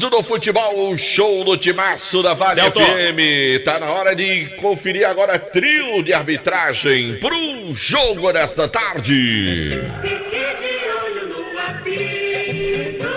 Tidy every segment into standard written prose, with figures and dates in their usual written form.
Apito do futebol, o show do timaço da Vale FM. Tá na hora de conferir agora trio de arbitragem pro jogo desta tarde. Fique de olho no apito.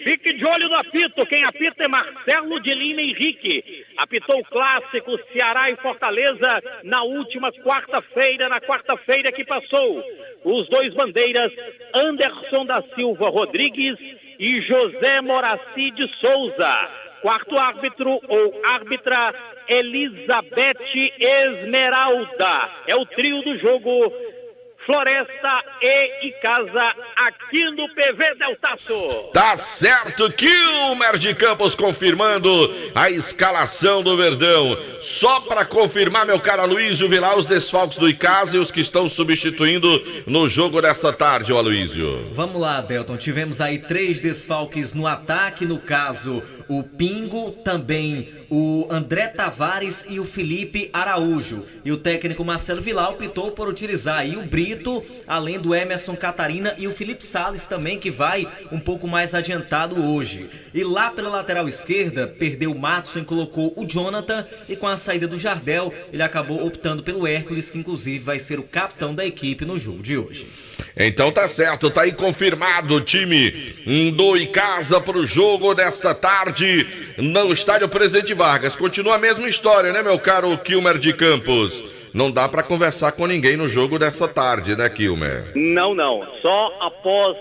Fique de olho no apito. Quem apita é Marcelo de Lima Henrique. Apitou o clássico Ceará e Fortaleza na última quarta-feira, na quarta-feira que passou. Os dois bandeiras, Anderson da Silva Rodrigues e José Moraci de Souza. Quarto árbitro ou árbitra, Elizabeth Esmeralda. É o trio do jogo Floresta e Icasa aqui no PV Deltaço. Tá certo, Kilmer de Campos confirmando a escalação do Verdão. Só para confirmar, meu caro Aloysio Vilar, os desfalques do Icasa e os que estão substituindo no jogo desta tarde, ô Aloysio. Vamos lá, Belton. Tivemos aí 3 desfalques no ataque, no caso, o Pingo, também o André Tavares e o Felipe Araújo. E o técnico Marcelo Vilar optou por utilizar aí o Brito, além do Emerson Catarina e o Felipe Salles também, que vai um pouco mais adiantado hoje. E lá pela lateral esquerda, perdeu o Matson e colocou o Jonathan, e com a saída do Jardel, ele acabou optando pelo Hércules, que inclusive vai ser o capitão da equipe no jogo de hoje. Então tá certo, tá aí confirmado o time do Icasa pro jogo desta tarde no estádio Presidente Vargas. Continua a mesma história, né, meu caro Kilmer de Campos? Não dá pra conversar com ninguém no jogo dessa tarde, né, Kilmer? Não. Só após,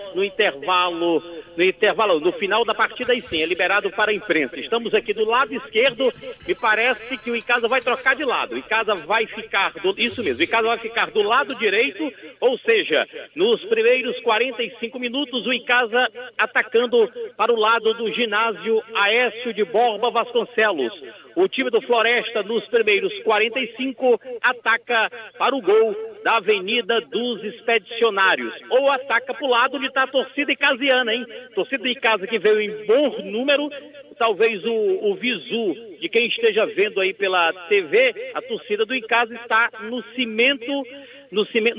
no final da partida, aí sim, é liberado para a imprensa. Estamos aqui do lado esquerdo, me parece que o Icasa vai trocar de lado. O Icasa vai ficar, o Icasa vai ficar do lado direito, ou seja, nos primeiros 45 minutos, o Icasa atacando para o lado do ginásio Aécio de Borba Vasconcelos. O time do Floresta, nos primeiros 45, ataca para o gol da Avenida dos Expedicionários. Ou ataca para o lado onde está a torcida icasiana, hein? Torcida de Icasa que veio em bom número. Talvez o visu de quem esteja vendo aí pela TV, a torcida do Icasa está no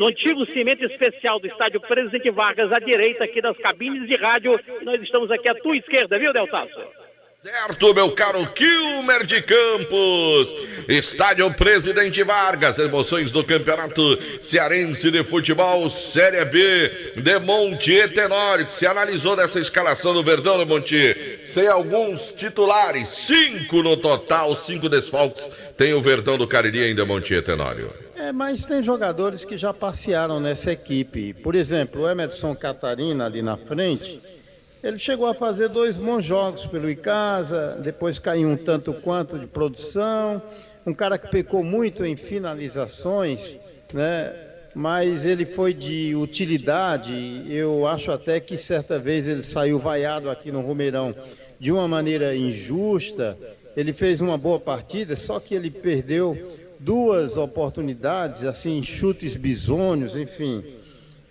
antigo cimento especial do estádio Presidente Vargas, à direita aqui das cabines de rádio. Nós estamos aqui à tua esquerda, viu, Deltaço? Certo, meu caro Kilmer de Campos. Estádio Presidente Vargas, emoções do Campeonato Cearense de Futebol, Série B de Montier Tenório, que se analisou dessa escalação do Verdão de Montier. Sem alguns titulares, 5 no total, 5 desfalques, tem o Verdão do Cariri ainda, Montier Tenório. Mas tem jogadores que já passearam nessa equipe. Por exemplo, o Emerson Catarina ali na frente. Ele chegou a fazer 2 bons jogos pelo Icasa, depois caiu um tanto quanto de produção, um cara que pecou muito em finalizações, né? Mas ele foi de utilidade. Eu acho até que certa vez ele saiu vaiado aqui no Romeirão de uma maneira injusta. Ele fez uma boa partida, só que ele perdeu 2 oportunidades, assim, chutes bizonhos, enfim.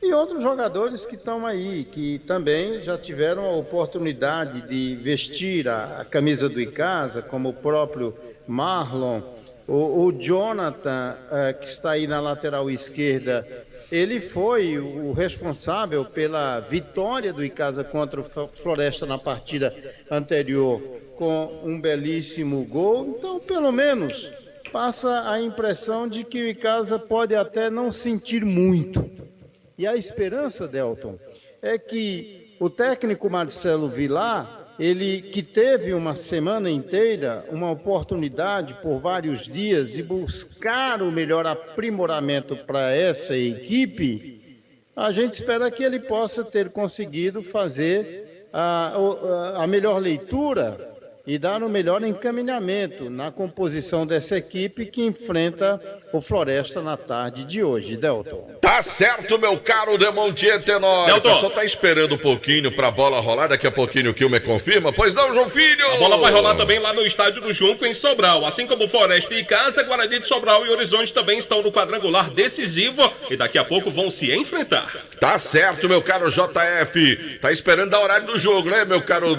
E outros jogadores que estão aí, que também já tiveram a oportunidade de vestir a camisa do Icasa, como o próprio Marlon, o Jonathan, que está aí na lateral esquerda. Ele foi o responsável pela vitória do Icasa contra o Floresta na partida anterior, com um belíssimo gol. Então, pelo menos, passa a impressão de que o Icasa pode até não sentir muito. E a esperança, Delton, é que o técnico Marcelo Vilar, ele que teve uma semana inteira, uma oportunidade por vários dias de buscar o melhor aprimoramento para essa equipe, a gente espera que ele possa ter conseguido fazer a melhor leitura e dar o melhor encaminhamento na composição dessa equipe que enfrenta o Floresta na tarde de hoje, Delton. Tá certo, meu caro Demontier Tenório. O pessoal tá esperando um pouquinho pra bola rolar, daqui a pouquinho o Kilmer confirma. Pois não, João Filho? A bola vai rolar também lá no estádio do Junco, em Sobral. Assim como Floresta e Icasa, Guarani de Sobral e Horizonte também estão no quadrangular decisivo e daqui a pouco vão se enfrentar. Tá certo, meu caro JF. Tá esperando dar horário do jogo, né, meu caro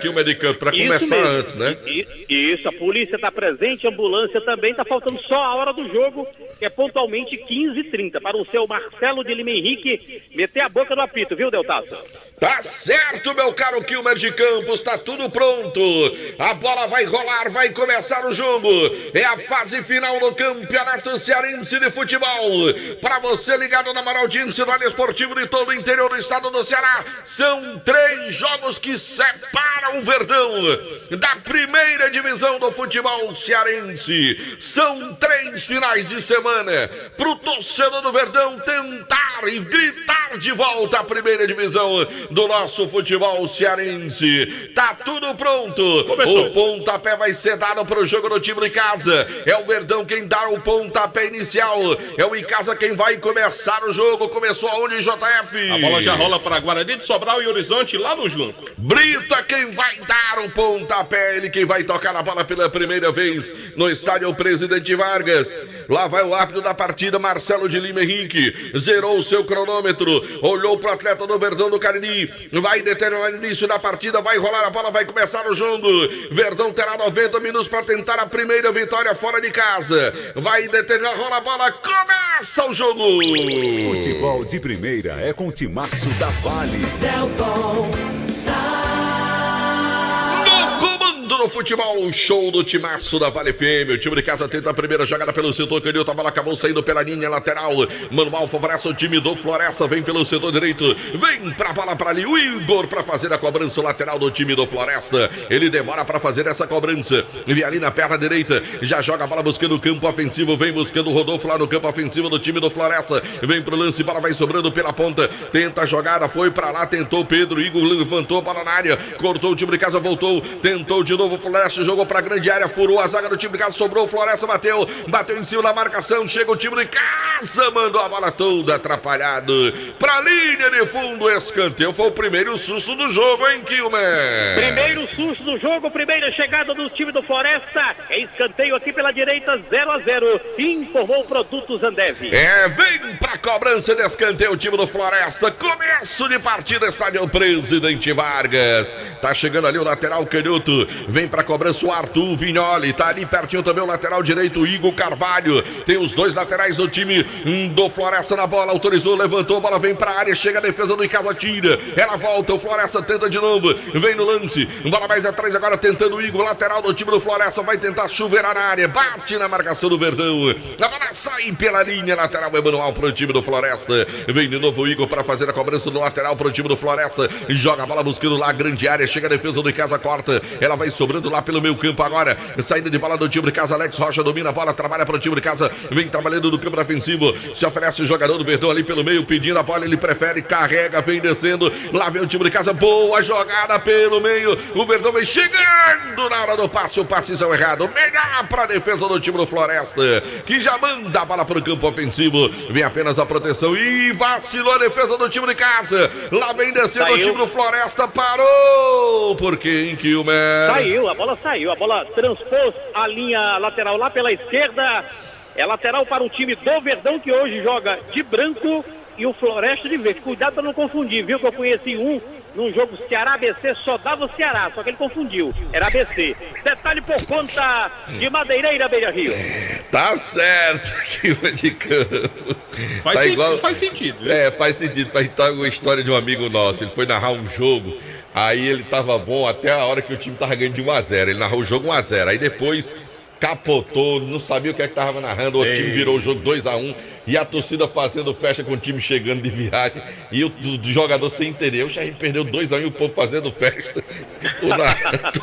Kilmer de Campos, pra começar antes, né? Isso, a polícia tá presente, a ambulância também, tá faltando só a hora do jogo, que é pontualmente 15h30, para o seu Marcelo de Lima Henrique meter a boca no apito, viu, Deltaço? Tá certo, meu caro Kilmer de Campos, tá tudo pronto. A bola vai rolar, vai começar o jogo. É a fase final do Campeonato Cearense de Futebol. Para você ligado na maior audiência do área esportivo de todo o interior do estado do Ceará, são 3 jogos que separam o Verdão da primeira divisão do futebol cearense. São 3 finais de semana pro torcedor do Verdão tentar e gritar de volta à primeira divisão do nosso futebol cearense. Tá tudo pronto. Começou. O pontapé vai ser dado pro jogo do time de casa. É o Verdão quem dá o pontapé inicial. É o Icasa quem vai começar o jogo. Começou aonde, JF? A bola já rola para Guarani de Sobral e Horizonte lá no Junco. Brita quem vai dar o pontapé. Ele quem vai tocar a bola pela primeira vez no estádio Presidente Vargas. Lá vai o árbitro da partida, Marcelo de Lima Henrique. Zerou o seu cronômetro. Olhou pro atleta do Verdão do Cariri. Vai determinar o início da partida. Vai rolar a bola, vai começar o jogo. Verdão terá 90 minutos para tentar a primeira vitória fora de casa. Vai determinar, rola a bola. Começa o jogo. Futebol de primeira é com o Timaço da Vale. No comando do futebol, show do Timaço da Vale FM. O time de casa tenta a primeira jogada pelo setor canhoto. A bola acabou saindo pela linha lateral. Manual favorece o time do Floresta. Vem pelo setor direito. Vem pra bola pra ali. O Igor pra fazer a cobrança lateral do time do Floresta. Ele demora pra fazer essa cobrança. Vem ali na perna direita. Já joga a bola buscando o campo ofensivo. Vem buscando o Rodolfo lá no campo ofensivo do time do Floresta. Vem pro lance. Bola vai sobrando pela ponta. Tenta a jogada. Foi pra lá. Tentou Pedro. Igor levantou a bola na área. Cortou o time de casa. Voltou. Tentou de novo o Floresta. Jogou pra grande área. Furou a zaga do time de casa. Sobrou o Floresta. Bateu. Bateu em cima da marcação. Chega o time de casa. Mandou a bola toda atrapalhado. Pra linha de fundo. Escanteio. Foi o primeiro susto do jogo, hein, Kilmer? Primeiro susto do jogo, primeira chegada do time do Floresta. É escanteio aqui pela direita, 0-0. Informou Produtos Ambev. Vem pra cobrança de escanteio o time do Floresta. Começo de partida, estádio Presidente Vargas. Tá chegando ali o lateral canhoto. Vem pra cobrança o Arthur Vignoli. Tá ali pertinho também o lateral direito, o Igor Carvalho. Tem os 2 laterais do time do Floresta na bola. Autorizou, levantou, a bola vem pra área. Chega a defesa do Icasa, tira. Ela volta, o Floresta tenta de novo. Vem no lance. Bola mais atrás agora tentando o Igor, lateral do time do Floresta. Vai tentar chuveirar na área. Bate na marcação do Verdão. A bola sai pela linha lateral. É manual pro time do Floresta. Vem de novo o Igor para fazer a cobrança do lateral pro time do Floresta. Joga a bola buscando lá a grande área. Chega a defesa do Icasa, corta. Ela vai sobrando lá pelo meio campo agora. Saída de bola do time de casa. Alex Rocha domina a bola, trabalha pro time de casa. Vem trabalhando no campo ofensivo. Se oferece o jogador do Verdão ali pelo meio, pedindo a bola. Ele prefere, carrega, vem descendo. Lá vem o time de casa. Boa jogada pelo meio. O Verdão vem chegando na hora do passe. O passe são errado. Melhor pra defesa do time do Floresta, que já manda a bola pro campo ofensivo. Vem apenas a proteção. E vacilou a defesa do time de casa. Lá vem descendo o time do Floresta. Parou. Por quê, hein, Kilmer? Saiu, a bola saiu. A bola transpôs a linha lateral lá pela esquerda. É lateral para o time do Verdão, que hoje joga de branco e o Floresta de verde. Cuidado para não confundir, viu? Que eu conheci num jogo Ceará-ABC, só dava o Ceará, só que ele confundiu. Era ABC. Detalhe por conta de Madeireira Beira-Rio. Tá certo, Kilmer de Campos. Faz sentido. Faz sentido. Faz uma história de um amigo nosso. Ele foi narrar um jogo. Aí ele tava bom até a hora que o time tava ganhando de 1-0. Ele narrou o jogo 1-0. Aí depois capotou, não sabia o que é que tava narrando. O time virou o jogo 2-1. E a torcida fazendo festa com o time chegando de viagem. E o jogador sem entender. A gente perdeu 2-1 e o povo fazendo festa.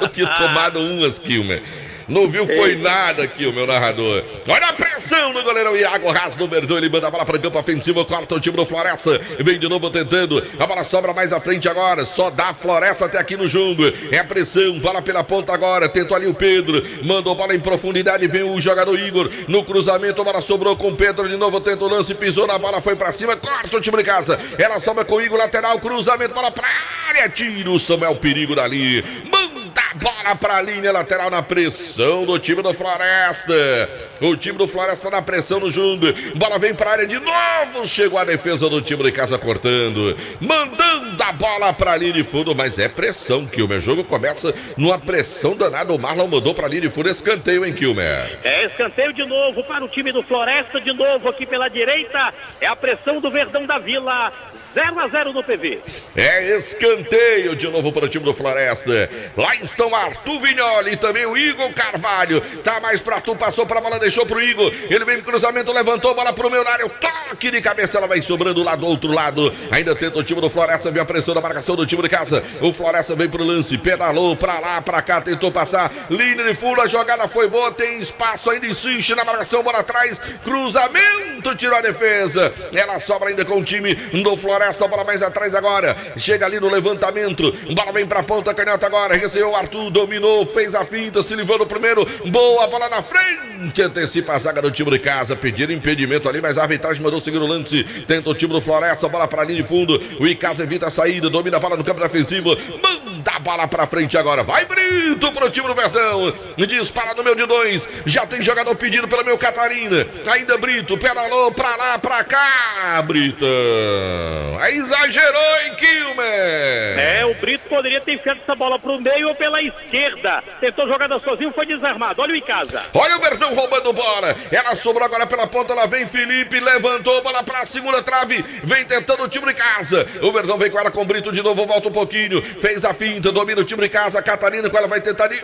Eu tinha tomado umas, Kilmer. Não viu, foi nada aqui o meu narrador. Olha a pressão do goleirão Iago Raz do Verdão. Ele manda a bola para o campo ofensivo. Corta o time do Floresta. Vem de novo tentando. A bola sobra mais à frente agora. Só dá Floresta até aqui no jogo. É a pressão. Bola pela ponta agora. Tentou ali o Pedro. Mandou bola em profundidade. Vem o jogador Igor. No cruzamento. A bola sobrou com o Pedro. De novo tenta o lance. Pisou na bola. Foi para cima. Corta o time de casa. Ela sobra com o Igor. Lateral. Cruzamento. Bola para área. Tira o Samuel. Perigo dali. Manda a bola para a linha lateral na pressão do time do Floresta. O time do Floresta na pressão no jogo. Bola vem para a área de novo. Chegou a defesa do time de casa cortando. Mandando a bola para a linha de fundo. Mas é pressão, Kilmer. O jogo começa numa pressão danada. O Marlon mandou para a linha de fundo. Escanteio, hein, Kilmer? É escanteio de novo para o time do Floresta. De novo aqui pela direita. É a pressão do Verdão da Vila. 0-0 no PV. É escanteio de novo para o time do Floresta. Lá estão Arthur Vignoli e também o Igor Carvalho. Tá mais pra Arthur, passou pra bola, deixou pro Igor. Ele vem pro cruzamento, levantou a bola pro meu área. Toque de cabeça, ela vai sobrando lá do outro lado. Ainda tenta o time do Floresta, vem a pressão da marcação do time de casa. O Floresta vem pro lance, pedalou pra lá, pra cá, tentou passar. Linha de fundo, a jogada foi boa, tem espaço ainda, insiste na marcação, bola atrás. Cruzamento, tirou a defesa. Ela sobra ainda com o time do Floresta, bola mais atrás agora. Chega ali no levantamento, bola vem pra ponta, canhota agora. Recebeu o Arthur, dominou, fez a finta, se livrou no primeiro. Boa bola na frente, antecipa a zaga do time de casa. Pediram impedimento ali, mas a arbitragem mandou seguir o lance. Tenta o time do Floresta, bola pra linha de fundo. O Icasa evita a saída, domina a bola no campo defensivo. Manda a bola pra frente agora. Vai Brito pro time do Verdão. Dispara no meio de 2. Já tem jogador pedido pelo meu Catarina. Ainda Brito, pedalou pra lá, pra cá. Britão. Aí exagerou, hein, Kilmer? O Brito poderia ter enfiado essa bola pro meio ou pela esquerda. Tentou jogada sozinho, foi desarmado. Olha o Icasa. Olha o Verdão roubando bola. Ela sobrou agora pela ponta, lá vem Felipe, levantou, bola pra segunda trave. Vem tentando o time de casa. O Verdão vem com ela com o Brito de novo, volta um pouquinho. Fez a finta, domina o time de casa. A Catarina com ela vai tentar ali.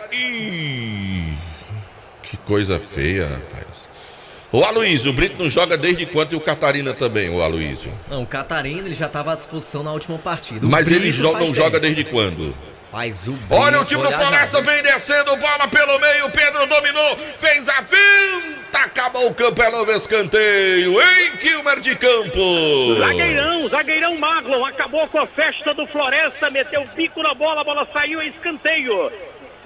Que coisa feia, rapaz. O Aloysio, o Brito não joga desde quando e o Catarina também, o Aloysio. Não, o Catarina ele já estava à disposição na última partida. Mas ele não joga desde quando? Mas o Brito, olha o time do Floresta, vem descendo, bola pelo meio, Pedro dominou, fez a finta, acabou o campo, é novo escanteio, em Kilmer de Campos. Zagueirão Marlon, acabou com a festa do Floresta, meteu o bico na bola, a bola saiu em escanteio.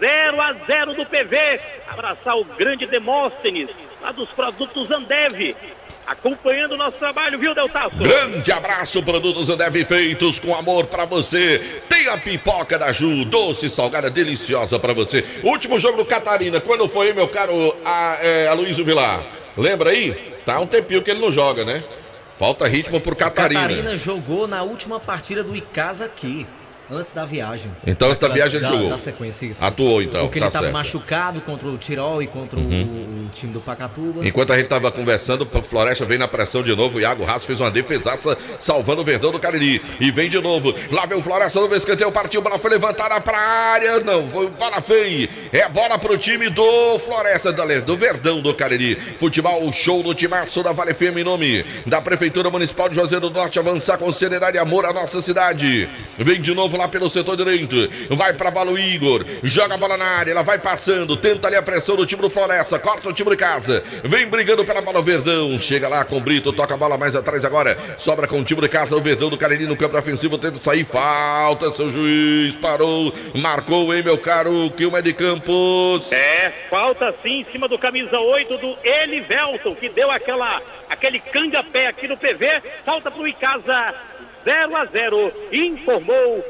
0-0 do PV, abraçar o grande Demóstenes, lá dos produtos Ambev, acompanhando o nosso trabalho, viu, Deltaço? Grande abraço, produtos Ambev feitos com amor pra você. Tem a pipoca da Ju, doce, salgada, deliciosa pra você. Último jogo do Catarina, quando foi, meu caro Aloysio Vilar? Lembra aí? Tá um tempinho que ele não joga, né? Falta ritmo pro Catarina. O Catarina jogou na última partida do Icasa aqui. Antes da viagem. Então, antes da viagem ele jogou. Na sequência, isso. Atuou, então. Porque ele estava machucado contra o Tirol e contra o time do Pacatuba. Enquanto a gente estava conversando, o Floresta vem na pressão de novo. O Iago Rasso fez uma defesaça, salvando o Verdão do Cariri. E vem de novo. Lá vem o Floresta no escanteio. Partiu, bola foi levantada para a área. Não, foi bola feia. É bola para o time do Floresta, do Verdão do Cariri. Futebol, show do timaço da Vale FM, em nome da Prefeitura Municipal de Juazeiro do Norte. Avançar com seriedade e amor à nossa cidade. Vem de novo lá pelo setor direito, vai pra bola o Igor, joga a bola na área, ela vai passando, tenta ali a pressão do time do Floresta, corta o time de casa, vem brigando pela bola o Verdão, chega lá com o Brito, toca a bola mais atrás agora, sobra com o time de casa, o Verdão do Cariri no campo ofensivo, tenta sair, falta, seu juiz, parou, marcou, hein, meu caro Kilmer de Campos. Falta sim, em cima do camisa 8 do Elivelton, que deu aquele canga-pé aqui no PV, falta pro Icasa, 0-0, informou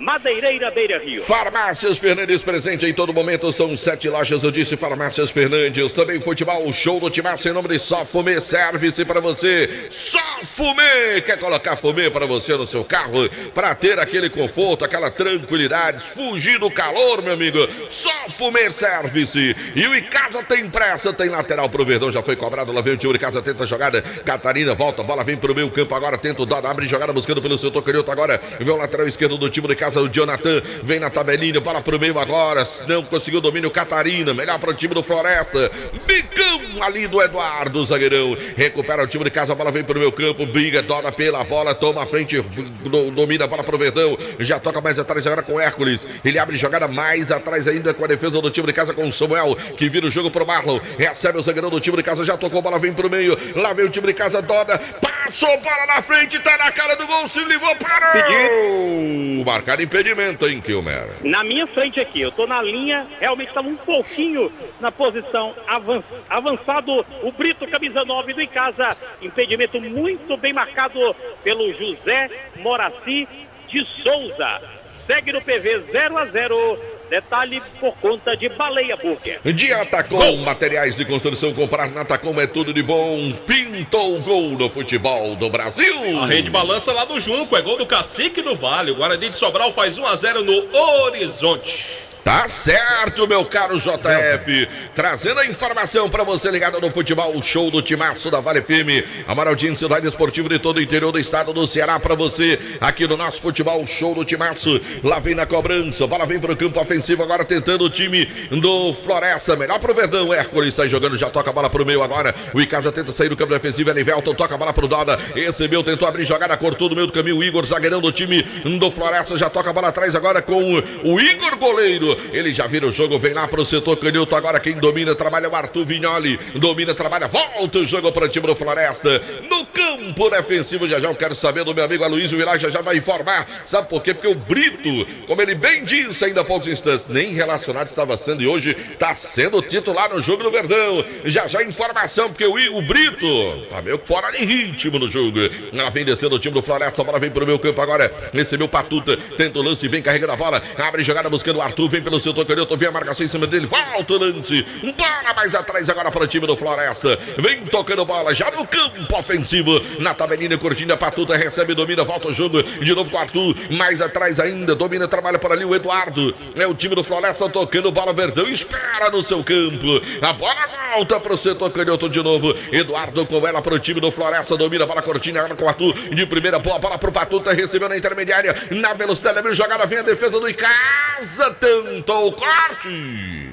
Madeireira Beira Rio. Farmácias Fernandes presente em todo momento, são 7 lojas, eu disse Farmácias Fernandes, também futebol, show do timaço em nome de Só Fumê, service para você, Só Fumê, quer colocar fumê para você no seu carro, para ter aquele conforto, aquela tranquilidade, fugir do calor, meu amigo, Só Fumê Service, e o Icasa tem pressa, tem lateral pro Verdão, já foi cobrado, lá vem o time de casa, tenta a jogada, Catarina volta, bola vem pro meio campo agora, tenta o Dado, abre jogada buscando pelo seu tocanhoto agora, vem o lateral esquerdo do time de casa, o Jonathan vem na tabelinha, bola pro meio agora, não conseguiu domínio, Catarina, melhor para o time do Floresta, bicão ali do Eduardo, zagueirão, recupera o time de casa, a bola vem pro meu campo, briga, dora pela bola, toma a frente, domina a bola pro Verdão, já toca mais atrás agora com Hércules, ele abre jogada mais atrás ainda com a defesa do time de casa com o Samuel, que vira o jogo pro Marlon, recebe o zagueirão do time de casa, já tocou, bola vem pro meio, lá vem o time de casa, Doda, passou, bola na frente, tá na cara do gol, se livrou, parou, marcado impedimento, hein, Kilmer? Na minha frente aqui, eu tô na linha, realmente estava um pouquinho na posição avançado, o Brito, camisa 9 do Icasa, impedimento muito bem marcado pelo José Moraci de Souza. Segue no PV 0-0, detalhe por conta de Baleia Burger. De Atacom, materiais de construção, comprar na Atacom é tudo de bom. Pintou o gol no futebol do Brasil. A rede balança lá do Junco, é gol do Cacique do Vale. O Guarani de Sobral faz 1-0 no Horizonte. Tá certo, meu caro JF. Trazendo a informação pra você ligado no futebol, o show do Timaço da Vale FM. A maior audiência do rádio esportivo de todo o interior do estado do Ceará pra você. Aqui no nosso futebol, show do Timaço. Lá vem na cobrança, bola vem pro campo ofensivo agora tentando o time do Floresta. Melhor pro Verdão, Hércules sai jogando, já toca a bola pro meio agora. O Icasa tenta sair do campo defensivo, Elivelton toca a bola pro Doda. Recebeu, tentou abrir jogada, cortou no meio do caminho. O Igor, zagueirão do time do Floresta, já toca a bola atrás agora com o Igor, goleiro. Ele já vira o jogo, vem lá pro setor canhoto. Agora quem domina, trabalha o Arthur Vignoli. Domina, trabalha, volta o jogo para o time do Floresta. No campo defensivo, já eu quero saber do meu amigo Aloysio Vilar, já vai informar. Sabe por quê? Porque o Brito, como ele bem disse ainda há poucos instantes, nem relacionado estava sendo e hoje está sendo titular no jogo do Verdão. Já informação, porque o Brito tá meio fora de ritmo no jogo. Ela vem descendo o time do Floresta, a bola vem pro meu campo agora. Recebeu o Patuta, tenta o lance, vem carregando a bola. Abre jogada buscando o Arthur, vem pelo setor canhoto, vem a marcação em cima dele, volta o lance. Bola mais atrás agora para o time do Floresta. Vem tocando bola já no campo ofensivo. Na tabelinha curtinha, Patuta recebe, domina, volta o jogo de novo com o Arthur. Mais atrás ainda, domina, trabalha por ali o Eduardo. É o time do Floresta tocando bola, Verdão espera no seu campo. A bola volta para o setor canhoto de novo. Eduardo com ela para o time do Floresta, domina a bola curtinha agora com o Arthur. De primeira, boa bola para o Patuta, recebeu na intermediária. Na velocidade, abriu jogada, vem a defesa do Icasa, tentou o corte.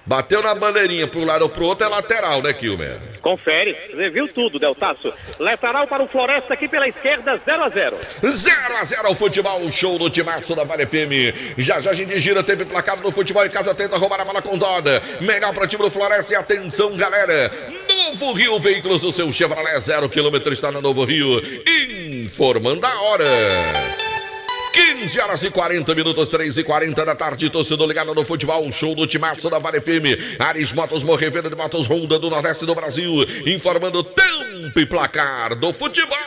Bateu na bandeirinha pro lado ou pro outro, é lateral, né, Kilmer? Confere, você viu tudo, Deltaço. Lateral para o Floresta aqui pela esquerda, 0-0. 0-0 o futebol, o show do Timaço da Vale FM. Já a gente gira, tempo placado no futebol. Em casa tenta roubar a bola com Doda. Melhor para o time do Floresta e atenção, galera. Novo Rio Veículos, o seu Chevrolet 0 km está no Novo Rio. Informando a hora. 15 horas e 40 minutos, 3h40 da tarde, torcedor ligado no futebol, show do Timaço da Vale FM. Ares Motos, Morrevenda de Motos, Honda do Nordeste do Brasil, informando tempo e placar do futebol.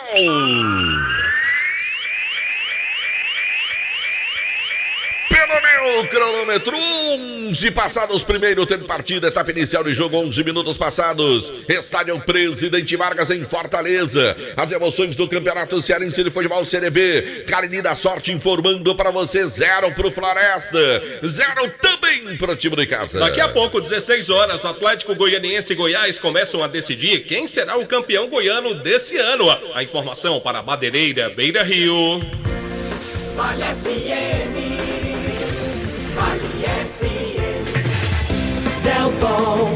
Pelo meu cronômetro, 11 passados, primeiro tempo de partida, etapa inicial de jogo, 11 minutos passados. Estádio Presidente Vargas em Fortaleza. As emoções do Campeonato Cearense de Futebol Série B. Carne da Sorte informando para você, 0 pro Floresta, 0 também pro time de casa. Daqui a pouco, 16 horas, Atlético Goianiense e Goiás começam a decidir quem será o campeão goiano desse ano. A informação para a Madeireira Beira Rio. Vale FM. Vale FM. Delton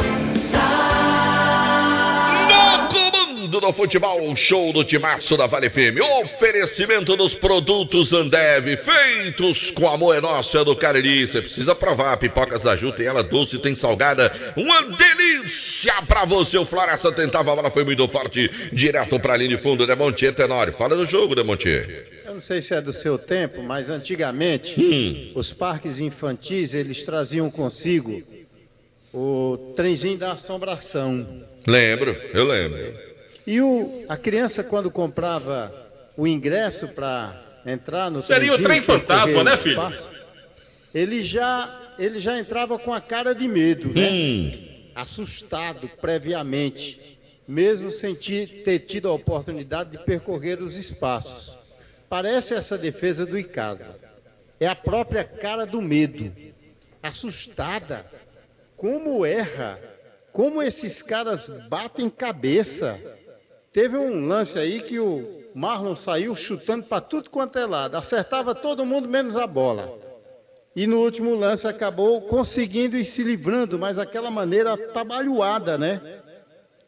No comando do futebol, show do Timaço da Vale FM. Oferecimento dos produtos Ambev, feitos com amor é nosso, é do Cariri. Você precisa provar, pipocas da Ju, tem ela doce, tem salgada. Uma delícia pra você. O Floresta tentava, a bola foi muito forte, direto pra linha de fundo. Demontier Tenório, fala do jogo, Demontier. Eu não sei se é do seu tempo, mas antigamente os parques infantis, eles traziam consigo o trenzinho da assombração. Lembro, eu lembro. E a criança, quando comprava o ingresso para entrar no Seria o trem fantasma, né, filho? Espaço, ele já entrava com a cara de medo, né? Assustado previamente, mesmo sem ter tido a oportunidade de percorrer os espaços. Parece essa defesa do Icasa. É a própria cara do medo. Assustada. Como erra. Como esses caras batem cabeça. Teve um lance aí que o Marlon saiu chutando para tudo quanto é lado. Acertava todo mundo menos a bola. E no último lance acabou conseguindo ir se livrando, mas aquela maneira atabalhoada, né?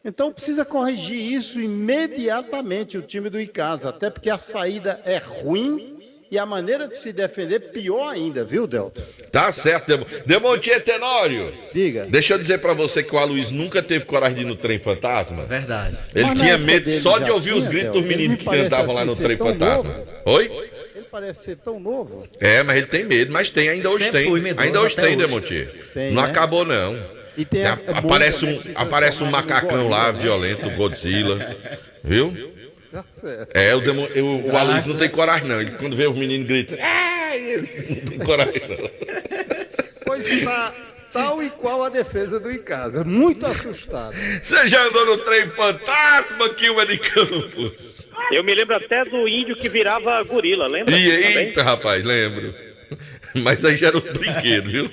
Então precisa corrigir isso imediatamente o time do Icasa, até porque a saída é ruim e a maneira de se defender pior ainda, viu, Delton? Tá certo, Demontier Tenório. Diga. Deixa eu dizer pra você que o Aloysio nunca teve coragem de ir no trem fantasma. Verdade. Ele Mas tinha na medo época só dele de já ouvir os tinha, gritos Del, dos ele meninos me que parece andavam lá assim no ser trem tão fantasma. novo. Oi? Ele parece ser tão novo. É, mas ele tem medo, mas tem, ainda hoje Sempre tem. fui medroso Ainda hoje até tem, hoje. Demontier. Tem, Não né? acabou, não. E tem Aparece muito, né, aparece um se transformar macacão num lá, gorila, né? violento, Godzilla. Viu? Tá certo. É, o Aloysio não tem coragem, não. Ele, quando vê os meninos gritam, eles não tem coragem, não. Pois está tal e qual a defesa do Icasa. Muito assustado. Você já andou no trem fantasma, Kilmer de Campos? Eu me lembro até do índio que virava gorila, lembra? E Também? eita, rapaz, lembro. Mas aí já era um brinquedo, viu?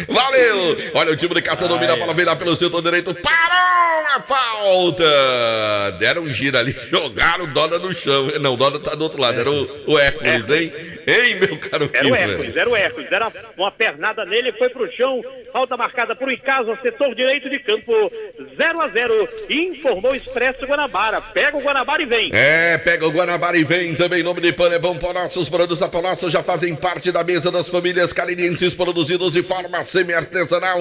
Valeu! Olha, o time de Caça domina a bola, vem lá pelo setor direito, parou a falta! Deram um giro ali, jogaram o Doda no chão. Não, o Doda tá do outro lado, era o Hércules, hein? Hein, meu caro Era o Hércules, era uma pernada nele, foi pro chão, falta marcada pro Icasa, setor direito de campo, 0-0, informou o Expresso Guanabara, pega o Guanabara e vem. Pega o Guanabara e vem também, em nome de Panebão Ponosso, os produtos da Ponosso já fazem parte da mesa das famílias caririenses, produzidos de forma semi-artesanal.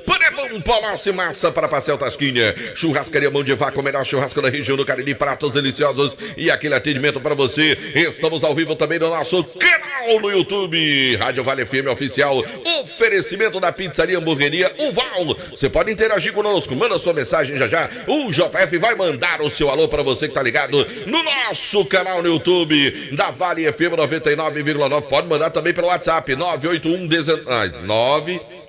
Panebão Ponosso e massa para pastel Tasquinha, churrascaria Mão de Vaca, o melhor churrasco da região do Cariri, pratos deliciosos e aquele atendimento para você. Estamos ao vivo também no nosso canal no YouTube, Rádio Vale FM Oficial, oferecimento da pizzaria Hamburgueria Uval. Você pode interagir conosco, manda sua mensagem já. O JF vai mandar o seu alô para você que tá ligado no nosso canal no YouTube da Vale FM 99,9. Pode mandar também pelo WhatsApp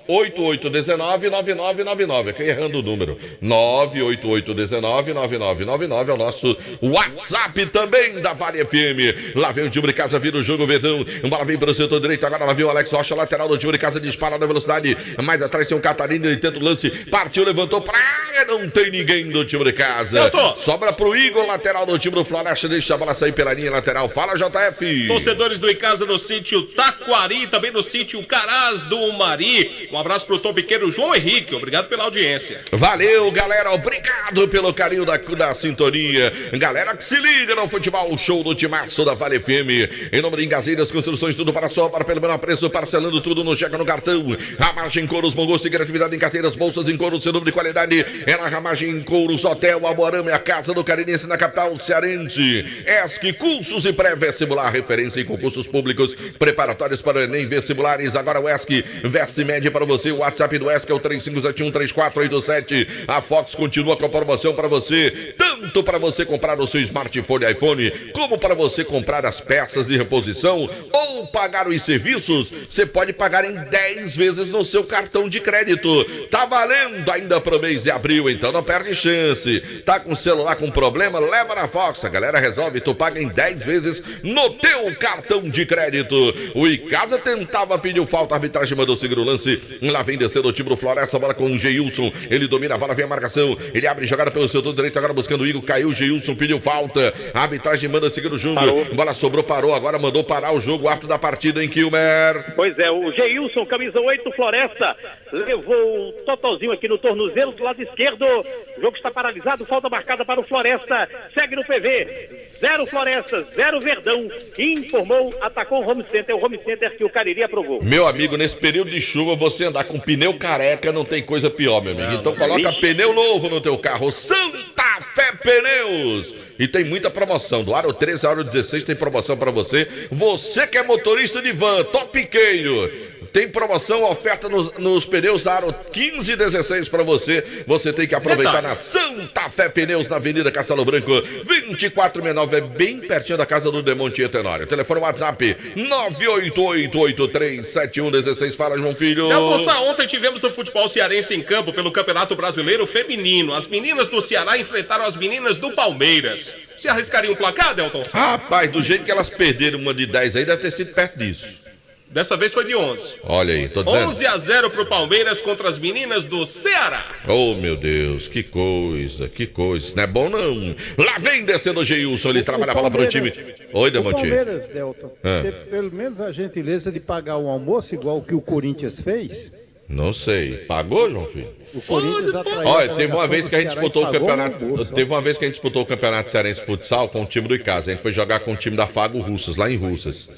988199999. Aqui errando o número. 988199999 é o nosso WhatsApp também da Vale FM. Lá vem o time de casa, vira o jogo, Verdão. Bola vem para o setor direito. Agora lá vem o Alex Rocha, lateral do time de casa, dispara na velocidade. Mais atrás tem o Catarina, ele tenta o lance. Partiu, levantou pra área. Não tem ninguém do time de casa. Sobra pro Igor, lateral do time do Floresta. Deixa a bola sair pela linha lateral. Fala, JF. Torcedores do Icasa no sítio Taquari, também no sítio Caraz do Mari. Um abraço pro Tom Pequeno, João Henrique, obrigado pela audiência. Valeu, galera, obrigado pelo carinho da sintonia. Galera que se liga no futebol, show do Timaço da Vale FM. Em nome de Engazeiras Construções, tudo para só, para pelo menor preço, parcelando tudo no cheque no cartão. Ramagem Couros, bom gosto e criatividade em carteiras, bolsas em couro, seu nome de qualidade. É na Ramagem Couros, Hotel Alborama, a casa do Caririense na capital cearense. ESC, cursos e pré-vestibular, referência em concursos públicos, preparatórios para o Enem, vestibulares. Agora o ESC, veste média para você. O WhatsApp do ESC é o 35713487. A Fox continua com a promoção para você, tanto para você comprar o seu smartphone iPhone, como para você comprar as peças de reposição ou pagar os serviços. Você pode pagar em 10 vezes no seu cartão de crédito. Tá valendo ainda pro mês de abril, então não perde chance. Tá com o celular com problema? Leva na Fox, a galera resolve, tu paga em 10 vezes no teu cartão de crédito. O Icasa tentava pedir falta, a arbitragem mandou seguir o lance. Lá vem descendo o time do Floresta, bola com o Geilson, ele domina a bola, vem a marcação, ele abre jogada pelo setor direito, agora buscando o Igor, caiu o Geilson, pediu falta, a arbitragem manda seguir o jogo, bola sobrou, parou, agora mandou parar o jogo, árbitro da partida em Kilmer. Pois é, o Geilson, camisa 8 do Floresta, levou o totalzinho aqui no tornozelo do lado esquerdo, o jogo está paralisado, falta marcada para o Floresta, segue no PV, 0 Floresta, 0 Verdão, informou, atacou o Home Center, o Home Center que o Cariri aprovou. Meu amigo, nesse período de chuva, você andar com pneu careca não tem coisa pior, meu amigo. Então coloca pneu novo no teu carro, Santa Fé Pneus. E tem muita promoção, do Aro 13 ao Aro 16 tem promoção para você. Você que é motorista de van, topiqueiro, tem promoção, oferta nos pneus Aro 15 e 16 para você. Você tem que aproveitar na Santa Fé Pneus, na Avenida Castelo Branco, 2469, é bem pertinho da casa do Demonte Tenório. Telefone WhatsApp 988837116. Fala, João Filho. Ontem tivemos o futebol cearense em campo pelo Campeonato Brasileiro Feminino. As meninas do Ceará enfrentaram as meninas do Palmeiras. Você arriscaria um placar, Delton? Rapaz, do jeito que elas perderam uma de 10 aí, deve ter sido perto disso. Dessa vez foi de 11. Olha aí, tô dizendo. 11-0 pro Palmeiras contra as meninas do Ceará. Oh, meu Deus, que coisa, que coisa. Isso não é bom, não. Lá vem descendo o Geilson, ele trabalha a bola pro time. Oi, Demonte. Palmeiras, Delton, teve pelo menos a gentileza de pagar um almoço igual o que o Corinthians fez? Não sei. Pagou, João Filho? O Corinthians atraiu. Olha, teve uma vez que a gente disputou o campeonato. Teve uma vez que a gente disputou o campeonato cearense futsal com o time do Icasa. A gente foi jogar com o time da Fago Russas, lá em Russas.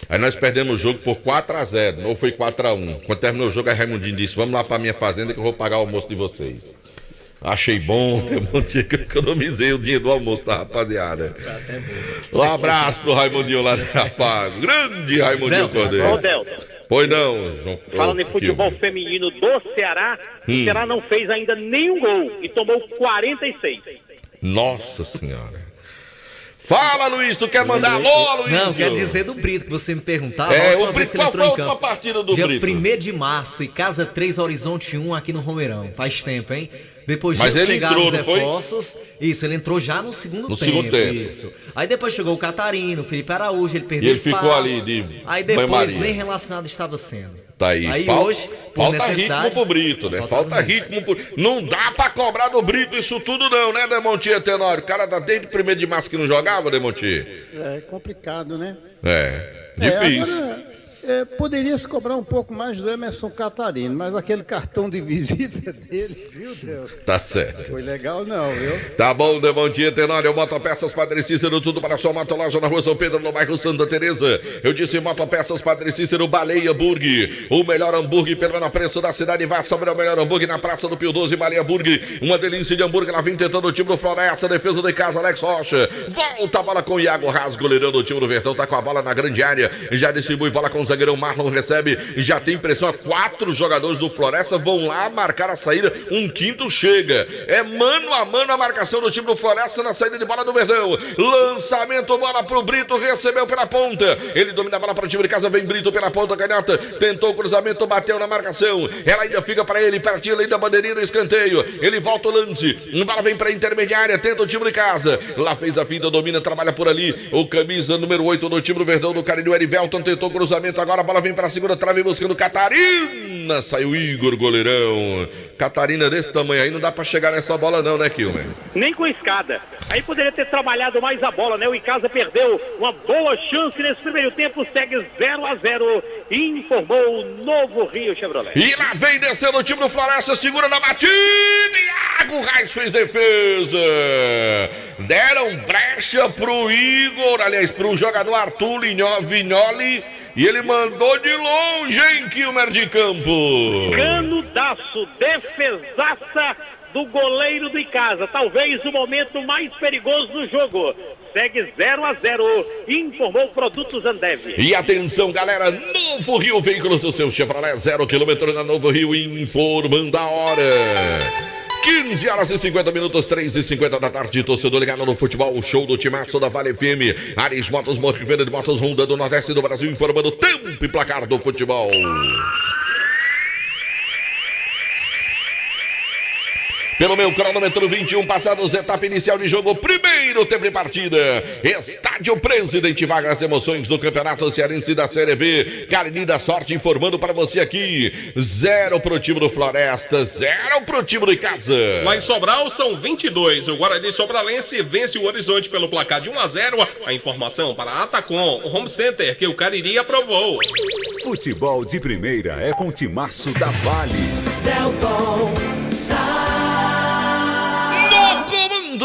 Aí nós perdemos o jogo por 4-0, ou foi 4-1. Quando terminou o jogo, a Raimundinho disse: vamos lá pra minha fazenda que eu vou pagar o almoço de vocês. Achei bom, tem um monte que eu economizei o dinheiro do almoço da rapaziada. Um abraço pro Raimundinho lá da Fago. Grande Raimundinho Cordeiro. Pois não, João. Falando em futebol feminino do Ceará, o Ceará não fez ainda nenhum gol e tomou 46. Nossa Senhora. Fala, Luiz, tu quer mandar alô, Luiz? Não, quer dizer do Brito, que você me perguntava. O Brito, qual foi a última partida do Dia Brito? Dia 1º de março, e Casa 3, Horizonte 1, aqui no Romeirão. Faz tempo, hein? Depois Mas disso ele chegaram entrou, os não foi? reforços. Isso, ele entrou já no segundo tempo. Segundo tempo. Isso. Aí depois chegou o Catarino, o Felipe Araújo, ele perdeu E ele espaço. ficou ali de Aí depois banho-maria. nem relacionado estava sendo. Tá aí. Aí Falta, hoje, por falta necessidade, ritmo pro Brito, né? Falta ritmo pro... Não dá pra cobrar do Brito isso tudo não, né, Demontier Tenório? O cara tá desde 1º de março que não jogava, Demontier? É complicado, né? Difícil. Agora, poderia se cobrar um pouco mais do Emerson Catarino, mas aquele cartão de visita dele, meu Deus, Tá certo. foi legal não, viu? Tá bom, Demontier Tenório, Motopeças Padre Cícero, tudo para sua motoloja na rua São Pedro, no bairro Santa Teresa. Eu disse Motopeças Padre Cícero, Baleia Hambúrguer, o melhor hambúrguer pelo menor preço da cidade. Vá sobre o melhor hambúrguer na Praça do Pio 12, Baleia Hambúrguer, uma delícia de hambúrguer. Lá vem tentando o time do Floresta, defesa de casa, Alex Rocha. Volta a bola com o Iago Rasgo, goleirão do time do Verdão, tá com a bola na grande área, já distribui bola com o zagueirão Marlon, recebe, já tem pressão. 4 jogadores do Floresta vão lá marcar a saída, um quinto chega. É mano a mano a marcação do time do Floresta na saída de bola do Verdão. Lançamento, bola pro Brito, recebeu pela ponta. Ele domina a bola para o time de casa, vem Brito pela ponta, canhota, tentou o cruzamento, bateu na marcação. Ela ainda fica para ele, pertinho ali da bandeirinha do escanteio. Ele volta o lance, a bola vem para a intermediária, tenta o time de casa. Lá fez a finta, domina, trabalha por ali. O camisa número 8 do time do Verdão, do Carinho, Erivelton, tentou o cruzamento, agora a bola vem para a segunda trave buscando Catarina. Saiu Igor, goleirão. Catarina desse tamanho aí, não dá pra chegar nessa bola não, né, Kilmer? Nem com escada. Aí poderia ter trabalhado mais a bola, né? O Icasa perdeu uma boa chance nesse primeiro tempo, segue 0-0, informou o Novo Rio Chevrolet. E lá vem descendo o time do Floresta, segura na batida, Iago Reis fez defesa. Deram brecha pro Igor, aliás, pro jogador Arthur Vignoli, e ele mandou de longe, hein, Kilmer de Campo. Canudaço, defesaça do goleiro do Icasa, talvez o momento mais perigoso do jogo. Segue 0-0, informou Produtos Ambev. E atenção, galera, Novo Rio Veículos do seu Chevrolet, 0 km na Novo Rio, informando a hora. 15h50, 3h50 da tarde, torcedor ligado no futebol, show do timaço da Vale FM, Ares Motos, Morrivenda de Motos Honda do Nordeste do Brasil, informando o tempo e placar do futebol. Pelo meu cronômetro, 21 passados, etapa inicial de jogo, primeiro tempo de partida. Estádio Presidente Vargas, emoções do Campeonato Cearense da Série B. Carne da Sorte informando para você aqui. 0 pro time do Floresta, 0 pro time do Icasa. Lá em Sobral são 22. O Guarani Sobralense vence o Horizonte pelo placar de 1-0. A informação para a Atacom, o Home Center que o Cariri aprovou. Futebol de primeira é com o timaço da Vale. Delton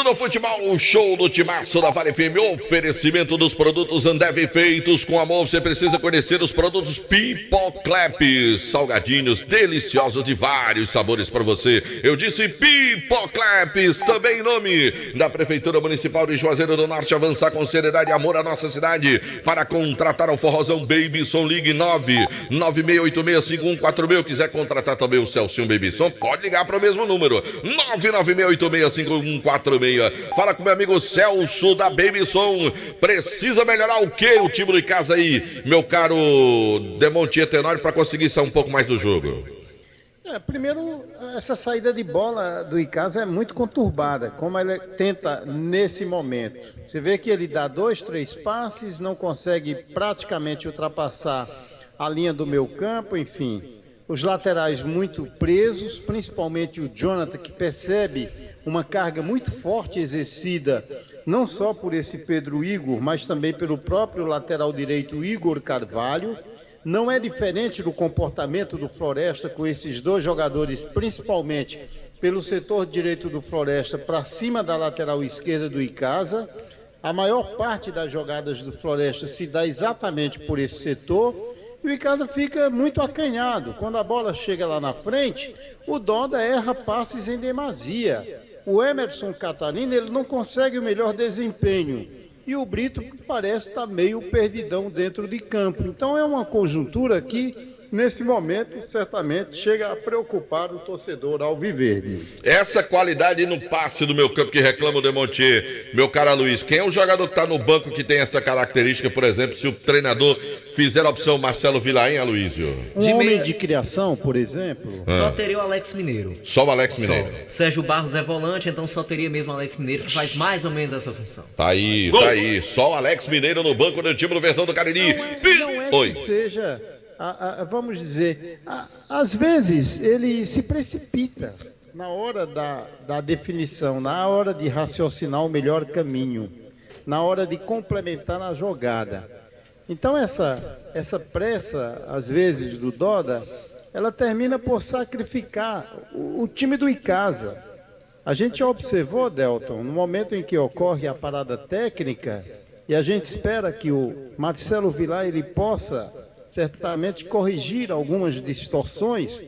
Do futebol, o show do timaço da Vale FM, oferecimento dos produtos Ambev feitos com amor. Você precisa conhecer os produtos Pipoclaps, salgadinhos deliciosos de vários sabores para você. Eu disse Pipoclaps, também em nome da Prefeitura Municipal de Juazeiro do Norte. Avançar com seriedade e amor à nossa cidade. Para contratar o Forrozão Babyson, ligue 996865140. Quiser contratar também o Celcinho Babyson, pode ligar para o mesmo número, 996865140. Fala com meu amigo Celso da Babyson. Precisa melhorar o que o time do Icasa aí, meu caro Demontier Tenório, para conseguir sair um pouco mais do jogo? Primeiro, essa saída de bola do Icasa é muito conturbada, como ele tenta nesse momento. Você vê que ele dá 2, 3 passes, não consegue praticamente ultrapassar a linha do meio campo, enfim. Os laterais muito presos, principalmente o Jonathan, que percebe uma carga muito forte exercida, não só por esse Pedro Igor, mas também pelo próprio lateral direito Igor Carvalho. Não é diferente do comportamento do Floresta com esses dois jogadores, principalmente pelo setor direito do Floresta para cima da lateral esquerda do Icasa. A maior parte das jogadas do Floresta se dá exatamente por esse setor. E o Icasa fica muito acanhado. Quando a bola chega lá na frente, o Doda erra passes em demasia. O Emerson Catarina, ele não consegue o melhor desempenho. E o Brito parece estar meio perdidão dentro de campo. Então é uma conjuntura que nesse momento, certamente chega a preocupar o torcedor alviverde. Essa qualidade no passe do meu campo que reclama o Demontier, meu cara Luiz, quem é o jogador que está no banco que tem essa característica, por exemplo, se o treinador fizer a opção Marcelo Vilaim, Aloysio? Um homem de criação, por exemplo? Só teria o Alex Mineiro. Só o Alex Mineiro. Só. Sérgio Barros é volante, então só teria mesmo o Alex Mineiro, que faz mais ou menos essa função. Tá aí. Só o Alex Mineiro no banco do time do Verdão do Cariri. Não é Oi. que seja, vamos dizer, às vezes ele se precipita na hora da definição, na hora de raciocinar o melhor caminho, na hora de complementar a jogada. Então essa pressa, às vezes, do Doda, ela termina por sacrificar o time do Icasa. A gente observou, Delton, no momento em que ocorre a parada técnica, e a gente espera que o Marcelo Vilar ele possa certamente corrigir algumas distorções.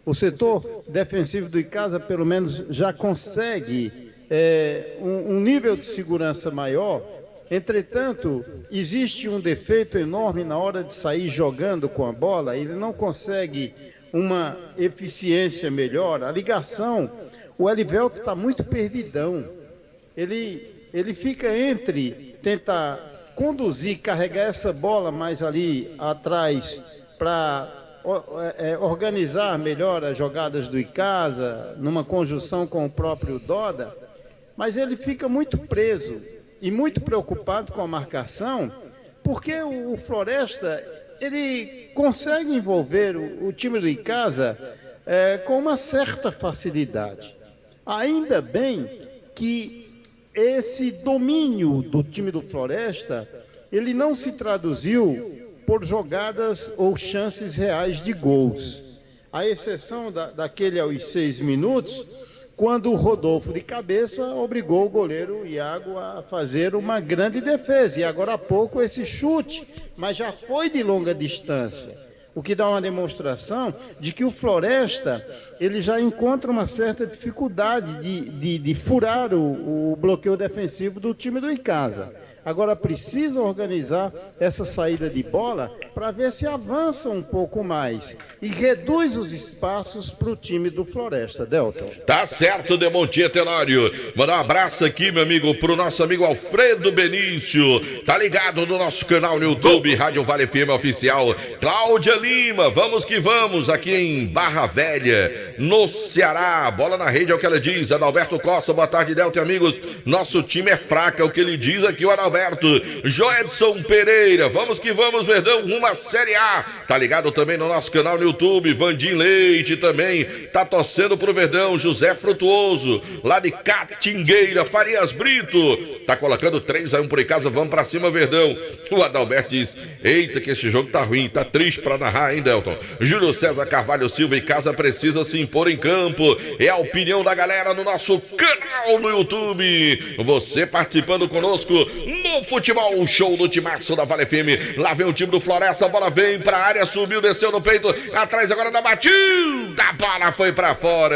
O setor defensivo do Icasa, pelo menos, já consegue um nível de segurança maior. Entretanto, existe um defeito enorme na hora de sair jogando com a bola. Ele não consegue uma eficiência melhor. A ligação, o Elivelto está muito perdidão. Ele fica entre tentar conduzir, carregar essa bola mais ali atrás para organizar melhor as jogadas do Icasa, numa conjunção com o próprio Doda, mas ele fica muito preso e muito preocupado com a marcação, porque o Floresta ele consegue envolver o time do Icasa com uma certa facilidade. Ainda bem que esse domínio do time do Floresta, ele não se traduziu por jogadas ou chances reais de gols. À exceção daquele aos 6 minutos, quando o Rodolfo de cabeça obrigou o goleiro Iago a fazer uma grande defesa. E agora há pouco esse chute, mas já foi de longa distância. O que dá uma demonstração de que o Floresta ele já encontra uma certa dificuldade de furar o bloqueio defensivo do time do Icasa. Agora precisa organizar essa saída de bola para ver se avança um pouco mais e reduz os espaços para o time do Floresta, Delton. Tá certo, Demontier Tenório. Mandar um abraço aqui, meu amigo, pro nosso amigo Alfredo Benício. Tá ligado no nosso canal no YouTube, Rádio Vale FM Oficial. Cláudia Lima, vamos que vamos, aqui em Barra Velha, no Ceará. Bola na rede é o que ela diz. Adalberto Costa, boa tarde, Delton, amigos. Nosso time é fraco, é o que ele diz aqui, o Adalberto. Joedson Pereira, vamos que vamos, Verdão, rumo à Série A. Tá ligado também no nosso canal no YouTube. Vandim Leite também tá torcendo pro Verdão. José Frutuoso, lá de Catingueira. Farias Brito tá colocando 3-1 por Icasa. Vamos pra cima, Verdão. O Adalberto diz: eita, que esse jogo tá ruim, tá triste pra narrar, hein, Delton? Júlio César Carvalho Silva, Icasa precisa se impor em campo. É a opinião da galera no nosso canal no YouTube. Você participando conosco no Futebol Show do Timaço da Vale FM. Lá vem o time do Floresta, a bola vem pra área, subiu, desceu no peito, atrás agora da batida, a bola foi pra fora.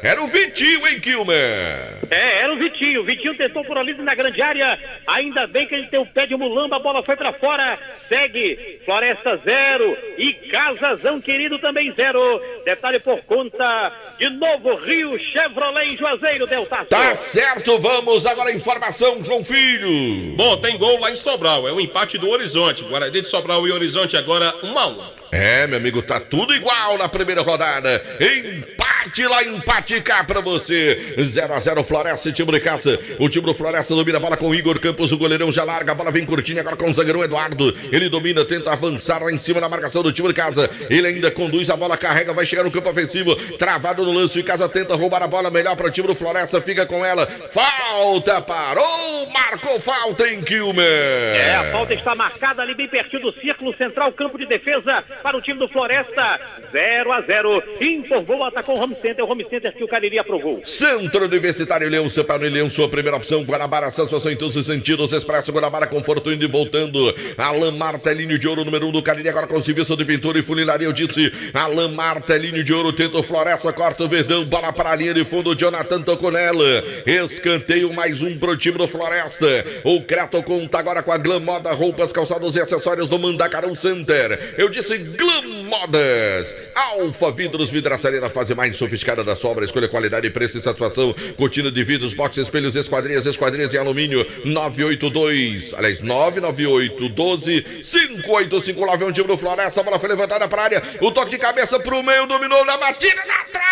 Era o Vitinho, hein, Kilmer? Era o Vitinho. O Vitinho tentou por ali na grande área. Ainda bem que ele tem o pé de mulamba, a bola foi pra fora. Segue Floresta 0 e Casazão querido também 0. Detalhe por conta de Novo Rio Chevrolet em Juazeiro, Deltaço. Tá certo, vamos agora a informação, João Filho. Bom, tem gol lá em Sobral, é o empate do Horizonte. Guarani de Sobral e Horizonte agora 1-1. Meu amigo, tá tudo igual na primeira rodada. Empate lá, empate cá pra você. 0-0 Floresta e time de Caça. O time do Floresta domina a bola com o Igor Campos, o goleirão já larga, a bola vem curtinha agora com o zagueirão Eduardo. Ele domina, tenta avançar lá em cima da marcação do time de Casa. Ele ainda conduz a bola, carrega, vai chegar no campo ofensivo. Travado no lance, o Casa tenta roubar a bola melhor para o time do Floresta, fica com ela. Falta, parou, marcou falta em Kilmer. A falta está marcada ali bem pertinho do círculo central, campo de defesa para o time do Floresta. 0-0. Informou, atacou o Home Center que o Cariri aprovou. Centro Universitário Leão, Cepano e Leão, sua primeira opção. Guanabara, sensação em todos os sentidos. Expresso Guanabara, conforto indo e voltando. Alain Martelinho de Ouro, número 1 do Cariri, agora com serviço de pintura e funilaria. Eu disse, Alain Martelinho de Ouro, tenta o Floresta, corta o Verdão, bola para a linha de fundo. Jonathan tocou nela. Escanteio, mais um pro time do Floresta. O Creto conta agora com a Glam Moda, roupas, calçados e acessórios do Mandacarão Center. Eu disse Glam Modas. Alfa Vidros, vidraçaria na fase mais sofisticada da sua obra. Escolha qualidade, preço e satisfação. Cortina de vidros, box, espelhos, esquadrias em alumínio. 982-9988-12-585. Lá vem um time do Floresta. A bola foi levantada para a área. O toque de cabeça pro meio, dominou na batida na trave.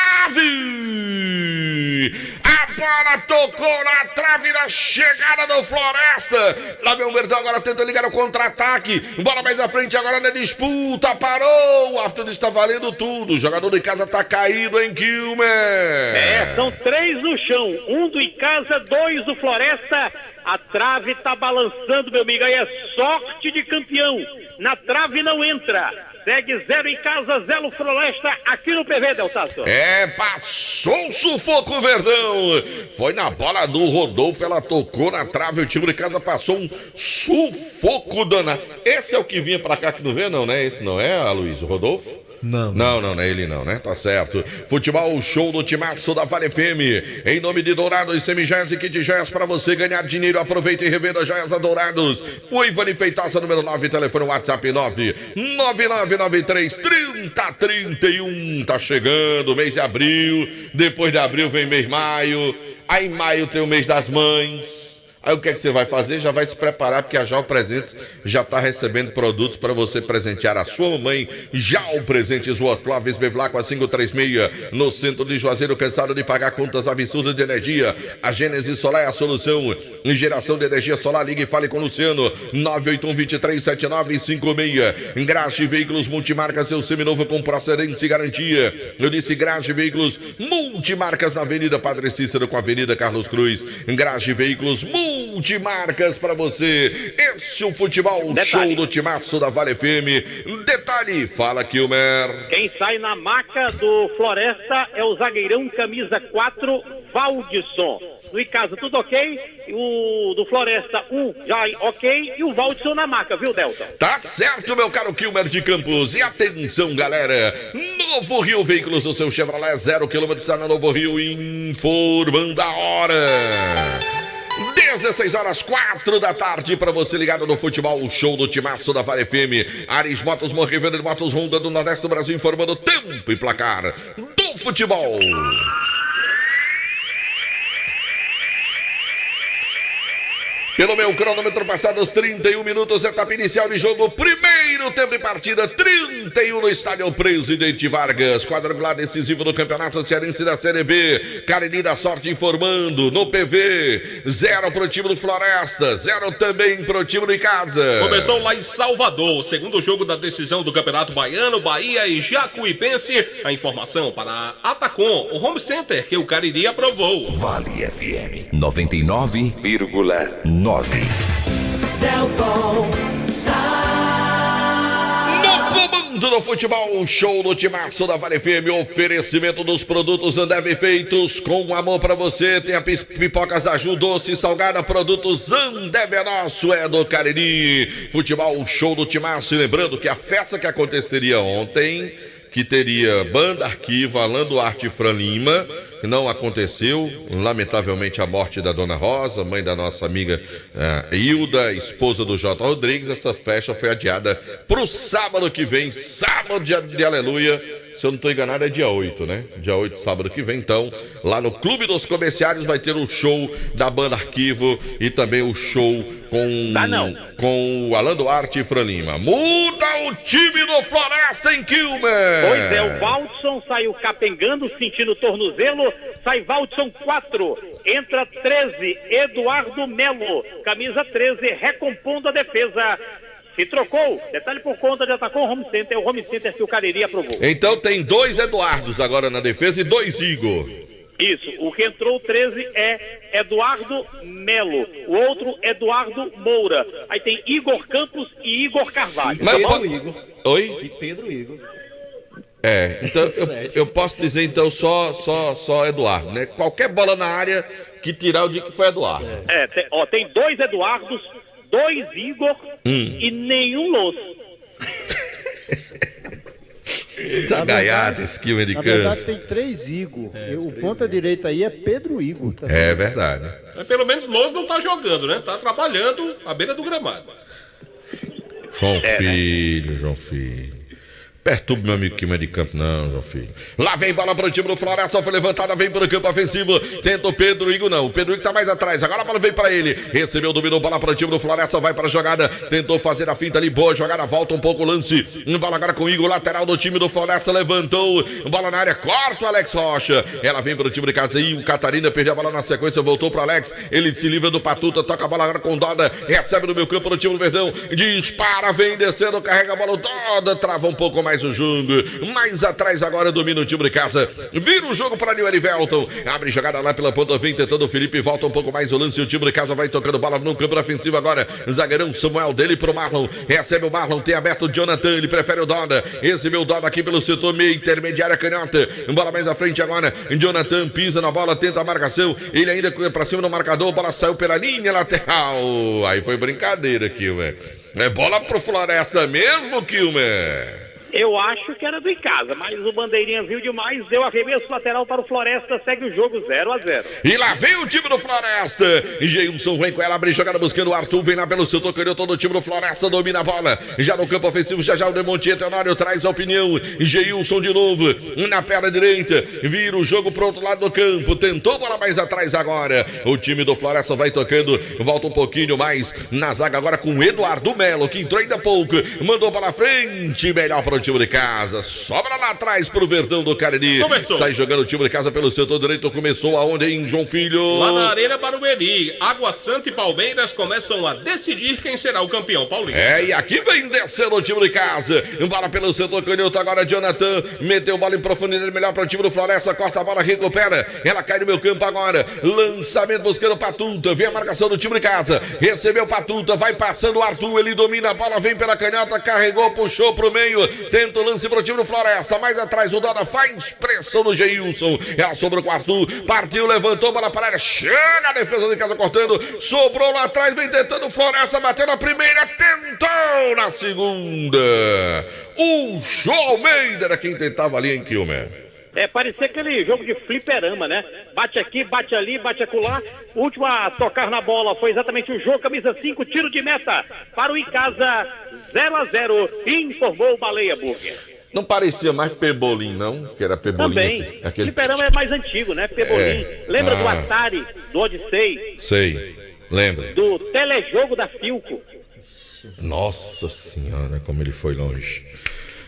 A bola tocou na trave na chegada do Floresta. Lá vem o Verdão, agora tenta ligar o contra-ataque. Bola mais à frente agora na disputa. Parou. O árbitro está valendo tudo. O jogador de casa tá caído, hein, Kilmer? São 3 no chão. 1 do Icasa, 2 do Floresta. A trave tá balançando, meu amigo. Aí é sorte de campeão. Na trave não entra. Segue 0 em casa, 0 Floresta aqui no PV, Deltaço. Passou o sufoco, Verdão. Foi na bola do Rodolfo, ela tocou na trave, o time de casa passou um sufoco danado. Esse é o que vinha pra cá que não vê, não, né? Esse não é, Aloysio, o Rodolfo? Não é ele não, né? Tá certo. Futebol show do timaço da Vale FM. Em nome de Dourados, semijoias e kit joias para você ganhar dinheiro. Aproveita e revenda joias a Dourados. O Ivani Feitaça, número 9, telefone WhatsApp 999933031. Tá chegando o mês de abril. Depois de abril vem mês maio. Aí em maio tem o mês das mães. Aí o que é que você vai fazer? Já vai se preparar, porque a Jau Presentes já está recebendo produtos para você presentear a sua mamãe. Jau Presentes, Rua Clóvis Bevlacqua 536, no centro de Juazeiro. Cansado de pagar contas absurdas de energia? A Gênesis Solar é a solução em geração de energia solar. Ligue e fale com o Luciano, 981-237956. Engraxe Veículos Multimarcas, seu seminovo com procedência e garantia. Eu disse Engraxe Veículos Multimarcas na Avenida Padre Cícero com a Avenida Carlos Cruz. Engraxe Veículos Multimarcas para você. Esse é o futebol show do timaço da Vale FM. Detalhe, fala Kilmer. Quem sai na maca do Floresta é o zagueirão camisa 4, Valdisson. No Icasa tudo ok, o do Floresta já ok e o Valdisson na maca, viu, Delta? Tá certo, meu caro Kilmer de Campos. E atenção, galera, Novo Rio Veículos do seu Chevrolet 0 km está na Novo Rio, informando a hora. 16h04 da tarde para você ligado no futebol show do timaço da Vale FM. Ares Motos, Morrevenda de Motos Honda do Nordeste do Brasil, informando tempo e placar do futebol. Pelo meu cronômetro, passados 31 minutos, etapa inicial de jogo, primeiro tempo de partida, 31 no estádio Presidente Vargas, quadrangular decisivo do Campeonato Cearense da Série B. Cariri da Sorte informando, no PV, 0 pro time do Floresta, 0 também pro time do Icasa. Começou lá em Salvador, o segundo jogo da decisão do Campeonato Baiano, Bahia e Jacuipense. A informação para Atacom, o home center que o Cariri aprovou. Vale FM 99,9. Delton No comando do futebol show do timaço da Vale FM, oferecimento dos produtos Ambev feitos com amor pra você. Tem a pipocas da Ju, doce, salgada, produtos Ambev é nosso, é do Cariri. Futebol show do timaço. E lembrando que a festa que aconteceria ontem, que teria banda Arquivo, Alan Duarte e Fran Lima, não aconteceu, lamentavelmente a morte da Dona Rosa, mãe da nossa amiga Hilda, esposa do J. Rodrigues. Essa festa foi adiada para o sábado que vem, sábado de aleluia. Se eu não estou enganado é dia 8, né? Dia 8, sábado que vem, então, lá no Clube dos Comerciários vai ter o show da banda Arquivo e também o show com o Alan Duarte e Fran Lima. Muda o time do Floresta em Kilmer! Pois é, o Valdisson saiu capengando, sentindo o tornozelo, sai Valdisson 4, entra 13, Eduardo Melo, camisa 13, recompondo a defesa. Se trocou, detalhe por conta de Atacom Home Center, o Home Center que o Cariri aprovou. Então tem 2 Eduardos agora na defesa e 2 Igor. Isso, o que entrou 13 é Eduardo Melo, o outro Eduardo Moura. Aí tem Igor Campos e Igor Carvalho. Mas Pedro Igor. Oi? E Pedro Igor. Então eu posso dizer então só Eduardo, né? Qualquer bola na área que tirar eu digo que foi Eduardo. Tem 2 Eduardos, 2 Igor e nenhum Los. Tá gaiado esse Kilmer Na americano. verdade tem 3 Igor. O ponta direita aí é Pedro Igor. Tá? É verdade. Mas pelo menos Los não tá jogando, né? Tá trabalhando à beira do gramado. João Filho. Perturbe meu amigo Quilmer de campo, não, João Filho. Lá vem bola para o time do Floresta, foi levantada, vem para o campo ofensivo. Tenta o Pedro Igor, não. O Pedro Igor tá mais atrás. Agora a bola vem para ele. Recebeu, dominou, bola para o time do Floresta, vai para a jogada. Tentou fazer a finta ali, boa jogada, volta um pouco o lance. Bola agora com o Igor, lateral do time do Floresta, levantou. Bola na área, corta o Alex Rocha. Ela vem para o time de casa e o Catarina perdeu a bola na sequência, voltou para Alex. Ele se livra do Patuta, toca a bola agora com o Doda. Recebe no meio campo do time do Verdão. Dispara, vem descendo, carrega a bola. O Doda trava um pouco mais o jogo. Mais atrás agora domina o time de casa. Vira o jogo para Nil Erivelton. Abre jogada lá pela ponta, vem tentando o Felipe. Volta um pouco mais o lance. O time de casa vai tocando bola no campo ofensivo agora. Zagueirão Samuel dele pro Marlon. Recebe o Marlon, tem aberto o Jonathan. Ele prefere o Doda. Recebeu o Doda aqui pelo setor meio intermediária canhota. Bola mais à frente agora. Jonathan pisa na bola, tenta a marcação. Ele ainda para cima do marcador. Bola saiu pela linha lateral. Aí foi brincadeira, Quilmer. É bola pro Floresta mesmo, Quilmer? Eu acho que era do Icasa, mas o Bandeirinha viu demais, deu arremesso lateral para o Floresta, segue o jogo 0-0. E lá vem o time do Floresta. Geilson vem com ela, abre jogada buscando o Arthur, vem lá pelo setor canhoto do time do Floresta, domina a bola. Já no campo ofensivo, já o Demontier Tenório traz a opinião. Geilson de novo, na perna direita, vira o jogo pro outro lado do campo, tentou bola mais atrás agora. O time do Floresta vai tocando, volta um pouquinho mais na zaga agora com o Eduardo Melo, que entrou ainda há pouco, mandou para frente, melhor para o time de casa, sobra lá atrás pro Verdão do Cariri. Começou. Sai jogando o time de casa pelo setor direito, começou aonde, hein, João Filho? Lá na Arena Barueri, Água Santa e Palmeiras começam a decidir quem será o campeão paulista. E aqui vem descendo o time de casa, bola pelo setor canhoto agora, Jonathan, meteu bola em profundidade, melhor para o time do Floresta, corta a bola, recupera, ela cai no meu campo agora, lançamento buscando o Patuta, vem a marcação do time de casa, recebeu o Patuta, vai passando o Arthur, ele domina a bola, vem pela canhota, carregou, puxou pro meio, tenta o lance pro time do Floresta, mais atrás o Doda faz pressão no Geilson, ela sobrou com o Arthur, partiu, levantou, bola para a área, chega a defesa de casa cortando, sobrou lá atrás, vem tentando o Floresta, bateu na primeira, tentou na segunda, o João Almeida era quem tentava ali em Quilmer. Parecia aquele jogo de fliperama, né? Bate aqui, bate ali, bate acolá. O último a tocar na bola foi exatamente o jogo, camisa 5, tiro de meta para o Icasa, 0-0, informou o Baleia Burger. Não parecia mais Pebolim, não? Que era Pebolim. Também. Aquele... Fliperama é mais antigo, né? Pebolim. Lembra do Atari, do Odyssey? Sei, lembra. Do telejogo da Filco. Nossa senhora, como ele foi longe.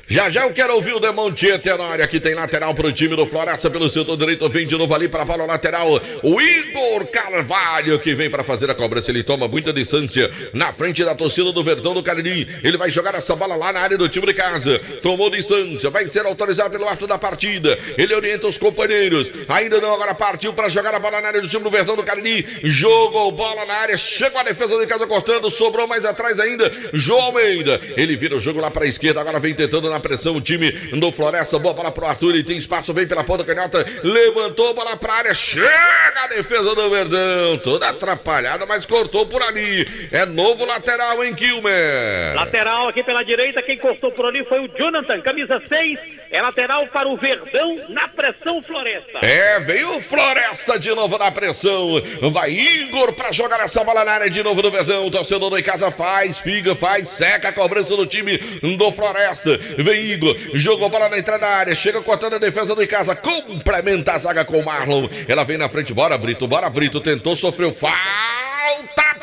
Já eu quero ouvir o Demontier Tenório, que tem lateral pro time do Floresta pelo setor direito, vem de novo ali para a bola lateral, o Igor Carvalho, que vem para fazer a cobrança, ele toma muita distância na frente da torcida do Verdão do Cariri, ele vai jogar essa bola lá na área do time de casa, tomou distância, vai ser autorizado pelo árbitro da partida, ele orienta os companheiros, ainda não, agora partiu para jogar a bola na área do time do Verdão do Cariri, jogou bola na área, chegou a defesa de casa cortando, sobrou mais atrás ainda, João Almeida, ele vira o jogo lá para a esquerda, agora vem tentando na pressão o time do Floresta, boa bola pro Arthur, ele tem espaço, vem pela ponta canhota, levantou, bola pra área, chega a defesa do Verdão, toda atrapalhada, mas cortou por ali, é novo lateral em Quilmer. Lateral aqui pela direita, quem cortou por ali foi o Jonathan, camisa 6, é lateral para o Verdão, na pressão Floresta. Veio o Floresta de novo na pressão, vai Igor pra jogar essa bola na área de novo do Verdão, o torcedor do Icasa faz, seca a cobrança do time do Floresta, vem Igor, jogou bola na entrada da área, chega cortando a defesa do Icasa, complementa a zaga com o Marlon, ela vem na frente, bora Brito, tentou, sofreu falta,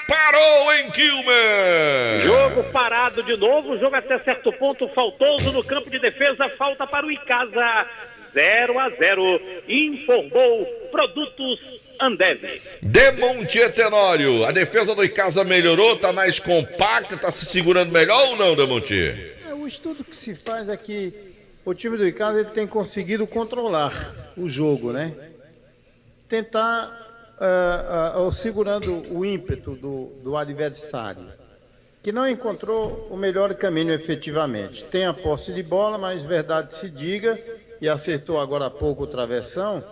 parou em Quilmer. Jogo parado de novo, jogo até certo ponto faltoso no campo de defesa, falta para o Icasa, 0-0, informou Produtos Ambev. Demontier Tenório, a defesa do Icasa melhorou, tá mais compacta, tá se segurando melhor ou não, Demontier? O estudo que se faz é que o time do Icasa ele tem conseguido controlar o jogo, né? Tentar segurando o ímpeto do adversário, que não encontrou o melhor caminho efetivamente. Tem a posse de bola, mas verdade se diga, e acertou agora há pouco o travessão.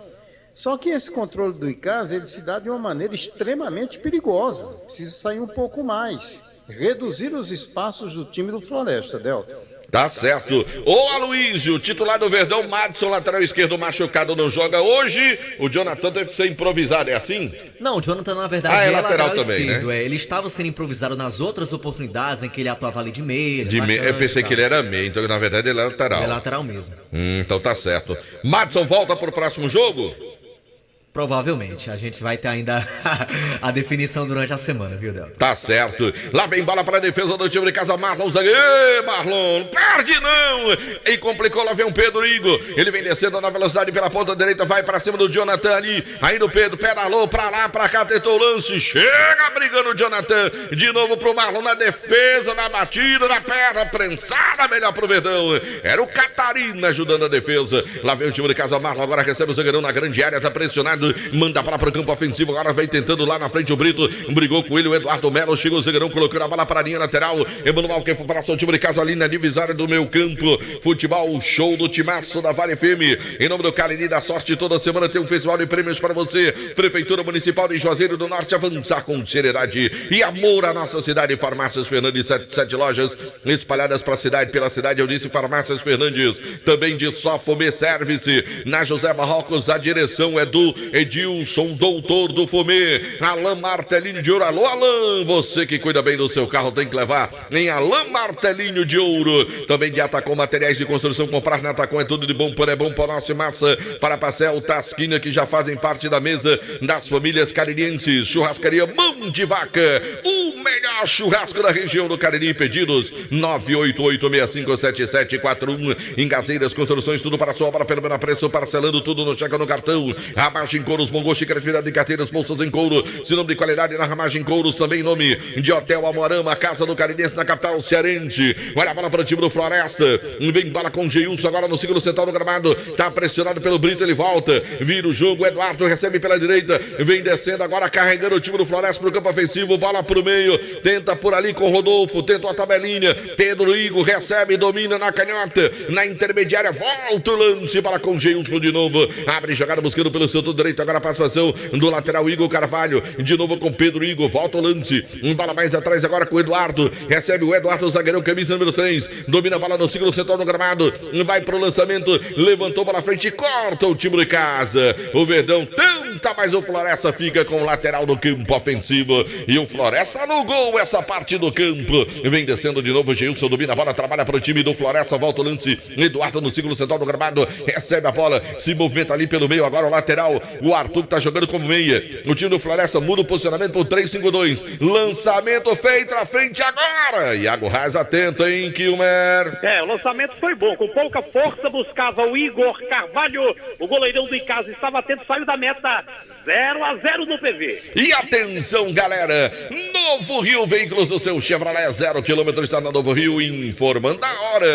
Só que esse controle do Icasa ele se dá de uma maneira extremamente perigosa. Precisa sair um pouco mais. reduzir os espaços do time do Floresta, Delta. Tá certo. Ô Aloysio, titular do Verdão, Madison, lateral esquerdo machucado, não joga hoje. O Jonathan teve que ser improvisado, é assim? Não, o Jonathan, na verdade, é lateral também, esquerdo, né? Ele estava sendo improvisado nas outras oportunidades em que ele atuava ali de meia. Eu pensei que ele era meia, então na verdade ele é lateral. Ele é lateral mesmo. Então tá certo. Madison volta pro próximo jogo? Provavelmente. A gente vai ter ainda a definição durante a semana, viu, Delta? Tá certo. Lá vem bola para a defesa do time de casa. Marlon zagueiro. Ê, Marlon, perde não. E complicou, lá vem o Pedro Igor. Ele vem descendo na velocidade pela ponta direita. Vai para cima do Jonathan ali. Ainda o Pedro pedalou pra lá, pra cá. Tentou o lance. Chega brigando o Jonathan. De novo pro Marlon na defesa, na batida, na perna. Prensada, melhor pro Verdão. Era o Catarina ajudando a defesa. Lá vem o time de casa. Marlon agora recebe o zagueirão na grande área. Tá pressionado. Manda para o campo ofensivo, agora vem tentando lá na frente o Brito, brigou com ele o Eduardo Melo, chegou o zagueirão, colocando a bola para a linha lateral. Emanuel que foi para o time de casa ali na divisória do meu campo. Futebol, show do timaço da Vale FM. Em nome do Cariri da Sorte, toda semana tem um festival de prêmios para você. Prefeitura Municipal de Juazeiro do Norte, avançar com seriedade e amor à nossa cidade. Farmácias Fernandes, 7 lojas espalhadas pela cidade. Eu disse Farmácias Fernandes, também de Sofome Service. Na José Barrocos, a direção é do Edilson, doutor do Fomê, Alain Martelinho de Ouro. Alô, Alain, você que cuida bem do seu carro tem que levar em Alain Martelinho de Ouro. Também de Atacom Materiais de Construção, comprar na Atacom é tudo de bom, é bom para nossa massa, para Pastel, Tasquinha, que já fazem parte da mesa das famílias caririenses. Churrascaria Mão de Vaca, o melhor churrasco da região do Cariri. Pedidos 988657741. Em Gazeiras Construções, tudo para a sua obra pelo menor preço, parcelando tudo no cheque ou no cartão. Ramagem Couros, Mongol, xícara de carteiras, bolsas em couro, sinônimo de qualidade na Ramagem Couros, também em nome de Hotel Amorama, Casa do Carirense na capital cearense. Olha a bola para o time do Floresta, vem bola com o Geilson agora no segundo central do gramado, tá pressionado pelo Brito, ele volta, vira o jogo, Eduardo recebe pela direita, vem descendo agora, carregando o time do Floresta pro campo ofensivo, bola pro meio, tenta por ali com o Rodolfo, tenta a tabelinha, Pedro Igor recebe, domina na canhota, na intermediária, volta o lance, bola com o Geilson de novo, abre jogada buscando pelo setor direito, agora a participação do lateral Igor Carvalho, de novo com Pedro Igor, volta o lance, bola mais atrás agora com o Eduardo, recebe o Eduardo, o zagueirão, camisa número 3, domina a bola no segundo setor no gramado, vai pro lançamento, levantou para frente e corta o time de casa. O Verdão tenta, mas o Floresta fica com o lateral no campo ofensivo e o Floresta no gol, essa parte do campo, vem descendo de novo, Geilson domina a bola, trabalha para o time do Floresta, volta o lance, Eduardo no segundo setor no gramado, recebe a bola, se movimenta ali pelo meio, agora o lateral, o Arthur que tá jogando como meia, o time do Floresta muda o posicionamento pro 3-5-2, lançamento feito à frente agora, Iago Reis atento, hein, Kilmer? O lançamento foi bom, com pouca força buscava o Igor Carvalho, o goleirão do Icasa estava atento, saiu da meta, 0-0 no PV. E atenção, galera, Novo Rio Veículos, o seu Chevrolet 0 km está na Novo Rio, informando a hora.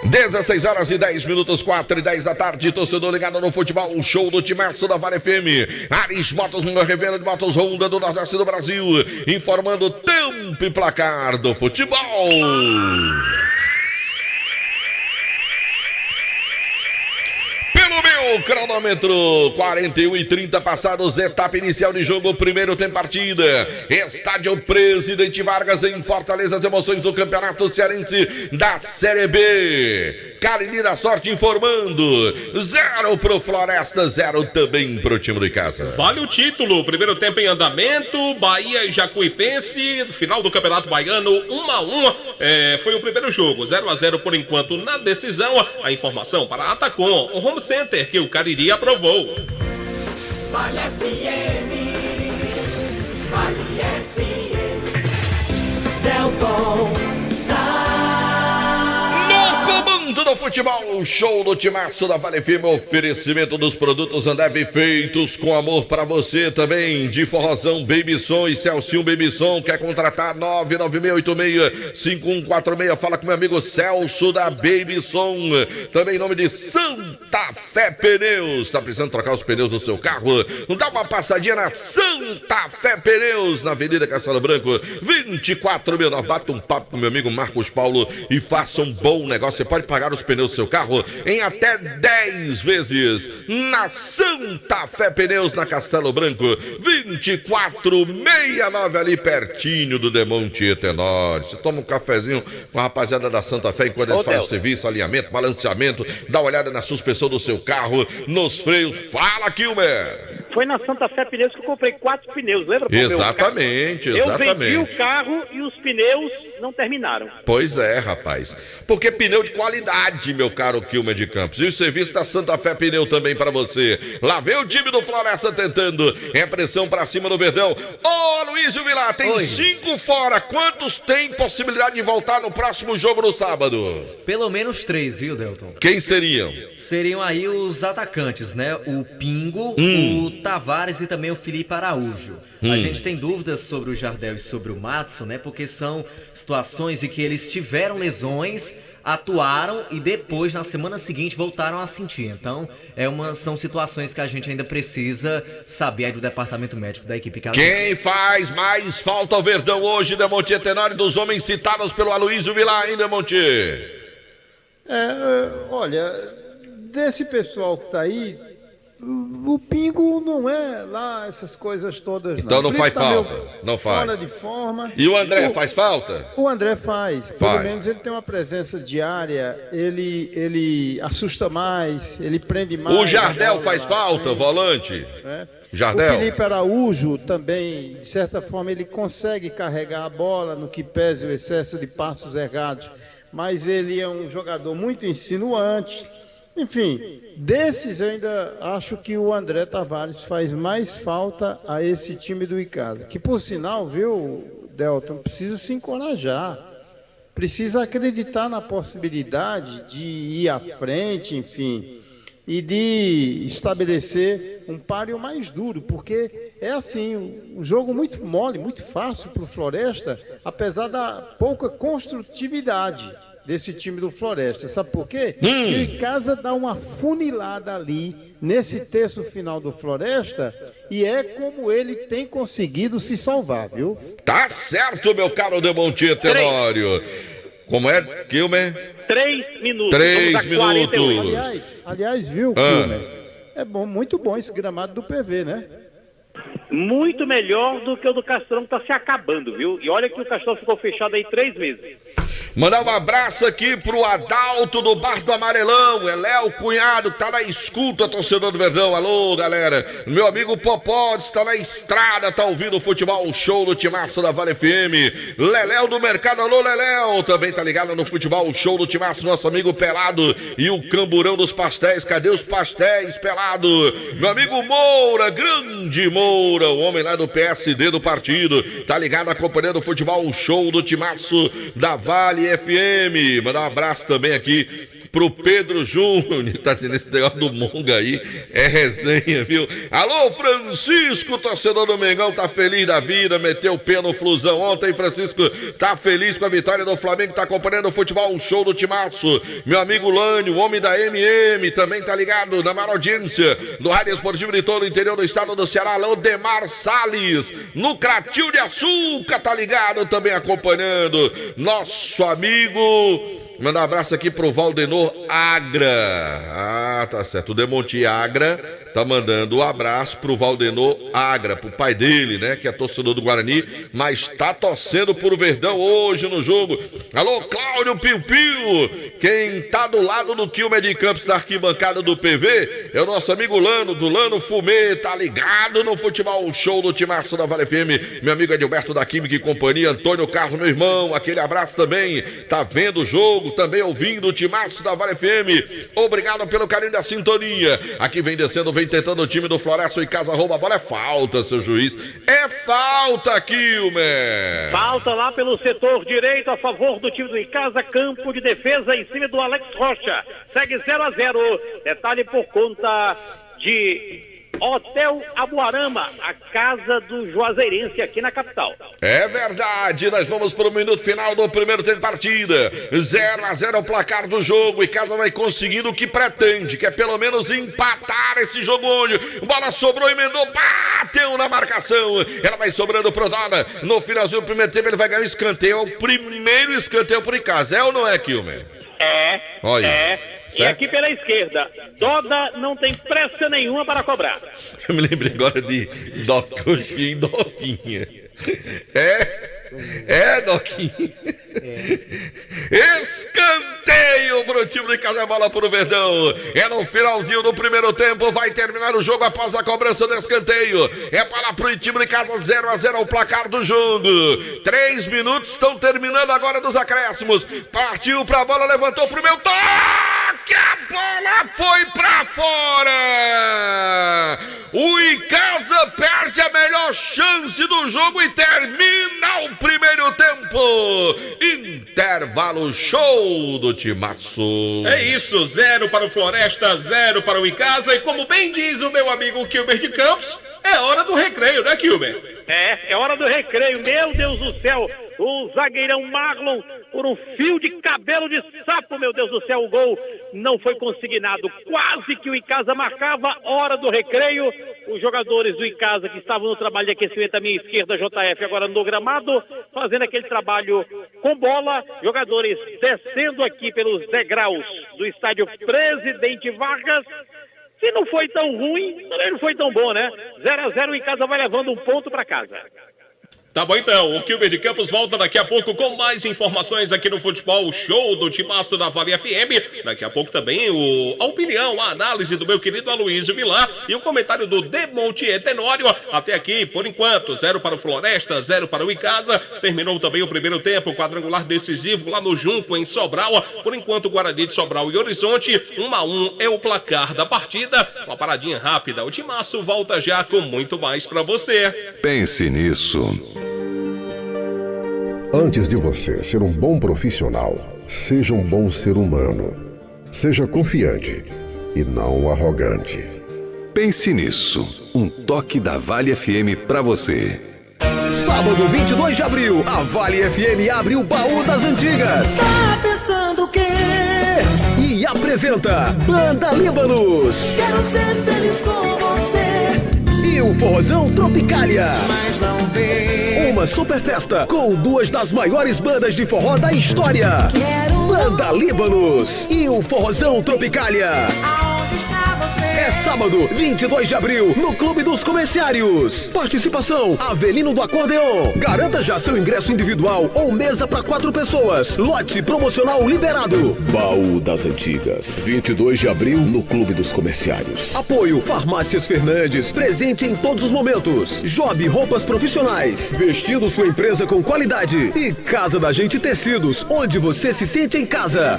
16 horas e 10 minutos, 4:10 da tarde, torcedor ligado no futebol, o show do timaço da Vale FM. Ares Motos, uma revenda de motos Honda do Nordeste do Brasil, informando o tempo e placar do futebol. Pelo meu cronômetro, 41:30 passados, etapa inicial de jogo, primeiro tem partida. Estádio Presidente Vargas em Fortaleza, as emoções do Campeonato Cearense da Série B. Cariri da Sorte informando, 0 pro Floresta, 0 também pro time de casa. Vale o título, primeiro tempo em andamento, Bahia e Jacuipense, final do Campeonato Baiano, 1-1, foi o primeiro jogo, 0-0 por enquanto na decisão. A informação para a Atacom, o Home Center que o Cariri aprovou. Vale FM, Vale FM, Delton do futebol, show do timaço da Vale FM, oferecimento dos produtos Ambev feitos com amor para você também, de Forrozão Baby Som e Celcinho Baby Som, quer contratar 996865146, fala com meu amigo Celso da Baby Som, também em nome de Santa Fé Pneus, tá precisando trocar os pneus do seu carro? Dá uma passadinha na Santa Fé Pneus, na Avenida Castelo Branco, 24.000, bata um papo com meu amigo Marcos Paulo e faça um bom negócio, você pode pagar os pneus pneus do seu carro em até 10 vezes. Na Santa Fé Pneus, na Castelo Branco, 2469, ali pertinho do Demonte Tenório. Você toma um cafezinho com a rapaziada da Santa Fé enquanto eles fazem o serviço, alinhamento, balanceamento, dá uma olhada na suspensão do seu carro, nos freios. Fala, Kilmer! Foi na Santa Fé Pneus que eu comprei 4 pneus, lembra? Exatamente, exatamente. Eu vendi o carro e os pneus não terminaram. Pois é, rapaz. Porque pneu de qualidade, meu caro Kilmer de Campos. E o serviço da Santa Fé Pneu também para você. Lá vem o time do Floresta tentando. É pressão para cima do Verdão. Ô, Luísio Vilar, tem 5 fora. Quantos tem possibilidade de voltar no próximo jogo no sábado? Pelo menos 3, viu, Delton? Quem seriam? Seriam aí os atacantes, né? O Pingo, o Tavares e também o Felipe Araújo. A gente tem dúvidas sobre o Jardel e sobre o Matson, né? Porque são situações em que eles tiveram lesões, atuaram e depois, na semana seguinte, voltaram a sentir. Então, são situações que a gente ainda precisa saber aí do departamento médico da equipe. Quem faz mais falta ao Verdão hoje, Demonte Tenório, dos homens citados pelo Aloysio Vilar, hein, Demonte? Olha, desse pessoal que tá aí, o Pingo não é lá essas coisas todas, não. Então não faz falta, não faz. Fora de forma. E o André faz falta? O André faz. Pelo menos ele tem uma presença diária, ele assusta mais, ele prende mais. O Jardel faz falta, volante? Jardel. O Felipe Araújo também, de certa forma, ele consegue carregar a bola no que pese o excesso de passos errados, mas ele é um jogador muito insinuante. Enfim, desses eu ainda acho que o André Tavares faz mais falta a esse time do Icasa. Que, por sinal, viu, Delton, precisa se encorajar. Precisa acreditar na possibilidade de ir à frente, enfim, e de estabelecer um páreo mais duro, porque é assim, um jogo muito mole, muito fácil para o Floresta, apesar da pouca construtividade desse time do Floresta. Sabe por quê? Porque o Icasa dá uma funilada ali nesse terço final do Floresta e é como ele tem conseguido se salvar, viu? Tá certo, meu caro Demonte Tenório. Como é, Kilmer? 3 minutos. 3 minutos. Aliás, viu, Kilmer? É bom, muito bom esse gramado do PV, né? Muito melhor do que o do Castrão, que tá se acabando, viu? E olha que o Castrão ficou fechado aí 3 meses. Mandar um abraço aqui pro Adalto do Bar do Amarelão, Léo Cunhado, tá na escuta, torcedor do Verdão. Alô, galera. Meu amigo Popó está na estrada, tá ouvindo o futebol show do Timaço da Vale FM. Leléu do Mercado, alô, Leléu, também tá ligado no futebol show do Timaço, nosso amigo Pelado e o Camburão dos Pastéis. Cadê os pastéis, Pelado? Meu amigo Moura, grande Moura, o homem lá do PSD do partido, tá ligado acompanhando o futebol show do Timaço da Vale FM. Mandar um abraço também aqui pro Pedro Júnior, tá dizendo esse negócio do Monga aí, é resenha, viu? Alô, Francisco, torcedor do Mengão, tá feliz da vida, meteu o pé no Flusão ontem, Francisco, tá feliz com a vitória do Flamengo, tá acompanhando o futebol, o show do Timaço. Meu amigo Lânio, o homem da MM, também tá ligado na maior audiência do Rádio Esportivo de todo o interior do estado do Ceará. Alô, Demar Salles, no Cratil de Açúcar, tá ligado, também acompanhando nosso amigo. Manda um abraço aqui pro Valdenor Agra. Ah, tá certo. O Demonte Agra tá mandando um abraço pro Valdenor Agra, pro pai dele, né? Que é torcedor do Guarani, mas tá torcendo por Verdão hoje no jogo. Alô, Cláudio Piu Piu. Quem tá do lado do Kilmer de Campos da arquibancada do PV é o nosso amigo Lano, do Lano Fumê. Tá ligado no futebol show do Timaço da Vale FM. Meu amigo Edilberto da Química e Companhia, Antônio Carlos, meu irmão. Aquele abraço também. Tá vendo o jogo, também ouvindo o Timaço da Vale FM. Obrigado pelo carinho da sintonia. Aqui vem descendo, vem tentando o time do Floresta e Casa rouba a bola. É falta, seu juiz. É falta, Kilmer. Falta lá pelo setor direito a favor do time do Icasa. Campo de defesa em cima do Alex Rocha. Segue 0-0. Detalhe por conta de Hotel Abuarama, a casa do Juazeirense aqui na capital. É verdade, nós vamos para o minuto final do primeiro tempo de partida. 0-0 o placar do jogo e Casa vai conseguindo o que pretende, que é pelo menos empatar esse jogo hoje. Bola sobrou, emendou, bateu na marcação. Ela vai sobrando pro Dona. No finalzinho do primeiro tempo ele vai ganhar um escanteio. É o primeiro escanteio por Icasa, é ou não é, Kilmer? Olha. E Certo? aqui pela esquerda, Doda não tem pressa nenhuma para cobrar. Eu me lembrei agora de Coxinha e Doquinha. Doquinha. Escanteio pro time de Casa, bola pro Verdão. É no finalzinho do primeiro tempo, vai terminar o jogo após a cobrança do escanteio. É para pro time de Casa, 0-0 o placar do jogo. 3 minutos estão terminando agora dos acréscimos. Partiu pra bola, levantou pro meu toque. A bola foi pra fora. O Icasa perde a melhor chance do jogo e termina o primeiro tempo. Intervalo, show do Timaço. É isso, 0 para o Floresta, 0 para o Icasa. E como bem diz o meu amigo Kilber de Campos, é hora do recreio, né, Kilber? É hora do recreio, meu Deus do céu. O zagueirão Marlon, por um fio de cabelo de sapo, meu Deus do céu, o gol não foi consignado. Quase que o Icasa marcava, hora do recreio. Os jogadores do Icasa que estavam no trabalho de aquecimento à minha esquerda, JF, agora no gramado, fazendo aquele trabalho com bola. Jogadores descendo aqui pelos degraus do estádio Presidente Vargas. Se não foi tão ruim, também não foi tão bom, né? 0-0, o Icasa vai levando um ponto para casa. Tá bom então, o Kilber de Campos volta daqui a pouco com mais informações aqui no Futebol Show do Timaço da Vale FM. Daqui a pouco também a opinião, a análise do meu querido Aloysio Vilar e o comentário do Demontier Tenório. Até aqui, por enquanto, 0 para o Floresta, 0 para o Icasa. Terminou também o primeiro tempo, quadrangular decisivo lá no Junco, em Sobral. Por enquanto, Guarani de Sobral e Horizonte, 1-1 é o placar da partida. Uma paradinha rápida, o Timaço volta já com muito mais para você. Pense nisso. Antes de você ser um bom profissional, seja um bom ser humano. Seja confiante e não arrogante. Pense nisso. Um toque da Vale FM pra você. Sábado 22 de abril, a Vale FM abre o baú das antigas. Tá pensando o quê? E apresenta Banda Líbanos. Quero ser feliz com você. E o Forrozão Tropicália. Mas não vem. Uma super festa com 2 das maiores bandas de forró da história. Banda Líbanos e o Forrozão Tropicália. Aonde está você? É sábado, 22 de abril, no Clube dos Comerciários. Participação, Avelino do Acordeon. Garanta já seu ingresso individual ou mesa para 4 pessoas. Lote promocional liberado. Baú das Antigas, 22 de abril, no Clube dos Comerciários. Apoio Farmácias Fernandes, presente em todos os momentos. Job Roupas Profissionais, vestindo sua empresa com qualidade. E Casa da Gente Tecidos, onde você se sente em casa.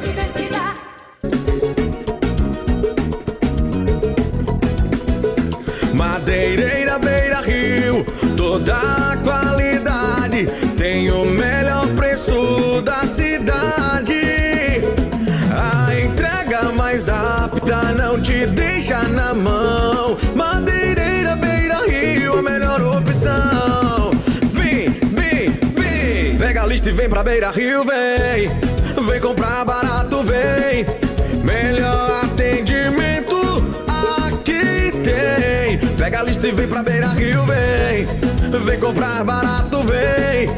Madeireira Beira Rio, toda a qualidade, tem o melhor preço da cidade. A entrega mais rápida não te deixa na mão. Madeireira Beira Rio, a melhor opção. Vem, pega a lista e vem pra Beira Rio, vem. Vem comprar barato, vem. Melhor atendimento aqui tem. Pega a lista e vem pra Beira Rio, vem. Vem comprar barato, vem.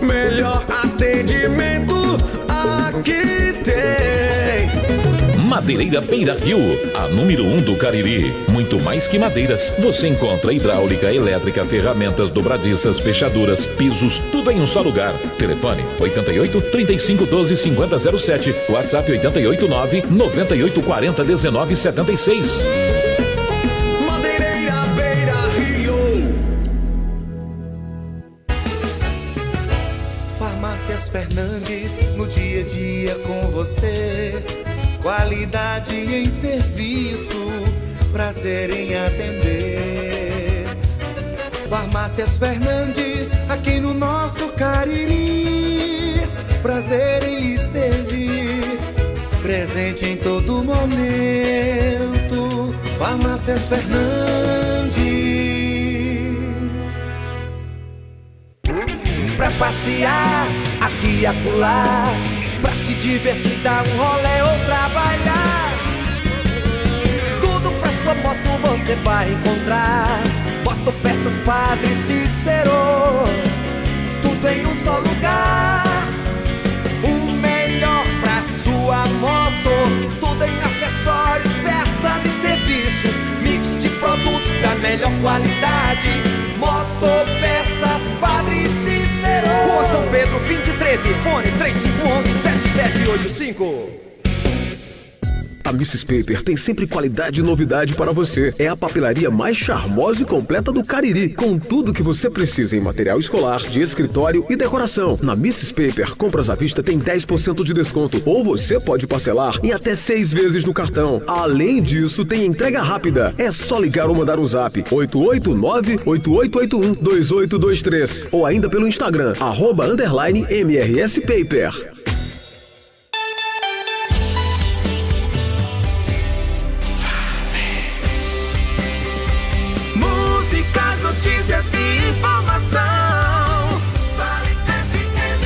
Melhor atendimento aqui tem. Madeireira Beira Rio, a número 1 do Cariri. Muito mais que madeiras, você encontra hidráulica, elétrica, ferramentas, dobradiças, fechaduras, pisos, tudo em um só lugar. Telefone 88 35 12 50 07, WhatsApp 88 9 98 40 19 76. Madeireira Beira Rio. Farmácias Fernandes, no dia a dia com você. Qualidade em serviço, prazer em atender. Farmácias Fernandes, aqui no nosso Cariri. Prazer em lhe servir, presente em todo momento. Farmácias Fernandes. Pra passear, aqui e acolá, pra se divertir, dar um rolê ou trabalhar. Tudo pra sua moto você vai encontrar. Motopeças Padre Cícero, tudo em um só lugar. O melhor pra sua moto qualidade. Motopeças Padre Cícero. Rua São Pedro 2013, fone 3511-7785. A Mrs. Paper tem sempre qualidade e novidade para você. É a papelaria mais charmosa e completa do Cariri, com tudo que você precisa em material escolar, de escritório e decoração. Na Mrs. Paper, compras à vista tem 10% de desconto, ou você pode parcelar em até 6 vezes no cartão. Além disso, tem entrega rápida. É só ligar ou mandar um zap 889-8881-2823 ou ainda pelo Instagram, @_MRS Paper. Notícias e informação. Vale FM.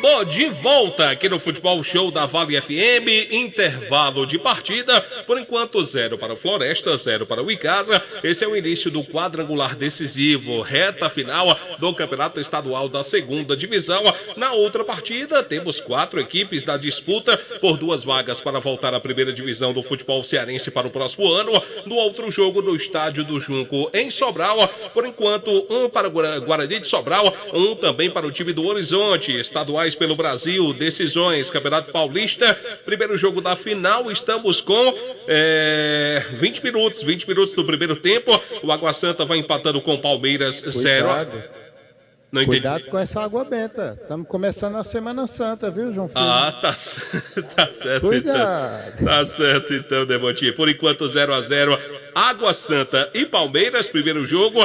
Bom, de volta aqui no Futebol Show da Vale FM, intervalo de partida, por enquanto 0 para o Floresta, 0 para o Icasa. Esse é o início do quadrangular decisivo, reta final do Campeonato Estadual da 2ª Divisão. Na outra partida, temos 4 equipes na disputa por 2 vagas para voltar à 1ª Divisão do futebol cearense para o próximo ano. No outro jogo, no Estádio do Junco, em Sobral, por enquanto, 1 para o Guarani de Sobral, 1 também para o time do Horizonte. Estaduais pelo Brasil, decisões, Campeonato Paulista, primeiro jogo da final, estamos com 20 minutos do primeiro tempo. O Água Santa vai empatando com o Palmeiras 0. Não entendi. Cuidado com essa água benta. Estamos começando a Semana Santa, viu, João Filho? Ah, tá certo. Cuidado. Então. Tá certo então, Demontinho. Por enquanto 0-0, Água Santa e Palmeiras, primeiro jogo.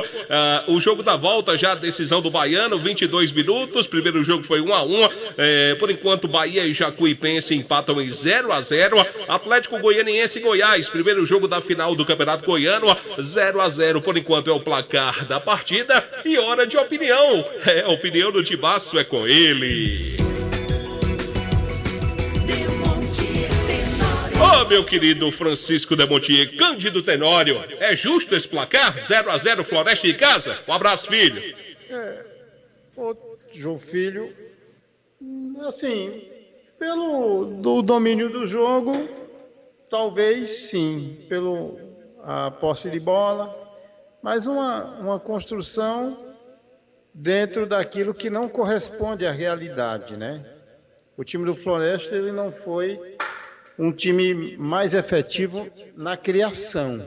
O jogo da volta, já a decisão do Baiano, 22 minutos. Primeiro jogo foi 1-1. Por enquanto, Bahia e Jacuipense empatam em 0-0. Atlético Goianiense e Goiás, primeiro jogo da final do Campeonato Goiano, 0-0. Por enquanto é o placar da partida. E hora de opinião. A opinião do Tibaço é com ele. Ô, meu querido Francisco Demontier, Cândido Tenório, é justo esse placar? 0-0 Floresta e Casa? Um abraço, filho. Ô, João Filho, assim, pelo domínio do jogo, talvez sim, pelo a posse de bola, mas uma construção dentro daquilo que não corresponde à realidade, né? O time do Floresta, ele não foi um time mais efetivo na criação.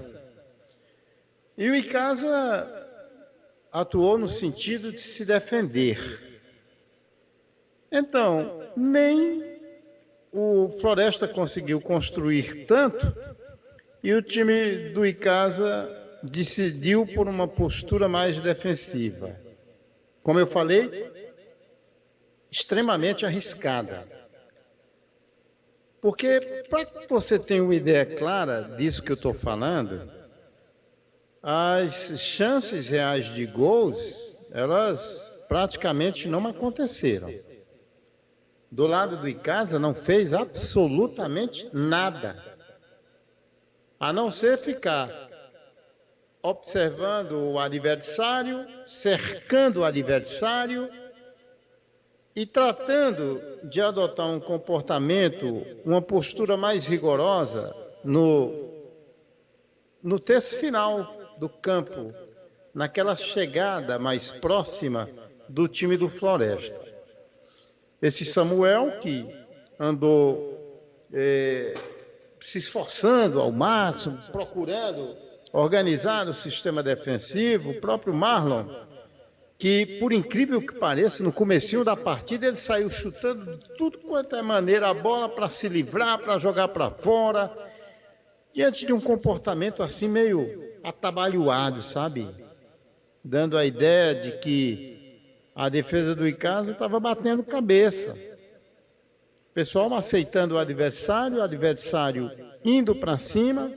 E o Icasa atuou no sentido de se defender. Então, nem o Floresta conseguiu construir tanto e o time do Icasa decidiu por uma postura mais defensiva. Como eu falei, extremamente arriscada. Porque, para que você tenha uma ideia clara disso que eu estou falando, as chances reais de gols, elas praticamente não aconteceram. Do lado do Icasa não fez absolutamente nada, a não ser ficar observando o adversário, cercando o adversário e tratando de adotar um comportamento, uma postura mais rigorosa no terço final do campo, naquela chegada mais próxima do time do Floresta. Esse Samuel, que andou se esforçando ao máximo, procurando organizar o sistema defensivo, o próprio Marlon, que, por incrível que pareça, no comecinho da partida ele saiu chutando de tudo quanto é maneira a bola para se livrar, para jogar para fora, diante de um comportamento assim meio atabalhoado, sabe? Dando a ideia de que a defesa do Icasa estava batendo cabeça. O pessoal aceitando o adversário indo para cima,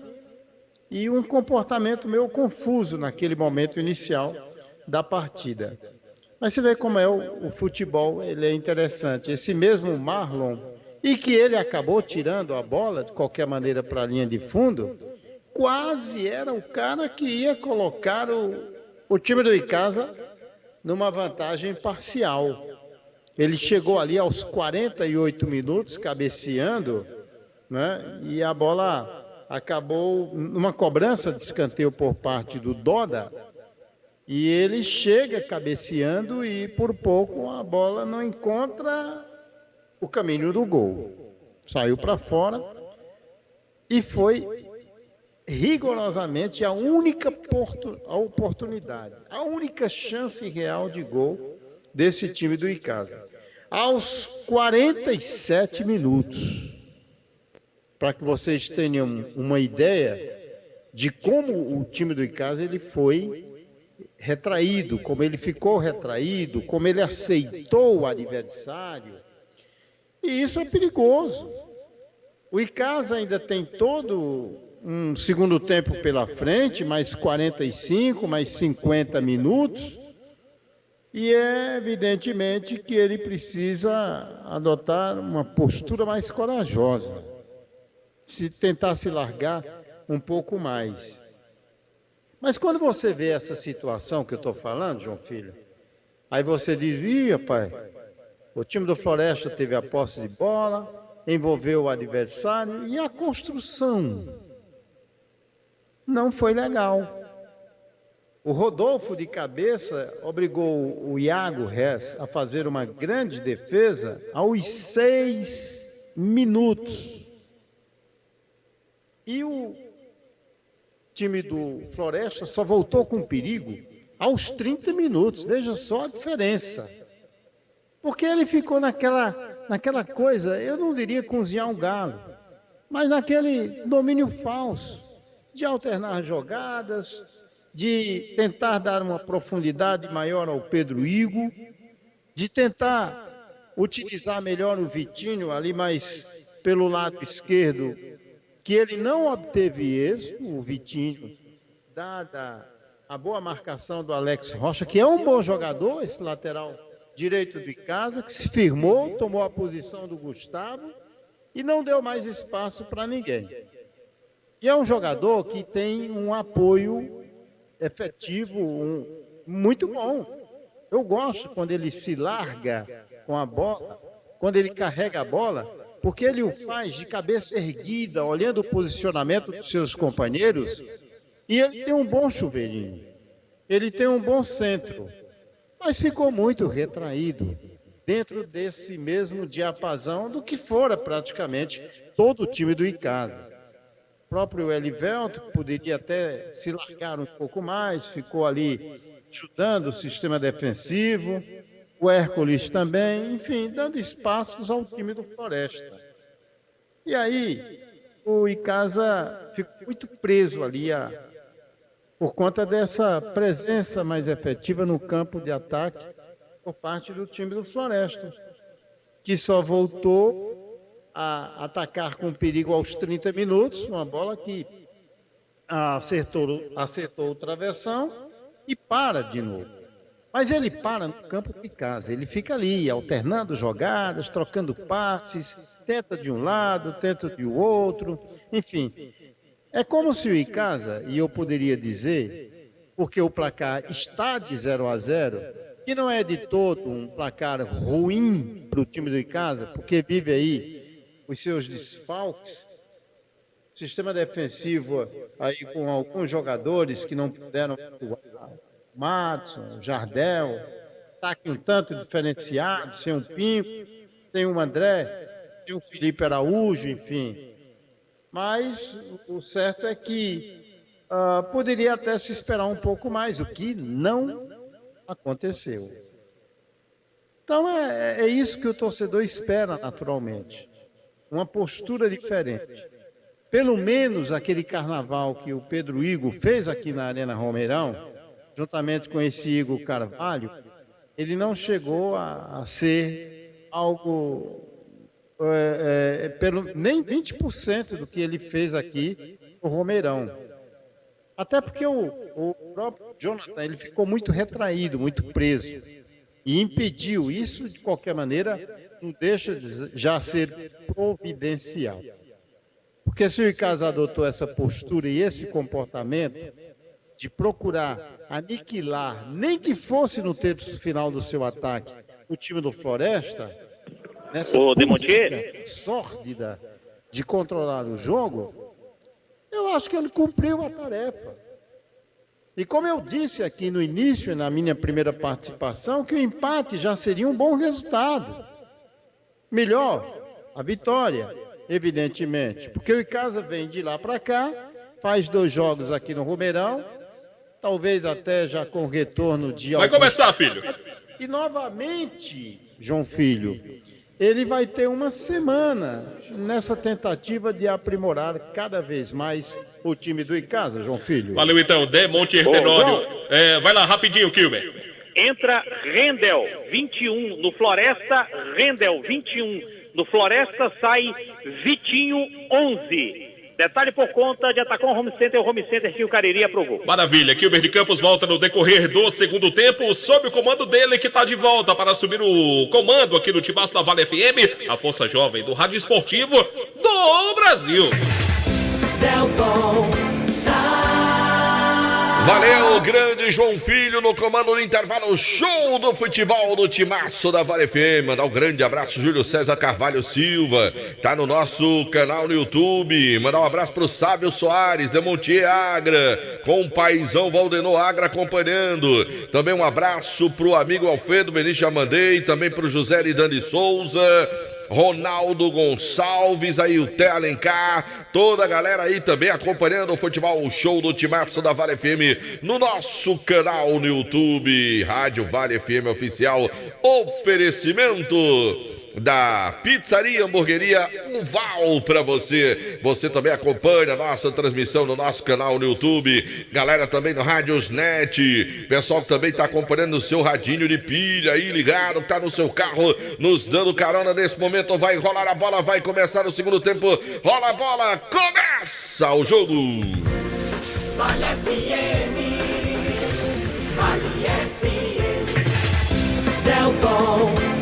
e um comportamento meio confuso naquele momento inicial da partida. Mas você vê como é o futebol, ele é interessante. Esse mesmo Marlon, e que ele acabou tirando a bola, de qualquer maneira, para a linha de fundo, quase era o cara que ia colocar o time do Icasa numa vantagem parcial. Ele chegou ali aos 48 minutos, cabeceando, né? E a bola acabou numa cobrança de escanteio por parte do Doda, e ele chega cabeceando e por pouco a bola não encontra o caminho do gol. Saiu para fora e foi rigorosamente a única oportunidade, a única chance real de gol desse time do Icasa. Aos 47 minutos, para que vocês tenham uma ideia de como o time do Icasa ele foi retraído, como ele ficou retraído, como ele aceitou o adversário. E isso é perigoso. O Icasa ainda tem todo um segundo tempo pela frente, mais 45, mais 50 minutos, e é evidentemente que ele precisa adotar uma postura mais corajosa, tentar se largar um pouco mais. Mas quando você vê essa situação que eu estou falando, João Filho, aí você diz, ih, rapaz, o time do Floresta teve a posse de bola, envolveu o adversário e a construção não foi legal. O Rodolfo de cabeça obrigou o Iago Rez a fazer uma grande defesa aos 6 minutos. E o time do Floresta só voltou com perigo aos 30 minutos. Veja só a diferença. Porque ele ficou naquela coisa, eu não diria cozinhar um galo, mas naquele domínio falso, de alternar jogadas, de tentar dar uma profundidade maior ao Pedro Igo, de tentar utilizar melhor o Vitinho ali mais pelo lado esquerdo, que ele não obteve êxito, o Vitinho, dada a boa marcação do Alex Rocha, que é um bom jogador, esse lateral direito de casa, que se firmou, tomou a posição do Gustavo e não deu mais espaço para ninguém. E é um jogador que tem um apoio efetivo muito bom. Eu gosto quando ele se larga com a bola, quando ele carrega a bola, porque ele o faz de cabeça erguida, olhando o posicionamento dos seus companheiros, e ele tem um bom chuveirinho, ele tem um bom centro, mas ficou muito retraído dentro desse mesmo diapasão do que fora praticamente todo o time do Icasa. O próprio Elivelto poderia até se largar um pouco mais, ficou ali ajudando o sistema defensivo, o Hércules também, enfim, dando espaços ao time do Floresta. E aí, o Icasa ficou muito preso ali por conta dessa presença mais efetiva no campo de ataque por parte do time do Floresta, que só voltou a atacar com perigo aos 30 minutos, uma bola que acertou o travessão e para de novo. Mas ele para no campo de casa, ele fica ali, alternando jogadas, trocando passes, tenta de um lado, tenta de outro, enfim. É como se o Icasa, e eu poderia dizer, porque o placar está de 0-0, que não é de todo um placar ruim para o time do Icasa, porque vive aí os seus desfalques, sistema defensivo aí com alguns jogadores que não puderam atuar, Madison, Jardel, ataque um tanto diferenciado, sem um Pinco, tem um André, tem o Felipe Araújo, enfim. Mas o certo é que poderia até se esperar um pouco mais, o que não aconteceu. Então é isso que o torcedor espera naturalmente. Uma postura diferente. Pelo menos aquele carnaval que o Pedro Igo fez aqui na Arena Romeirão, juntamente com esse Igor Carvalho, ele não chegou a ser algo, nem 20% do que ele fez aqui no Romeirão. Até porque o próprio Jonathan ele ficou muito retraído, muito preso, e impediu isso, de qualquer maneira, não deixa de já ser providencial. Porque se o Icasa adotou essa postura e esse comportamento de procurar aniquilar, nem que fosse no terço final do seu ataque, o time do Floresta, nessa busca sórdida de controlar o jogo, eu acho que ele cumpriu a tarefa. E como eu disse aqui no início, na minha primeira participação, que o empate já seria um bom resultado. Melhor, a vitória, evidentemente. Porque o Icasa vem de lá para cá, faz 2 jogos aqui no Romeirão, talvez até já com retorno de... Vai começar, filho. E novamente, João Filho, ele vai ter uma semana nessa tentativa de aprimorar cada vez mais o time do Icasa, João Filho. Valeu então, Demonte Tenório. Vai lá, rapidinho, Kilmer. Entra Rendel, 21 no Floresta, Rendel, 21 no Floresta, sai Vitinho, 11. Detalhe por conta de Atacom Home Center, o Home Center que o Cariri aprovou. Maravilha, Kilmer de Campos volta no decorrer do segundo tempo, sob o comando dele que está de volta para assumir o comando aqui no Timaço da Vale FM, a força jovem do rádio esportivo do Brasil. Valeu, grande João Filho no comando do intervalo, show do futebol do Timaço da Vale FM. Mandar um grande abraço, Júlio César Carvalho Silva, tá no nosso canal no YouTube. Mandar um abraço pro Sábio Soares, de Montier Agra, com o paizão Valdenor Agra acompanhando. Também um abraço pro amigo Alfredo Benício Amandei, também pro José Lidani Souza, Ronaldo Gonçalves, aí o Té Alencar, toda a galera aí também acompanhando o futebol, o show do Timaço da Vale FM no nosso canal no YouTube, Rádio Vale FM Oficial, oferecimento da Pizzaria Hamburgueria Uval pra você. Você também acompanha a nossa transmissão no nosso canal no YouTube. Galera também no Radiosnet. Pessoal que também tá acompanhando o seu radinho de pilha aí ligado, tá no seu carro, nos dando carona nesse momento. Vai rolar a bola, vai começar o segundo tempo. Rola a bola, começa o jogo. Vale FM, Vale FM, Delton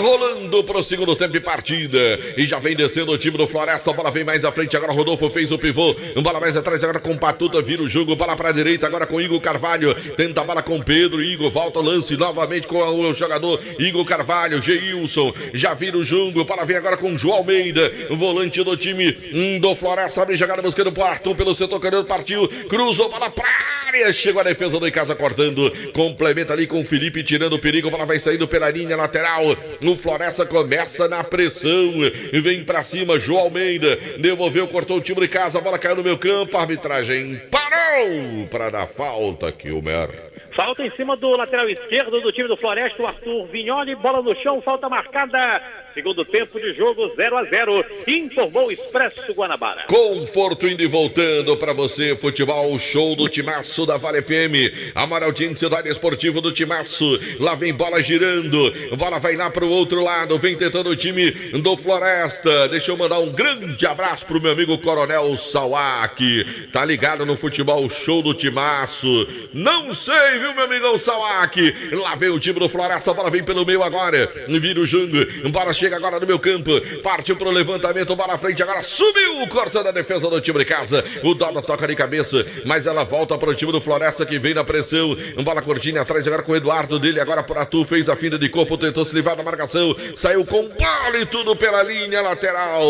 Rolando pro segundo tempo de partida. E já vem descendo o time do Floresta. A bola vem mais à frente. Agora Rodolfo fez o pivô. Bola mais atrás agora com Patuta. Vira o jogo. Bola pra direita agora com Igor Carvalho. Tenta a bola com Pedro. Igor volta o lance novamente com o jogador Igor Carvalho. Geilson já vira o jogo. Bola vem agora com João Almeida. Volante do time do Floresta. Abre jogada buscando pro Arthur pelo setor canhoto. Partiu. Cruzou. Bola pra área. Chegou a defesa do Icasa cortando. Complementa ali com o Felipe tirando o perigo. Bola vai saindo pela linha lateral. O Floresta começa na pressão, vem pra cima, João Almeida, devolveu, cortou o time de casa, a bola caiu no meu campo, a arbitragem parou para dar falta, Kilmer. Falta em cima do lateral esquerdo do time do Floresta, o Arthur Vignoli, bola no chão, falta marcada. Segundo tempo de jogo, 0-0, informou o Expresso Guanabara. Conforto indo e voltando para você, futebol, show do Timaço da Vale FM. A maior audiência do área esportivo do Timaço. Lá vem bola girando, bola vai lá para o outro lado, vem tentando o time do Floresta. Deixa eu mandar um grande abraço pro meu amigo Coronel Sawak. Tá ligado no futebol, show do Timaço. Não sei, viu, meu amigão Sawak? Lá vem o time do Floresta, a bola vem pelo meio agora. Vira o jogo, bola chega agora no meu campo, partiu pro levantamento, bola à frente, agora subiu, cortando a defesa do time de casa. O Doda toca de cabeça, mas ela volta para o time do Floresta que vem na pressão. Bola curtinha atrás agora com o Eduardo dele, agora por Arthur, fez a finta de corpo, tentou se livrar da marcação, saiu com bola e tudo pela linha lateral.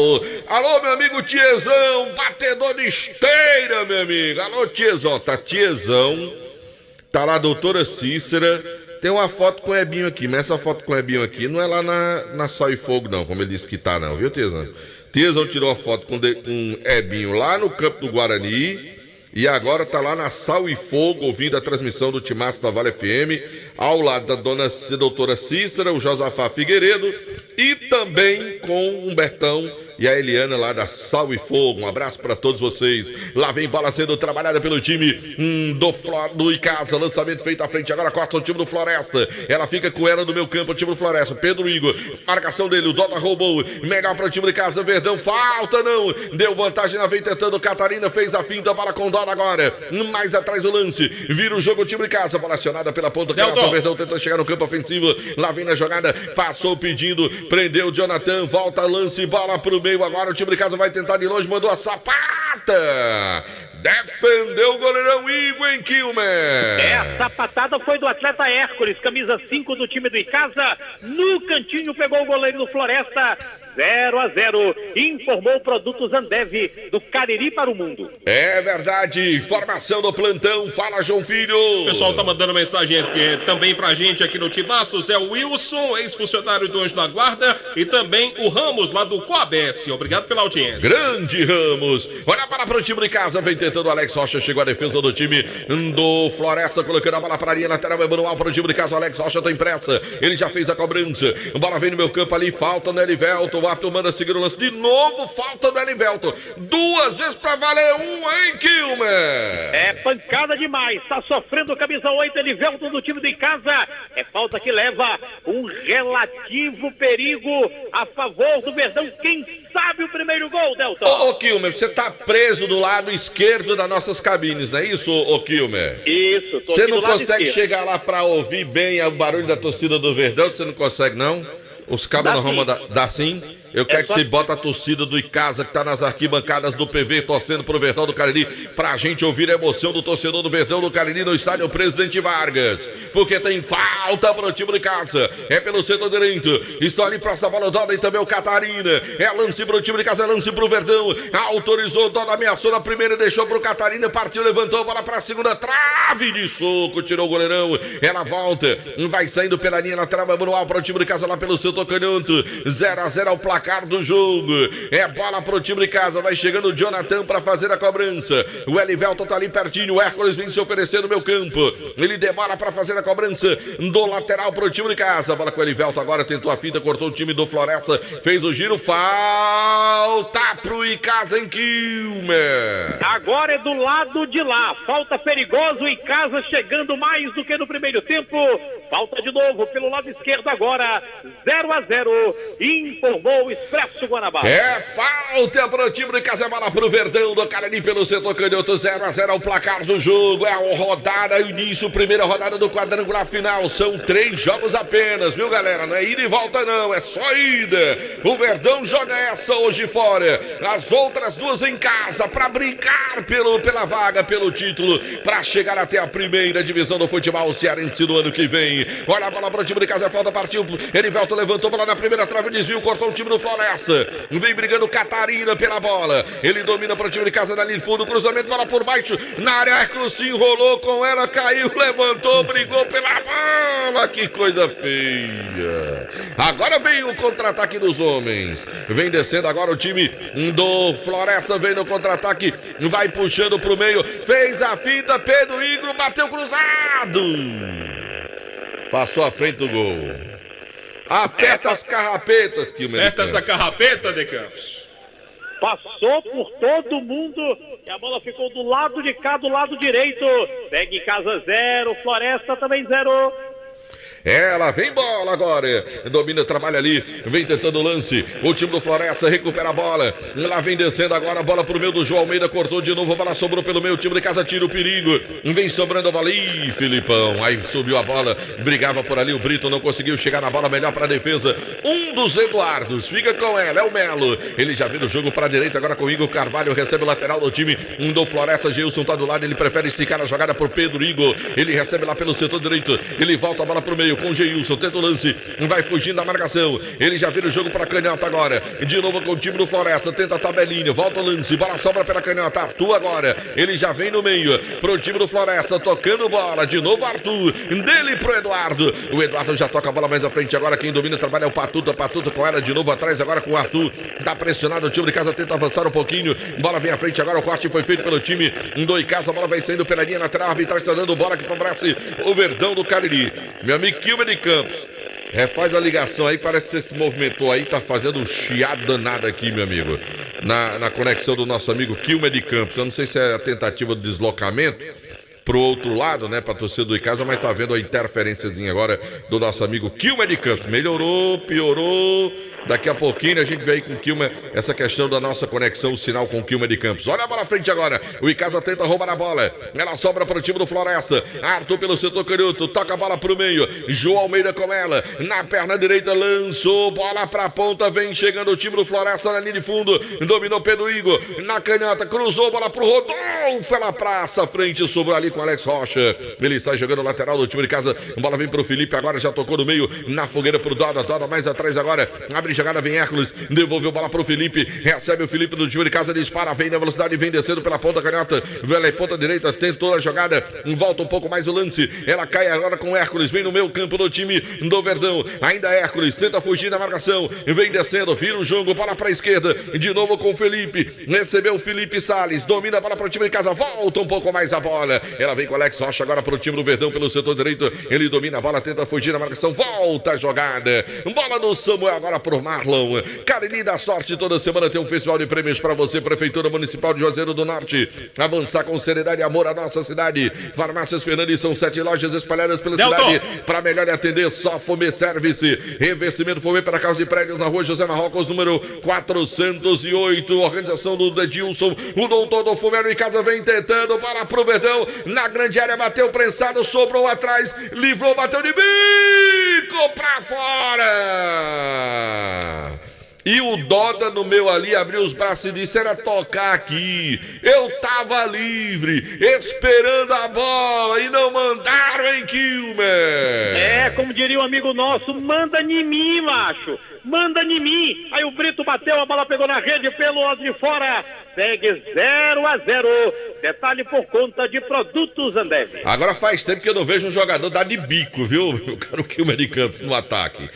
Alô, meu amigo Tiezão, batedor de esteira, meu amigo. Alô, Tiezão, tá Tiezão, tá lá a doutora Cícera. Tem uma foto com o Ebinho aqui, mas essa foto com o Ebinho aqui não é lá na Sal e Fogo, não, como ele disse que tá, não, viu, Tiezão? Tiezão tirou a foto com Ebinho lá no campo do Guarani e agora tá lá na Sal e Fogo, ouvindo a transmissão do Timaço da Vale FM, ao lado da doutora Cícera, o Josafá Figueiredo e também com o Humbertão e a Eliana lá da Sal e Fogo. Um abraço para todos vocês. Lá vem bola sendo trabalhada pelo time do Icasa. Lançamento feito à frente. Agora corta o time do Floresta. Ela fica com ela no meu campo, o time do Floresta. Pedro Igor. Marcação dele. O Dota roubou. Melhor para o time de casa. Verdão. Falta não. Deu vantagem. Ela vem tentando. Catarina fez a finta. Bola com Dota agora. Mais atrás o lance. Vira o jogo o time de casa. Bola acionada pela ponta. O Verdão tentou chegar no campo ofensivo. Lá vem na jogada. Passou pedindo. Prendeu o Jonathan. Volta lance. Bola pro meio. Agora o time de casa vai tentar de longe, mandou a sapata. Defendeu o goleirão Igor em Kilmer. A sapatada foi do atleta Hércules, camisa 5 do time do Icasa. No cantinho pegou o goleiro do Floresta. 0-0. Informou Produtos Ambev do Cariri para o mundo. É verdade. Informação do plantão. Fala, João Filho. O pessoal tá mandando mensagem aqui, também pra gente aqui no Timaços. É o Wilson, ex-funcionário do Anjo da Guarda, e também o Ramos, lá do Coabesse. Obrigado pela audiência. Grande Ramos. Olha para pro time de casa. Vem tentando o Alex Rocha. Chegou a defesa do time do Floresta. Colocando a bola para a linha lateral. É manual para o time de casa. O Alex Rocha tem pressa. Ele já fez a cobrança. A bola vem no meu campo ali. Falta no Elivelton. O árbitro manda seguir o lance. De novo, falta no Elivelton. 2 vezes para valer 1, hein, Kilmer? É pancada demais. Tá sofrendo o camisa 8, Elivelton do time de casa. É falta que leva um relativo perigo a favor do Verdão. Quem sabe o primeiro gol, Delton? Ô, Kilmer, você tá preso do lado esquerdo das nossas cabines, não é isso, ô Kilmer? Isso. Você não consegue chegar lá pra ouvir bem o barulho da torcida do Verdão? Você não consegue, não? Os cabos não vão dar sim? Eu quero que você bota a torcida do Icasa que tá nas arquibancadas do PV, torcendo pro Verdão do Cariri, pra gente ouvir a emoção do torcedor do Verdão do Cariri no estádio Presidente Vargas. Porque tem falta pro time do Icasa. É pelo setor direito. Está ali pra essa bola, Doda e também o Catarina. É lance pro time de casa, é lance pro Verdão. Autorizou, Doda ameaçou na primeira, deixou pro Catarina, partiu, levantou a bola pra segunda trave de soco, tirou o goleirão. Ela volta, vai saindo pela linha lateral, vai manual pro time de casa lá pelo setor canhoto. 0-0 ao placar do jogo. É bola pro time de casa. Vai chegando o Jonathan para fazer a cobrança. O Elivelton tá ali pertinho. O Hércules vem se oferecer no meu campo. Ele demora para fazer a cobrança do lateral pro time de casa. Bola com o Elivelton agora. Tentou a finta, cortou o time do Floresta. Fez o giro. Falta pro Icasa em Kilmer. Agora é do lado de lá. Falta perigoso. Icasa chegando mais do que no primeiro tempo. Falta de novo pelo lado esquerdo agora. 0-0. Informou o Expresso Guanabara. É falta pro time de casa, bola pro Verdão do Cariri pelo setor canhoto. 0-0 o placar do jogo. É a rodada, início, primeira rodada do quadrangular final. São 3 jogos apenas, viu, galera? Não é ida e volta, não, é só ida. O Verdão joga essa hoje fora. As outras 2 em casa pra brincar pela vaga, pelo título, pra chegar até a primeira divisão do futebol cearense no ano que vem. Olha a bola pro time de casa, falta, partiu. Elivelton levantou bola na primeira trave, desvio, cortou o time do Floresta. Vem brigando Catarina pela bola. Ele domina para o time de casa na linha de fundo. Cruzamento, bola por baixo. Na área, Hércules se enrolou com ela, caiu, levantou, brigou pela bola. Que coisa feia. Agora vem o contra-ataque dos homens. Vem descendo agora o time do Floresta. Vem no contra-ataque. Vai puxando pro meio. Fez a finta. Pedro Igro bateu cruzado. Passou à frente do gol. Aperta as carrapetas, Kilmer. Aperta essa carrapeta, De Campos. Passou por todo mundo e a bola ficou do lado de cá, do lado direito. Pega em casa 0, Floresta também 0. Ela vem bola agora. Domina, trabalha ali. Vem tentando o lance. O time do Floresta recupera a bola. Lá vem descendo agora a bola pro meio do João Almeida. Cortou de novo. A bola sobrou pelo meio. O time de casa tira o perigo. Vem sobrando a bola. Ih, Filipão. Aí subiu a bola. Brigava por ali. O Brito não conseguiu chegar na bola. Melhor para a defesa. Um dos Eduardos. Fica com ela. É o Melo. Ele já vira o jogo para a direita. Agora com o Igor Carvalho. Recebe o lateral do time do Floresta. Gilson tá do lado. Ele prefere esticar a jogada por Pedro Igor. Ele recebe lá pelo setor direito. Ele volta a bola pro meio. Com o Geilson, tenta o lance, vai fugindo da marcação, ele já vira o jogo para canhota agora, de novo com o time do Floresta, tenta a tabelinha, volta o lance, bola sobra pela canhota, Arthur agora, ele já vem no meio, pro time do Floresta, tocando bola, de novo Arthur, dele pro Eduardo, o Eduardo já toca a bola mais à frente, agora quem domina trabalha é o Patuta com ela de novo atrás, agora com o Arthur, tá pressionado, o time de casa tenta avançar um pouquinho, bola vem à frente agora, o corte foi feito pelo time do Icasa, a bola vai saindo pela linha lateral, a arbitragem está dando bola que favorece o Verdão do Cariri, meu amigo Kilmer de Campos. Faz a ligação aí, parece que você se movimentou aí, tá fazendo um chiado danado aqui, meu amigo. Na conexão do nosso amigo Kilmer de Campos. Eu não sei se é a tentativa de deslocamento pro outro lado, né, pra torcida do Icasa, mas tá vendo a interferênciazinha agora do nosso amigo Kilmer de Campos. Melhorou, piorou. Daqui a pouquinho a gente vê aí com o Kilmer essa questão da nossa conexão, o sinal com o Kilmer de Campos. Olha a bola à frente agora. O Icasa tenta roubar a bola. Ela sobra para o time do Floresta. Arthur pelo setor canhoto. Toca a bola pro meio. João Almeida com ela. Na perna direita lançou. Bola pra ponta. Vem chegando o time do Floresta na linha de fundo. Dominou Pedro Igor. Na canhota. Cruzou. Bola pro Rodolfo. Ela praça. Frente sobrou ali com com Alex Rocha. Ele sai jogando lateral do time de casa. A bola vem pro Felipe, agora já tocou no meio, na fogueira pro Doda. Doda mais atrás agora. Abre jogada, vem Hércules. Devolveu a bola pro Felipe. Recebe o Felipe do time de casa, dispara, vem na velocidade, vem descendo pela ponta canhota. Vela ponta direita, tentou a jogada. Volta um pouco mais o lance. Ela cai agora com Hércules. Vem no meio campo do time do Verdão. Ainda Hércules, tenta fugir da marcação. Vem descendo, vira o jogo, bola pra esquerda. De novo com o Felipe. Recebeu o Felipe Salles. Domina a bola pro time de casa. Volta um pouco mais a bola. Ela vem com o Alex Rocha agora pro time do Verdão pelo setor direito. Ele domina a bola, tenta fugir da marcação. Volta a jogada. Bola do Samuel agora pro Marlon. Cariri da Sorte, toda semana tem um festival de prêmios pra você. Prefeitura Municipal de Juazeiro do Norte. Avançar com seriedade e amor à nossa cidade. Farmácias Fernandes, são 7 lojas espalhadas pela cidade. Para melhor atender, só Fomê Service. Revestimento Fomê para carros e prédios na rua José Marrocos, número 408. Organização do Edilson. O doutor do Fumero em casa vem tentando para pro Verdão. Na grande área, bateu prensado, sobrou atrás, livrou, bateu de bico pra fora. E o Doda no meu ali abriu os braços e disse: era tocar aqui. Eu tava livre, esperando a bola e não mandaram em Quilmer. Como diria um amigo nosso, manda em mim, macho. Manda em mim. Aí o Brito bateu, a bola pegou na rede pelo lado de fora. Segue 0-0. Detalhe por conta de Produtos Ambev. Agora faz tempo que eu não vejo um jogador dar de bico, viu? Eu quero que o Quilmer de Campos no ataque.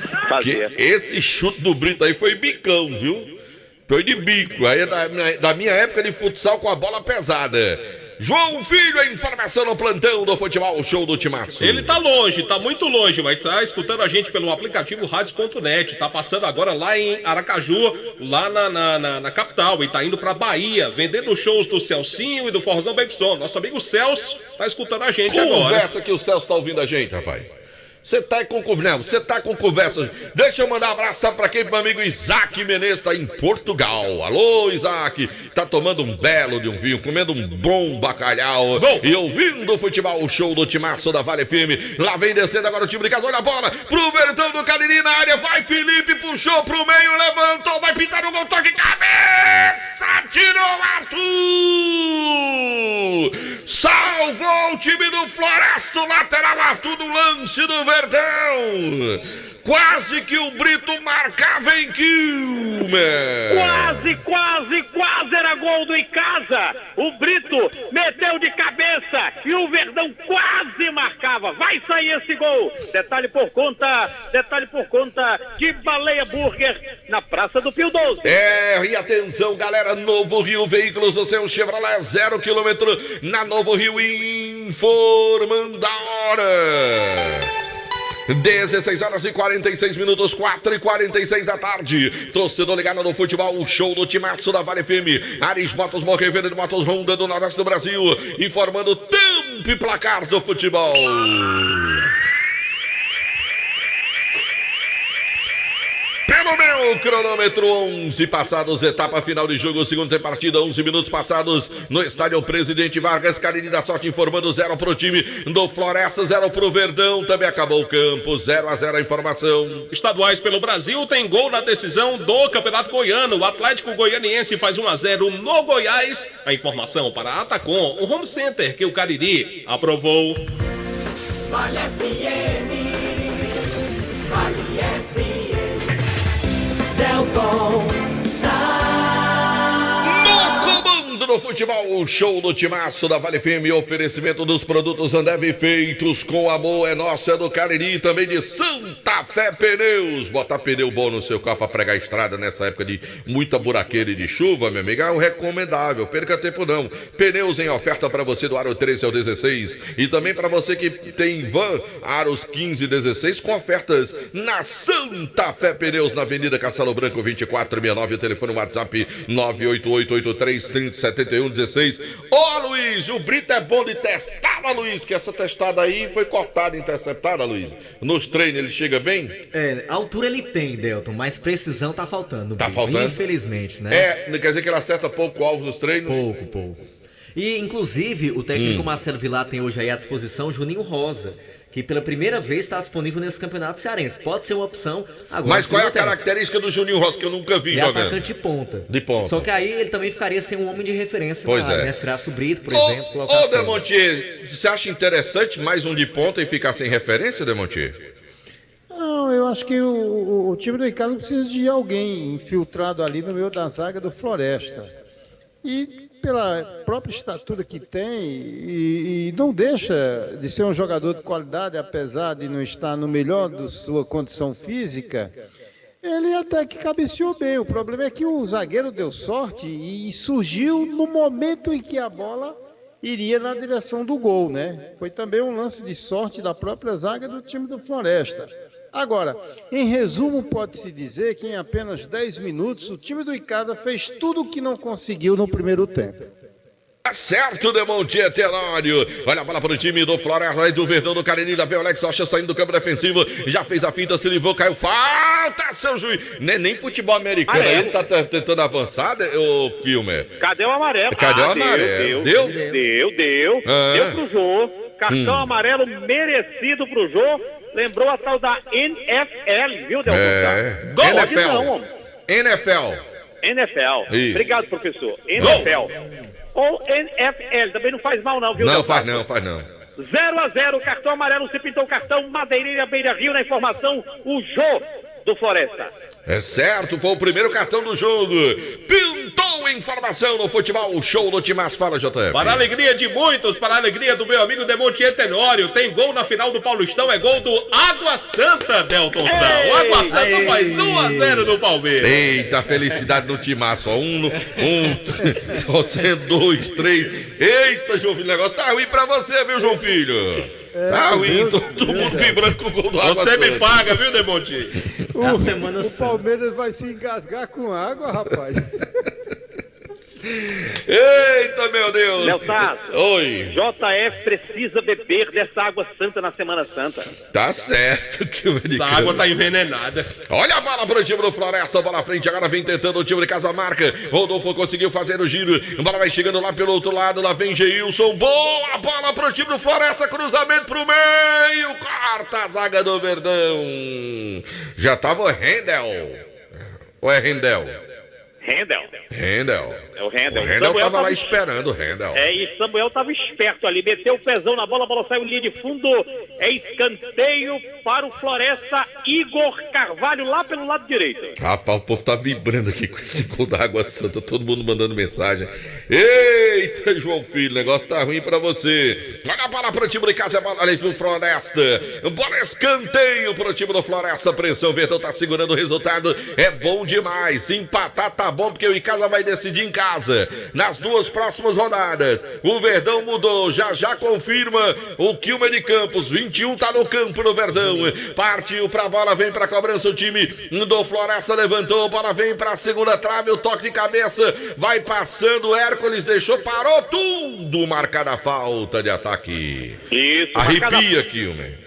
Esse chute do Brito aí foi bicão, viu? Foi de bico. Aí é da minha época de futsal com a bola pesada. João Filho, a informação no plantão do Futebol Show do Timaço. Ele tá longe, tá muito longe, mas tá escutando a gente pelo aplicativo Radios.net. Tá passando agora lá em Aracaju, lá na capital, e tá indo pra Bahia, vendendo shows do Celcinho e do Forrozão Babyson. Nosso amigo Celso tá escutando a gente agora. Conversa que o Celso tá ouvindo a gente, rapaz. Você tá com conversa. Deixa eu mandar um abraço pra quem? Pro meu amigo Isaac Menezes, tá em Portugal. Alô, Isaac. Tá tomando um belo de um vinho, comendo um bom bacalhau. E ouvindo o Futebol Show do Timaço da Vale FM. Lá vem descendo agora o time de casa. Olha a bola pro Verdão do Cariri na área. Vai Felipe, puxou pro meio, levantou, vai pintar no gol, toque cabeça. Tirou Arthur. Salvou o time do Floresto. Lateral Arthur no lance do Verdão. Quase que o Brito marcava em Quilmer. Quase era gol do Icasa. O Brito meteu de cabeça e o Verdão quase marcava. Vai sair esse gol. Detalhe por conta de Baleia Burger na Praça do Pio 12. E atenção, galera, Novo Rio Veículos, o seu Chevrolet 0 km na Novo Rio, informando a hora. 16 horas e 46 minutos, 4h46 da tarde. Torcedor ligado no Futebol, o Show do Timaço da Vale FM. Ares Motos, Morrevenda de Motos Honda do Nordeste do Brasil, informando o tempo e placar do futebol. Pelo meu cronômetro, 11 passados, etapa final de jogo, segundo tempo partida, 11 minutos passados no estádio Presidente Vargas. Cariri da Sorte informando 0 pro time do Floresta, 0 pro Verdão. Também acabou o campo, 0-0 a informação. Estaduais pelo Brasil, tem gol na decisão do Campeonato Goiano. O Atlético Goianiense faz 1-0 no Goiás. A informação para a Atacom, o home center que o Cariri aprovou. Vale FM, Vale FM. Delton No comando do Futebol, o Show do Timaço da Vale FM, oferecimento dos produtos Ambev feitos com amor, é nosso, é do Cariri, também de Santa Fé Pneus. Botar pneu bom no seu carro para pregar a estrada nessa época de muita buraqueira e de chuva, meu amigo, é o recomendável, perca tempo não. Pneus em oferta para você do aro 13 ao 16 e também para você que tem van, aros 15 e 16 com ofertas na Santa Fé Pneus, na Avenida Castelo Branco 2469, o telefone WhatsApp 98883307116. Ô Luiz, o Brito é bom de testada, Luiz, que essa testada aí foi cortada, interceptada, Luiz. Nos treinos ele chega bem? Altura ele tem, Delton, mas precisão tá faltando. Tá faltando? Infelizmente, né? Quer dizer que ele acerta pouco o alvo nos treinos? Pouco. E, inclusive, o técnico Marcelo Vilar tem hoje aí à disposição Juninho Rosa, que pela primeira vez está disponível nesse campeonato cearense. Pode ser uma opção agora. Mas qual é a característica do Juninho Rosa, que eu nunca vi jogando? Atacante de ponta. De ponta. Só que aí ele também ficaria sem um homem de referência. Pois na área, é. né? Tirasse o Brito, por exemplo. Ô, Demontier, você acha interessante mais um de ponta e ficar sem referência, Demontier? Não, eu acho que o time do Icasa precisa de alguém infiltrado ali no meio da zaga do Floresta. E pela própria estatura que tem, e não deixa de ser um jogador de qualidade, apesar de não estar no melhor da sua condição física, ele até que cabeceou bem. O problema é que o zagueiro deu sorte e surgiu no momento em que a bola iria na direção do gol, né? Foi também um lance de sorte da própria zaga do time do Floresta. Agora, em resumo, pode-se dizer que em apenas 10 minutos o time do Icasa fez tudo o que não conseguiu no primeiro tempo. Tá certo, Demontier Tenório. Olha a bola para o time do Floresta e do Verdão do Cariri. Lá vem o Alex Rocha saindo do campo defensivo. Já fez a finta, se livrou, caiu. Falta, seu juiz. Nem futebol americano. Ele tá tentando avançar, ô Kilmer. Cadê o amarelo? Cadê o amarelo? Deu? Deu pro Jô. Cartão amarelo merecido pro Jô. Lembrou a tal da NFL, viu, Delton? NFL. Isso. Obrigado, professor. NFL. Ou NFL, também não faz mal não, viu? Não, faz não. 0-0, cartão amarelo, se pintou o cartão, Madeireira Beira Rio na informação, o Jô do Floresta. É certo, foi o primeiro cartão do jogo. Pintou informação no futebol, show do Timaço. Fala, JF. Para a alegria de muitos, para a alegria do meu amigo Demontier Tenório, tem gol na final do Paulistão, é gol do Água Santa, Delton Sá. O Água Santa faz 1-0 no Palmeiras. Eita, felicidade no Timaço. Dois, três. Eita, João Filho, o negócio tá ruim pra você, viu, João Filho? Tá ruim, todo mundo vibrando com o gol do Água Santa. Você me paga, viu, Demontier? O Palmeiras vai se engasgar com água, rapaz. Eita, meu Deus. Leotato. Oi. JF precisa beber dessa água santa na Semana Santa. Tá certo que o essa água tá envenenada. Olha a bola pro time do Floresta, bola à frente, agora vem tentando o time de Casa Marca. Rodolfo conseguiu fazer o giro, a bola vai chegando lá pelo outro lado, lá vem Geilson, boa bola pro time do Floresta, cruzamento pro meio, corta a zaga do Verdão. Já tava o Rendel. Ou é Rendel? Rendel. É o Rendel. O Rendel tava lá esperando, o Rendel. E Samuel tava esperto ali, meteu o pezão na bola, a bola saiu linha de fundo, é escanteio para o Floresta, Igor Carvalho lá pelo lado direito. Rapaz, o povo tá vibrando aqui com esse gol da Água Santa, todo mundo mandando mensagem. Eita, João Filho, o negócio tá ruim pra você. Olha a bola pro time de Casa, bola ali pro Floresta. Bola escanteio pro time do Floresta, pressão, o Verdão tá segurando o resultado, é bom demais, empatar tá bom, porque o Icasa vai decidir em casa. Nas duas próximas rodadas, o Verdão mudou, já confirma o Kilmer de Campos, 21 tá no campo no Verdão, partiu pra bola, vem pra cobrança o time do Floresta, levantou, bola vem pra segunda trave, o toque de cabeça, vai passando, o Hércules deixou, parou tudo, marcada a falta de ataque. Isso, arrepia, Kilmer.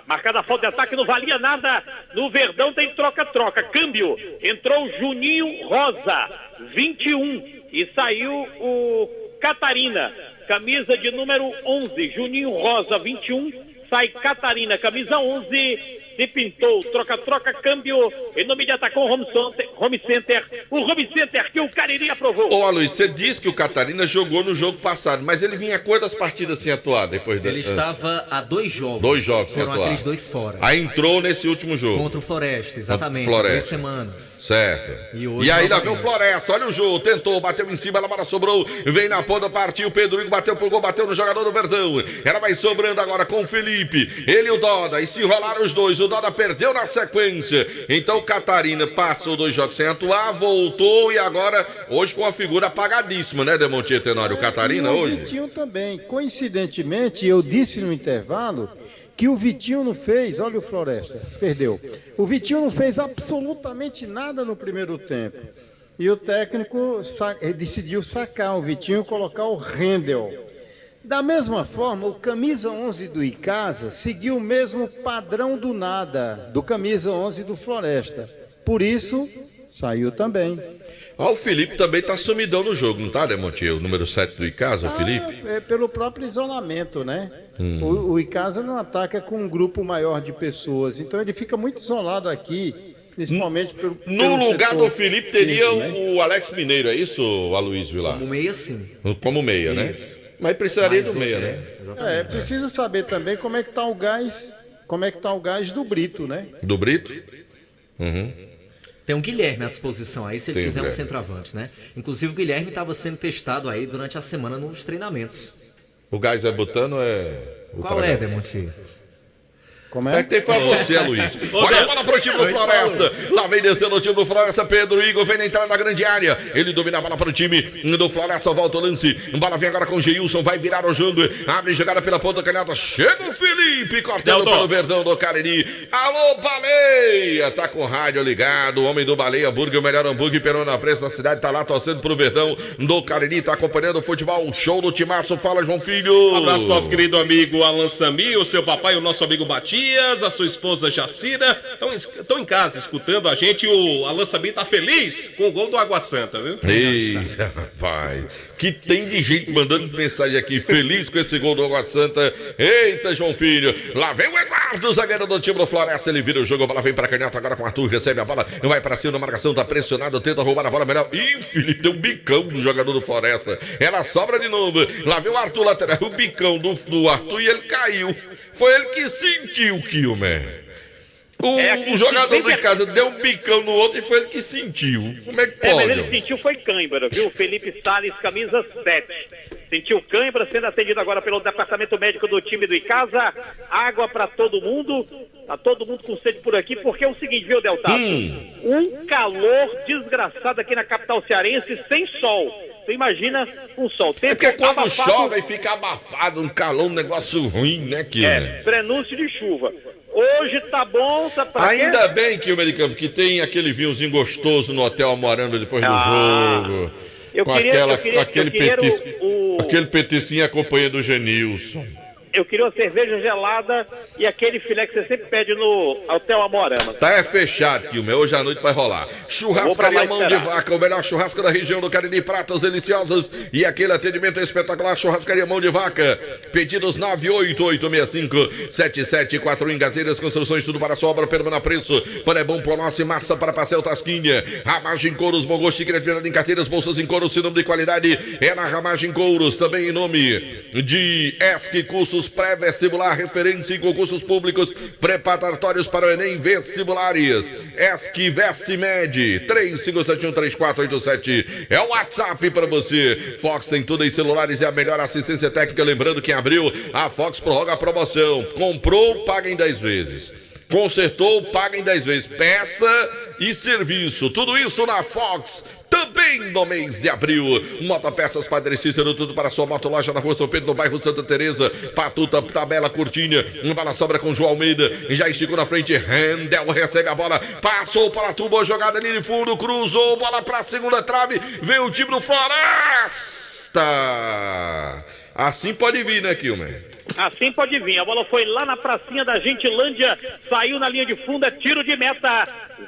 Marcada a falta de ataque, não valia nada. No Verdão tem troca-troca. Câmbio. Entrou o Juninho Rosa, 21. E saiu o Catarina, camisa de número 11. Juninho Rosa, 21. Sai Catarina, camisa 11. Se pintou, troca-troca, câmbio, em nome de Atacom Home Center, o Home Center que o Cariri aprovou. Ô, Luiz, você disse que o Catarina jogou no jogo passado, mas ele vinha quantas partidas sem atuar depois da... Ele estava a 2 jogos. 2 jogos sem atuar. Foram aqueles 2 fora. Aí entrou nesse último jogo. Contra o Floresta, exatamente. Floresta. 2 semanas. Certo. E aí lá vem o Floresta, olha o jogo, tentou, bateu em cima, a bola sobrou, vem na ponta, partiu, Pedro Igor bateu pro gol, bateu no jogador do Verdão. Ela vai sobrando agora com o Felipe, ele e o Doda, e se enrolaram os dois, o Doda perdeu na sequência, então o Catarina passou 2 jogos sem atuar, voltou e agora, hoje com uma figura apagadíssima, né, Demontier Tenório? O Catarina hoje? O Vitinho também, coincidentemente, eu disse no intervalo que o Vitinho não fez, olha o Floresta, perdeu, o Vitinho não fez absolutamente nada no primeiro tempo, e o técnico decidiu sacar o Vitinho e colocar o Rendel. Da mesma forma, o camisa 11 do Icasa seguiu o mesmo padrão do nada, do camisa 11 do Floresta. Por isso, Saiu também. O Felipe também tá sumidão no jogo, não tá, Demonte? O número 7 do Icasa, o Felipe? É pelo próprio isolamento, né? O Icasa não ataca com um grupo maior de pessoas, então ele fica muito isolado aqui, principalmente No lugar setor do Felipe teria físico, né? o Alex Mineiro, é isso, Aloysio Vilar? Como meia, sim. Como meia, né? Isso. Mas precisaria Mas do meia, hoje né? exatamente. Precisa saber também como é que tá o gás do Brito, né? Do Brito? Uhum. Tem um Guilherme à disposição aí, se ele Tem o quiser um Guilherme. centroavante, né? Inclusive o Guilherme estava sendo testado aí durante a semana nos treinamentos. O gás é botando é... Qual é, Demonte? Como É que tem pra você, Aloysio. Olha a bola pro time do Floresta. Lá vem descendo o time do Floresta. Pedro Igor vem na entrada da grande área. Ele domina a bola pro time do Floresta. Volta o lance. Bola vem agora com o Geilson. Vai virar o jogo. Abre jogada pela ponta canhota. Chega o Felipe. Cortando pelo Verdão do Cariri. Alô, Baleia. Tá com o rádio ligado. O homem do Baleia Burger, o melhor hambúrguer perão na preço da cidade. Tá lá torcendo pro Verdão do Cariri. Tá acompanhando o futebol. Show do Timaço. Fala, João Filho. Um abraço nosso querido amigo Alan Sami, o seu papai, o nosso amigo Matias, a sua esposa Jacira. Estão em casa escutando a gente. O Alan Sami tá feliz com o gol do Água Santa, viu? Eita, rapaz. Que tem de gente mandando mensagem aqui, feliz com esse gol do Água Santa. Eita, João Filho. Lá vem o Eduardo, zagueiro do time do Floresta. Ele vira o jogo, a bola vem pra canhota agora com o Arthur. Recebe a bola, vai pra cima da marcação, tá pressionado, tenta roubar a bola melhor. Ih, Felipe, deu um bicão do jogador do Floresta. Ela sobra de novo. Lá vem o Arthur lateral, o bicão do Arthur e ele caiu. Foi ele que sentiu o Kilmer. O jogador do Icasa deu um bicão no outro e foi ele que sentiu. Como é que pode? Mas ele sentiu foi cãibra, viu? Felipe Salles, camisa 7. Sentiu cãibra, sendo atendido agora pelo departamento médico do time do Icasa. Água pra todo mundo. Tá todo mundo com sede por aqui, porque é o seguinte, viu, Deltato? Um calor desgraçado aqui na capital cearense, sem sol. Você imagina um sol. É porque quando chove e fica abafado, um calor, um negócio ruim, né, Kilmer? Prenúncio de chuva. Hoje tá bom, sabe pra quê? Ainda bem, Kilmer de Campo, que tem aquele vinhozinho gostoso no Hotel Almoranda depois do jogo. Aquele petisquinho acompanhando o Genilson. Eu queria uma cerveja gelada e aquele filé que você sempre pede no Hotel Amorama. Tá fechado, Kilmer. Hoje à noite vai rolar. Churrascaria Mão de Vaca, o melhor churrasco da região do Cariri, pratas deliciosos e aquele atendimento espetacular. Churrascaria Mão de Vaca. Pedidos 98865-7741 em Gazeiras Construções, tudo para sua obra, permana preço. Pano é bom, Polosse, massa para pastel Tasquinha. Ramagem Couros, bom gosto e criatividade em carteiras, bolsas em couro, sinônimo de qualidade. É na Ramagem Couros, também em nome de ESC Cursos pré-vestibular, referência em concursos públicos preparatórios para o Enem vestibulares. ESC Vestimed 35713487 é o WhatsApp para você. Fox tem tudo em celulares e a melhor assistência técnica. Lembrando que em abril a Fox prorroga a promoção. Comprou, paga em 10 vezes. Consertou, paga em 10 vezes. Peça e serviço. Tudo isso na Fox. Também no mês de abril. Motopeças Padre Cícero, tudo para sua moto. Loja na Rua São Pedro, no bairro Santa Teresa. Patuta, Tabela, Curtinha. Bala sobra com João Almeida. Já esticou na frente. Rendel recebe a bola. Passou para a tuba, jogada ali de fundo. Cruzou, bola para a segunda trave. Vem o time do Floresta. Assim pode vir, né, Kilmer? Assim pode vir. A bola foi lá na pracinha da Gentilândia. Saiu na linha de fundo. É tiro de meta.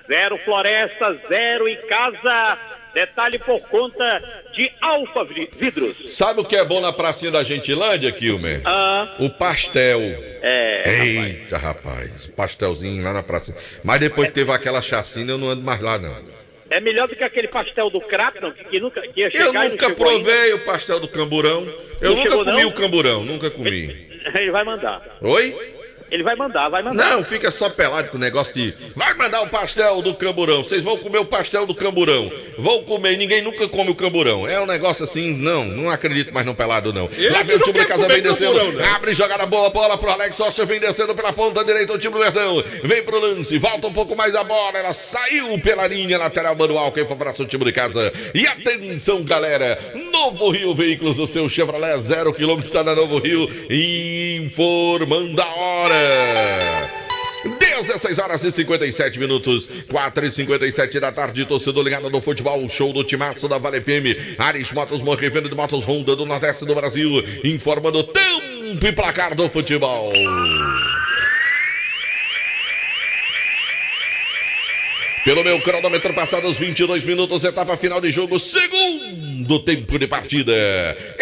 0 Floresta, 0 Icasa. Detalhe por conta de Alfa Vidros. Sabe o que é bom na pracinha da Gentilândia, Kilmer? O pastel. Eita, rapaz. Pastelzinho lá na pracinha. Mas depois que teve aquela chacina, eu não ando mais lá, não. É melhor do que aquele pastel do Crapton, que ia chegar. Eu nunca provei o pastel do Camburão. Eu nunca comi o Camburão, nunca comi. Ele vai mandar. Oi? Ele vai mandar. Não, fica só pelado com o negócio de... Vai mandar o pastel do Camburão. Vocês vão comer o pastel do Camburão. Vão comer, ninguém nunca come o Camburão. É um negócio assim, não acredito mais no pelado, não. Lá vem o time da casa, vem descendo. Né? Abre, joga na boa bola pro Alex Rocha, vem descendo pela ponta direita o time do Verdão. Vem pro lance, volta um pouco mais a bola. Ela saiu pela linha lateral manual. Quem favorece o time de casa. E atenção, galera. Novo Rio Veículos, o seu Chevrolet 0 km está na Novo Rio. Informando a hora. 16 horas e 57 minutos, 4h57 da tarde, torcedor ligado no futebol, show do Timaço da Vale FM, Ares Motos, revenda de motos Honda do Nordeste do Brasil, informando o tempo e placar do futebol. Pelo meu cronômetro, passados 22 minutos, etapa final de jogo, segundo tempo de partida.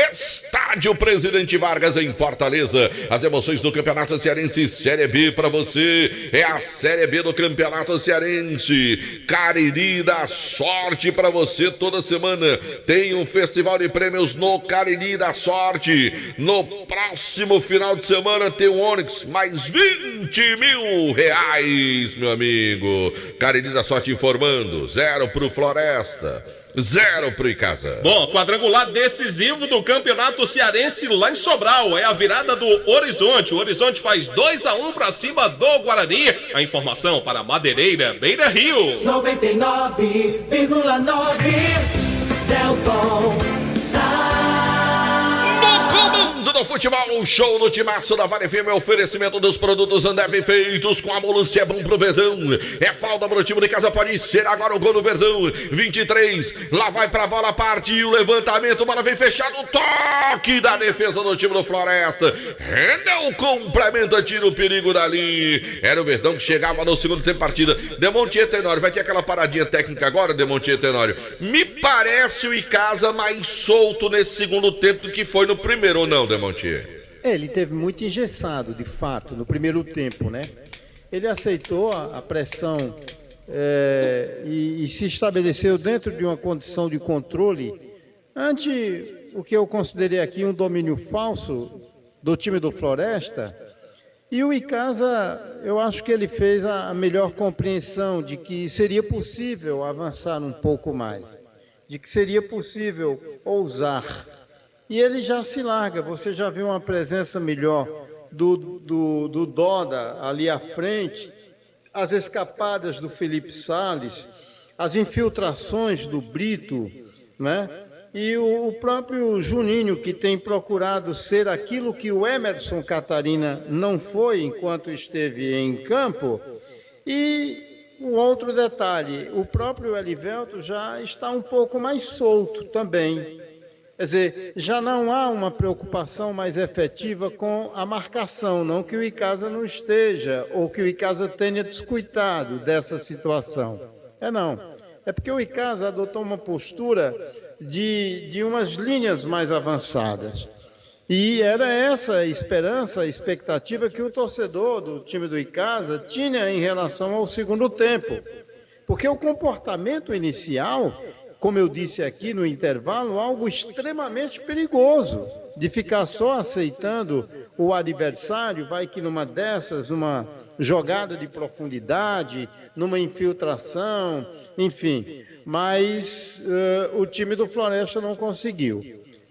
Estádio Presidente Vargas em Fortaleza. As emoções do Campeonato Cearense Série B para você. É a Série B do Campeonato Cearense. Cariri da Sorte para você toda semana. Tem um festival de prêmios no Cariri da Sorte. No próximo final de semana tem um Onix, mais 20 mil reais, meu amigo. Cariri da Sorte informando, 0 pro Floresta, 0 pro Icasa. Bom, quadrangular decisivo do Campeonato Cearense lá em Sobral, é a virada do Horizonte. O Horizonte faz 2-1 pra cima do Guarani. A informação para Madeireira, Beira Rio. 99,9 Delton Do futebol, um show no timaço da Vale FM, oferecimento dos produtos Ambev feitos com amolância, é bom pro Verdão, é falta pro time de casa, pode ser agora o gol do Verdão, 23, lá vai pra bola, partiu, levantamento, bola vem fechado, toque da defesa do time do Floresta, Rendel complementa, tira o perigo dali, era o Verdão que chegava no segundo tempo de partida. Demontier Tenório, vai ter aquela paradinha técnica agora, Demontier Tenório? Me parece o Icasa mais solto nesse segundo tempo do que foi no primeiro, ou não, Demontier? Ele teve muito engessado, de fato, no primeiro tempo, né? Ele aceitou a pressão e se estabeleceu dentro de uma condição de controle ante o que eu considerei aqui um domínio falso do time do Floresta. E o Icasa, eu acho que ele fez a melhor compreensão de que seria possível avançar um pouco mais, de que seria possível ousar. E ele já se larga, você já viu uma presença melhor do Doda ali à frente, as escapadas do Felipe Salles, as infiltrações do Brito, né? E o próprio Juninho, que tem procurado ser aquilo que o Emerson Catarina não foi enquanto esteve em campo. E um outro detalhe, o próprio Elivelto já está um pouco mais solto também. Quer dizer, já não há uma preocupação mais efetiva com a marcação, não que o Icasa não esteja, ou que o Icasa tenha descuidado dessa situação. Não. É porque o Icasa adotou uma postura de umas linhas mais avançadas. E era essa a esperança, a expectativa que o torcedor do time do Icasa tinha em relação ao segundo tempo. Porque o comportamento inicial, como eu disse aqui no intervalo, algo extremamente perigoso, de ficar só aceitando o adversário, vai que numa dessas, uma jogada de profundidade, numa infiltração, enfim. Mas o time do Floresta não conseguiu.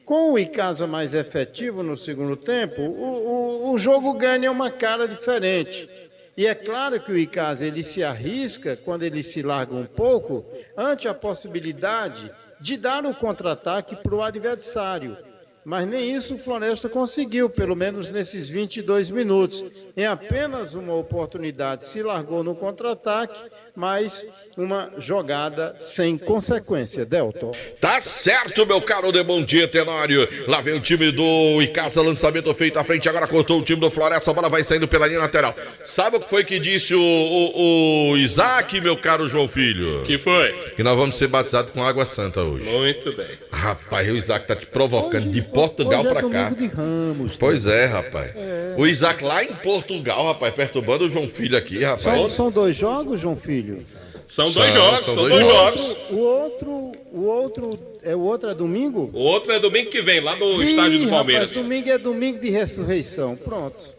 Com o Icasa mais efetivo no segundo tempo, o jogo ganha uma cara diferente. E é claro que o Icasa ele se arrisca, quando ele se larga um pouco, ante a possibilidade de dar um contra-ataque para o adversário. Mas nem isso o Floresta conseguiu, pelo menos nesses 22 minutos. Em apenas uma oportunidade se largou no contra-ataque, mas uma jogada sem consequência. Delton. Tá certo, meu caro Demontier Tenório. Lá vem o time do Icasa, lançamento feito à frente, agora cortou o time do Floresta, a bola vai saindo pela linha lateral. Sabe o que foi que disse o Isaac, meu caro João Filho? Que foi? Que nós vamos ser batizados com água santa hoje. Muito bem. Rapaz, o Isaac tá te provocando de Portugal pra cá. De Ramos, pois é, rapaz. O Isaac lá em Portugal, rapaz, perturbando o João Filho aqui, rapaz. São 2 jogos, João Filho? São dois jogos. O outro é domingo? O outro é domingo que vem, lá no estádio do Palmeiras. Rapaz, domingo é domingo de ressurreição. Pronto.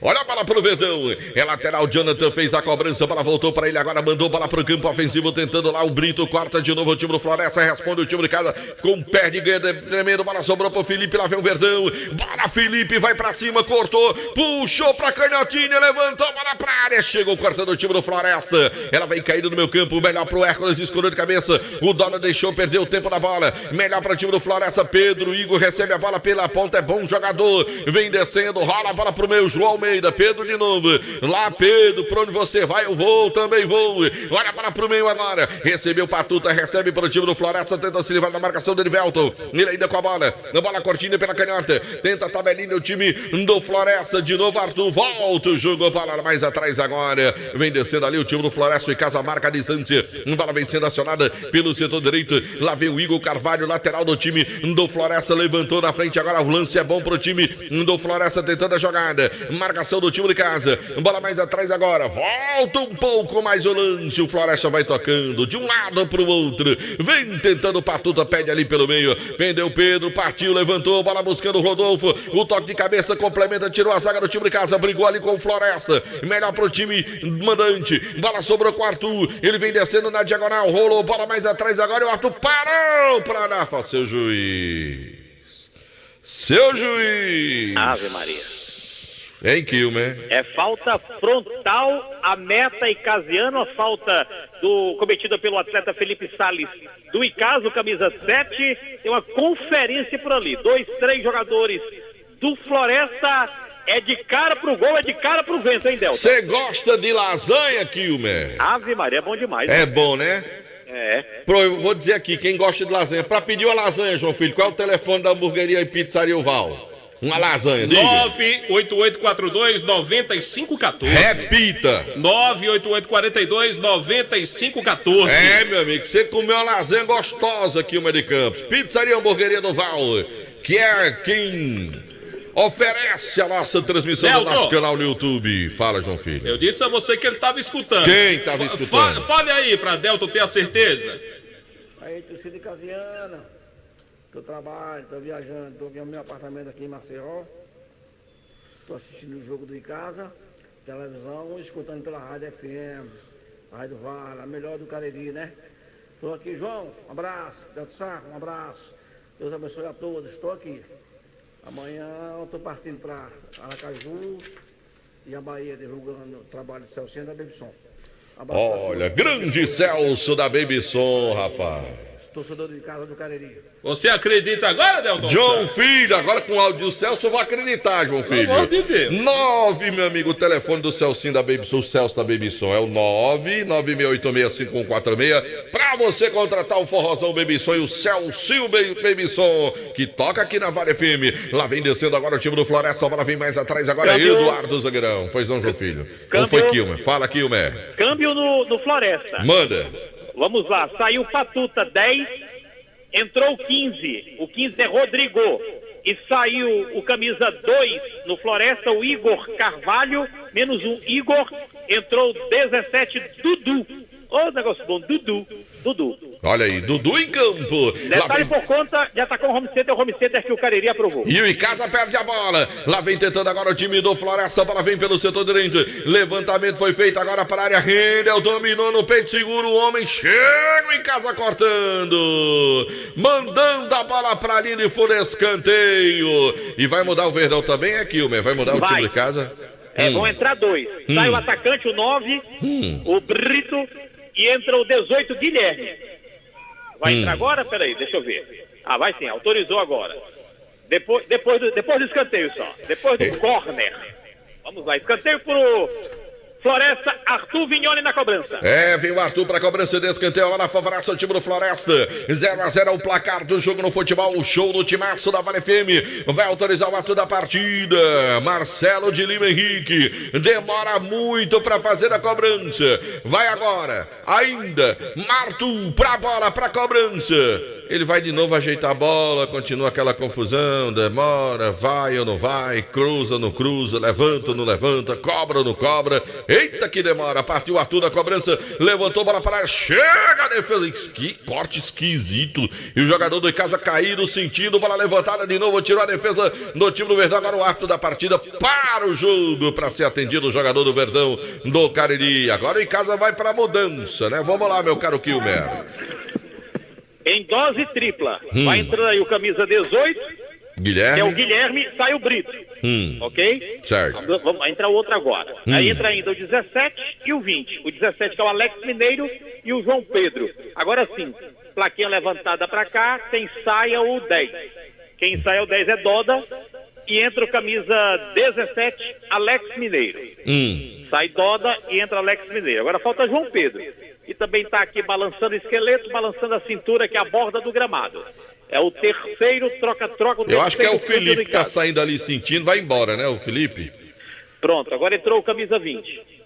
Olha a bola pro Verdão, é lateral, Jonathan fez a cobrança, a bola voltou para ele, agora mandou bola pro campo ofensivo, tentando lá o Brito, corta de novo o time do Floresta, responde o time de casa, ficou um pé de ganha tremendo, bola sobrou pro Felipe, lá vem o Verdão, bola Felipe, vai pra cima, cortou, puxou pra canhotinha, levantou, bola pra área, chegou cortando o time do Floresta, ela vem caindo no meu campo, melhor pro Hércules, escurou de cabeça, o Dona deixou, perdeu o tempo da bola, melhor para o time do Floresta, Pedro Igor recebe a bola pela ponta, é bom jogador, vem descendo, rola a bola pro meu João Almeida, Pedro de novo. Lá, Pedro, pra onde você vai, eu vou, também vou. Olha para pro meio agora. Recebeu Patuta, recebe pro time do Floresta, tenta se livrar da marcação do Erivelton. Ele ainda com a bola. Na bola curtinha pela canhota. Tenta a tabelinha o time do Floresta. De novo, Arthur. Volta o jogo para mais atrás agora. Vem descendo ali o time do Floresta. E casa marca a distância. Bola vem sendo acionada pelo setor direito. Lá vem o Igor Carvalho, lateral do time do Floresta. Levantou na frente agora. O lance é bom pro time do Floresta tentando a jogada. Marcação do time de casa. Bola mais atrás agora. Volta um pouco mais o lance. O Floresta vai tocando de um lado pro outro. Vem tentando Patuta. Pede ali pelo meio. Pendeu Pedro. Partiu. Levantou. Bola buscando o Rodolfo. O toque de cabeça complementa. Tirou a zaga do time de casa. Brigou ali com o Floresta. Melhor pro time mandante. Bola sobrou com o Arthur. Ele vem descendo na diagonal. Rolou. Bola mais atrás agora. E o Arthur parou pra dar falta. Seu juiz. Seu juiz. Ave Maria. Em Kilmer. É falta frontal a Meta e Casiano, a falta cometida pelo atleta Felipe Salles do Icaso, camisa 7. Tem uma conferência por ali. 2, 3 jogadores do Floresta. É de cara pro gol, é de cara pro vento, hein, Delta? Você gosta de lasanha, Kilmer? Ave Maria, é bom demais. É bom, né? É. Eu vou dizer aqui, quem gosta de lasanha, pra pedir uma lasanha, João Filho, qual é o telefone da hamburgueria e pizzaria Oval? Uma lasanha, diga. 98842-9514. Repita. 98842-9514. É, meu amigo, você comeu uma lasanha gostosa aqui, o de Campos. Pizzaria Hamburgueria do Val, que é quem oferece a nossa transmissão do nosso canal no YouTube. Fala, João Filho. Eu disse a você que ele estava escutando. Quem estava escutando? Fale aí, pra Delton ter a certeza. Aí, torcida de Casiana, que eu trabalho, tô viajando, tô aqui no meu apartamento aqui em Maceió. Tô assistindo o jogo do Icasa, televisão, escutando pela Rádio FM, Rádio Vale, a melhor do Cariri, né? Tô aqui, João, um abraço, Delton Saco, um abraço. Deus abençoe a todos, estou aqui. Amanhã eu tô partindo para Aracaju e a Bahia divulgando o trabalho de Celcinho da Babyson. Olha, grande Celso da Babyson, rapaz. Torcedor de casa do Cariri. Você acredita agora, Delton? João Filho, agora com o áudio do Celso eu vou acreditar, João Filho. Pelo amor de Deus. 9, meu amigo, o telefone do Celcinho da Babyson, o Celso da Babyson, é o 996865146, pra você contratar o Forrozão Babyson e o Celcinho Babyson, que toca aqui na Vale FM. Lá vem descendo agora o time do Floresta, a bola vem mais atrás agora, Câmbio. Eduardo Zagueirão. Pois não, João Filho. Como foi, Kilmer? Fala, Kilmer. Câmbio no Floresta. Manda. Vamos lá, saiu Patuta 10, entrou 15, o 15 é Rodrigo, e saiu o camisa 2 no Floresta, o Igor Carvalho, menos um Igor, entrou 17, Dudu. Ô, negócio bom, Dudu. Olha aí, Dudu em campo. Detalhe por conta de atacar o home center que o Cariri aprovou. E o Icasa perde a bola. Lá vem tentando agora o time do Floresta. A bola vem pelo setor direito. Levantamento foi feito agora para a área. Rendel dominou no peito, segura o homem. Chega o Icasa cortando. Mandando a bola para a linha de fundo, escanteio. E vai mudar o Verdão também aqui, vai mudar o time de casa? Vão entrar 2. Sai o atacante, o 9, o Brito, e entra o 18, Guilherme. Vai entrar agora? Peraí, deixa eu ver. Vai sim, autorizou agora. Depois do escanteio só. Depois do corner. Vamos lá, escanteio pro Floresta, Arthur Vignone na cobrança. Vem o Arthur para a cobrança de escanteio. Agora favorece o time do Floresta. 0-0 é o placar do jogo no futebol. O show do timaço da Vale FM. Vai autorizar o ato da partida. Marcelo de Lima Henrique. Demora muito para fazer a cobrança. Vai agora. Ainda. Arthur para a bola, para a cobrança. Ele vai de novo ajeitar a bola. Continua aquela confusão. Demora. Vai ou não vai. Cruza ou não cruza. Levanta ou não levanta. Cobra ou não cobra. Eita que demora, partiu o Arthur da cobrança, levantou a bola para a área, chega a defesa, que corte esquisito, e o jogador do Icasa caído, sentindo, bola levantada de novo, tirou a defesa do time do Verdão, agora o árbitro da partida para o jogo, para ser atendido o jogador do Verdão, do Cariri. Agora o Icasa vai para a mudança, né? Vamos lá, meu caro Kilmer. Em dose tripla, vai entrando aí o camisa 18, Guilherme. que é o Guilherme, sai o Brito. Ok? Certo. Vamos entrar outro agora. Aí entra ainda o 17 e o 20. O 17 que é o Alex Mineiro e o João Pedro. Agora sim, plaquinha levantada pra cá, quem sai é o 10. Quem sai é o 10 é Doda e entra o camisa 17, Alex Mineiro. Sai Doda e entra Alex Mineiro. Agora falta João Pedro, que também está aqui balançando o esqueleto, balançando a cintura, que é a borda do gramado. É o terceiro troca-troca. Eu acho que é o Felipe que tá saindo ali sentindo, vai embora, né, o Felipe? Pronto, agora entrou o camisa 20,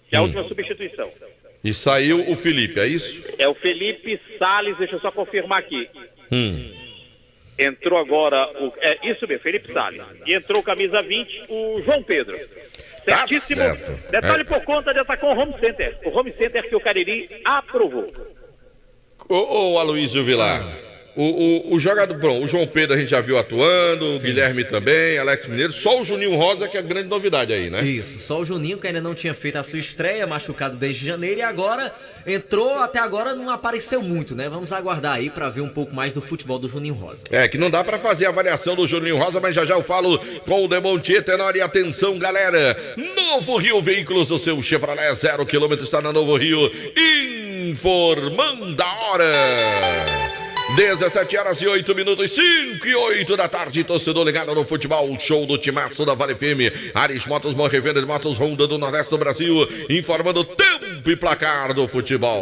que é a última substituição. E saiu o Felipe, é isso? É o Felipe Salles, deixa eu só confirmar aqui. Entrou agora isso mesmo, Felipe Salles. E entrou o camisa 20, o João Pedro. Certíssimo. Tá certo. Detalhe por conta de atacar o Home Center. O Home Center que o Cariri aprovou. Ô Aloysio Vilar, o jogador, bom, o João Pedro a gente já viu atuando, o Guilherme também, Alex Mineiro, só o Juninho Rosa que é a grande novidade aí, né? Isso, só o Juninho que ainda não tinha feito a sua estreia, machucado desde janeiro e agora entrou, até agora não apareceu muito, né? Vamos aguardar aí pra ver um pouco mais do futebol do Juninho Rosa. É, que não dá pra fazer a avaliação do Juninho Rosa, mas já eu falo com o Demontier Tenório. E atenção, galera, Novo Rio Veículos, o seu Chevrolet 0 km está na Novo Rio, informando a hora. 17h08, 5 e 8 da tarde, torcedor ligado no futebol, show do Timaço da Vale FM, Ares Motos, Revenda de Motos Honda do Nordeste do Brasil, informando o tempo e placar do futebol.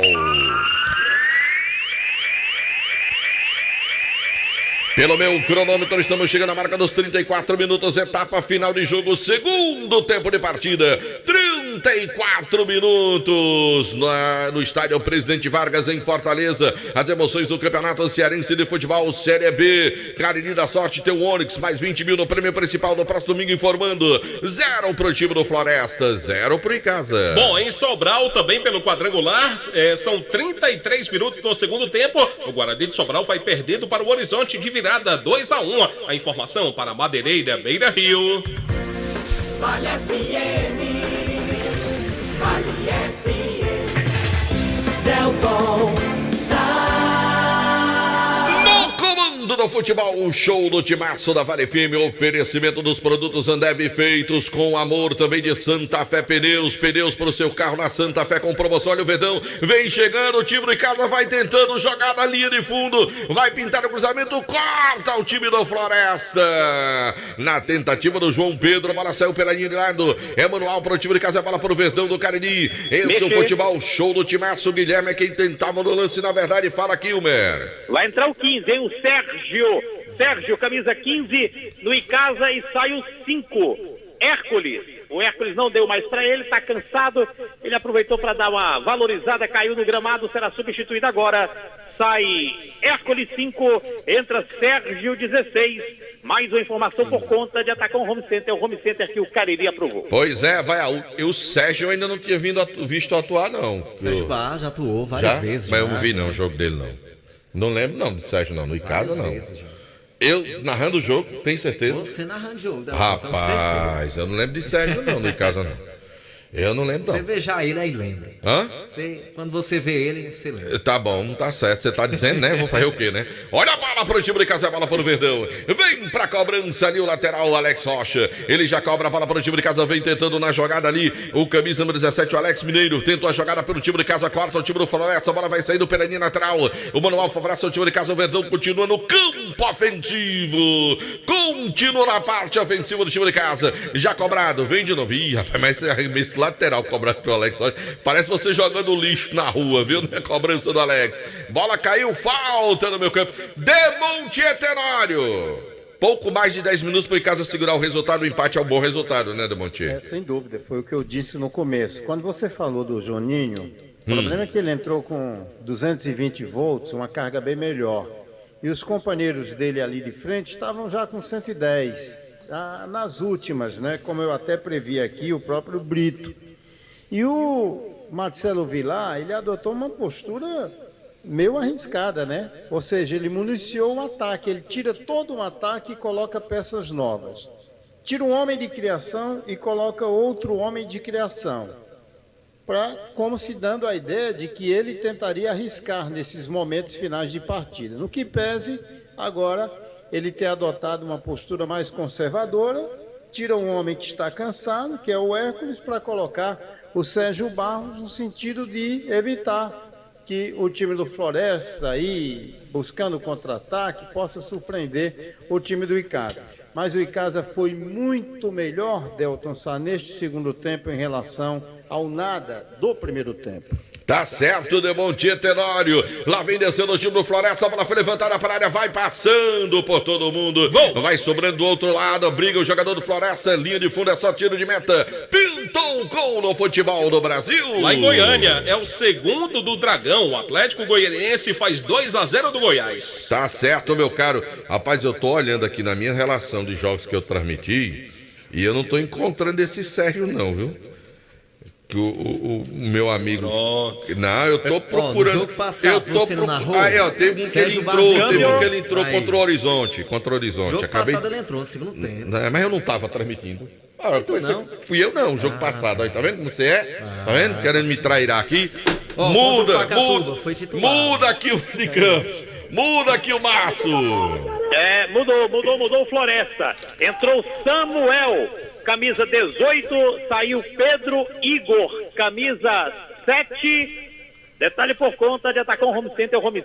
Pelo meu cronômetro, estamos chegando à marca dos 34 minutos, etapa final de jogo, segundo tempo de partida, 34 minutos no estádio Presidente Vargas, em Fortaleza. As emoções do Campeonato Cearense de Futebol, Série B. Cariri da Sorte tem o Onix, mais 20 mil no prêmio principal do próximo domingo, informando 0 pro time do Floresta, 0 pro Icasa. Bom, em Sobral, também pelo quadrangular, são 33 minutos no segundo tempo. O Guarani de Sobral vai perdendo para o Horizonte de virada 2-1. A informação para Madeireira Beira Rio. Vale FM. Vale FM. Delton No comando do futebol, o show do Timaço da Vale FM, oferecimento dos produtos Ambev feitos com amor, também de Santa Fé Pneus para o seu carro na Santa Fé com promoção. Olha o Verdão, vem chegando, o time do Icasa vai tentando jogar na linha de fundo, vai pintar o cruzamento, corta o time do Floresta, na tentativa do João Pedro, a bola saiu pela linha de lado, é manual para o time de casa, a bola para o Verdão do Cariri. Esse é o futebol, show do Timaço. O Guilherme é quem tentava no lance, na verdade, fala Kilmer. Vai entrar o 15, hein? O Sérgio, camisa 15 no Icasa, e sai o 5, Hércules. O Hércules não deu mais para ele, tá cansado, ele aproveitou para dar uma valorizada, caiu no gramado, será substituído agora. Sai Hércules 5, entra Sérgio 16. Mais uma informação por conta de atacar um Home Center, o Home Center que o Cariri aprovou. Pois é, o Sérgio ainda não tinha visto atuar, não. Sérgio já atuou várias vezes. Mas eu não vi não o jogo dele, não. Não lembro não do Sérgio, não. No Icasa, não. Eu narrando o jogo, tem certeza? Você narrando o jogo. Rapaz, eu não lembro de Sérgio, não, no Icasa, não. Eu não lembro, não. Você vê já ele, aí lembra. Hã? Quando você vê ele, você lembra. Tá bom, tá certo. Você tá dizendo, né? Vou fazer o quê, né? Olha a bola pro time de casa, a bola pro Verdão. Vem pra cobrança ali o lateral, Alex Rocha. Ele já cobra a bola pro time de casa, vem tentando na jogada ali. O camisa número 17, o Alex Mineiro. Tentou a jogada pelo time de casa, corta o time do Floresta. A bola vai saindo pela linha lateral. O manual favorece o time de casa, o Verdão continua no campo ofensivo. Continua na parte ofensiva do time de casa. Já cobrado, vem de novo. Ih, rapaz, mas esse arremesso lateral cobrado pelo Alex. Parece você jogando lixo na rua, viu? A cobrança do Alex. Bola caiu, falta no meu campo. Demontier Tenório. Pouco mais de 10 minutos para o Icasa segurar o resultado. O empate é um bom resultado, né, Demontier? Sem dúvida, foi o que eu disse no começo. Quando você falou do Juninho, o problema é que ele entrou com 220 volts, uma carga bem melhor. E os companheiros dele ali de frente estavam já com 110. Nas últimas, né? Como eu até previ aqui, o próprio Brito. E o Marcelo Vilar, ele adotou uma postura meio arriscada, né? Ou seja, ele municiou o ataque, ele tira todo o ataque e coloca peças novas. Tira um homem de criação e coloca outro homem de criação. Como se dando a ideia de que ele tentaria arriscar nesses momentos finais de partida. No que pese, agora, ele ter adotado uma postura mais conservadora, tira um homem que está cansado, que é o Hércules, para colocar o Sérgio Barros no sentido de evitar que o time do Floresta, aí, buscando contra-ataque, possa surpreender o time do Icasa. mas o Icasa foi muito melhor, Delton Sá, neste segundo tempo em relação ao nada do primeiro tempo. Tá certo, de Monte Tenório. Lá vem descendo o time do Floresta. A bola foi levantada para a área. Vai passando por todo mundo. Gol. Vai sobrando do outro lado. Briga o jogador do Floresta. Linha de fundo é só tiro de meta. Pintou um gol no futebol do Brasil. Lá em Goiânia. É o segundo do Dragão. O Atlético Goianiense faz 2-0 do Goiás. Tá certo, meu caro. Rapaz, eu tô olhando aqui na minha relação de jogos que eu transmiti. E eu não tô encontrando esse Sérgio não, viu? Que o meu amigo. Pronto. Não, eu tô procurando. No jogo passado, eu tô procurando. Teve um que ele entrou, contra o Horizonte. Contra o Horizonte. Jogo passado ele entrou no segundo tempo. Mas eu não tava transmitindo. Fui eu não, o jogo passado. Aí, tá vendo como você é? Tá vendo? Querendo me trair aqui. Muda aqui o de Campos. Muda aqui o Márcio. Mudou o Floresta. Entrou Samuel, camisa 18, saiu Pedro Igor, camisa 7. Detalhe por conta de atacar um home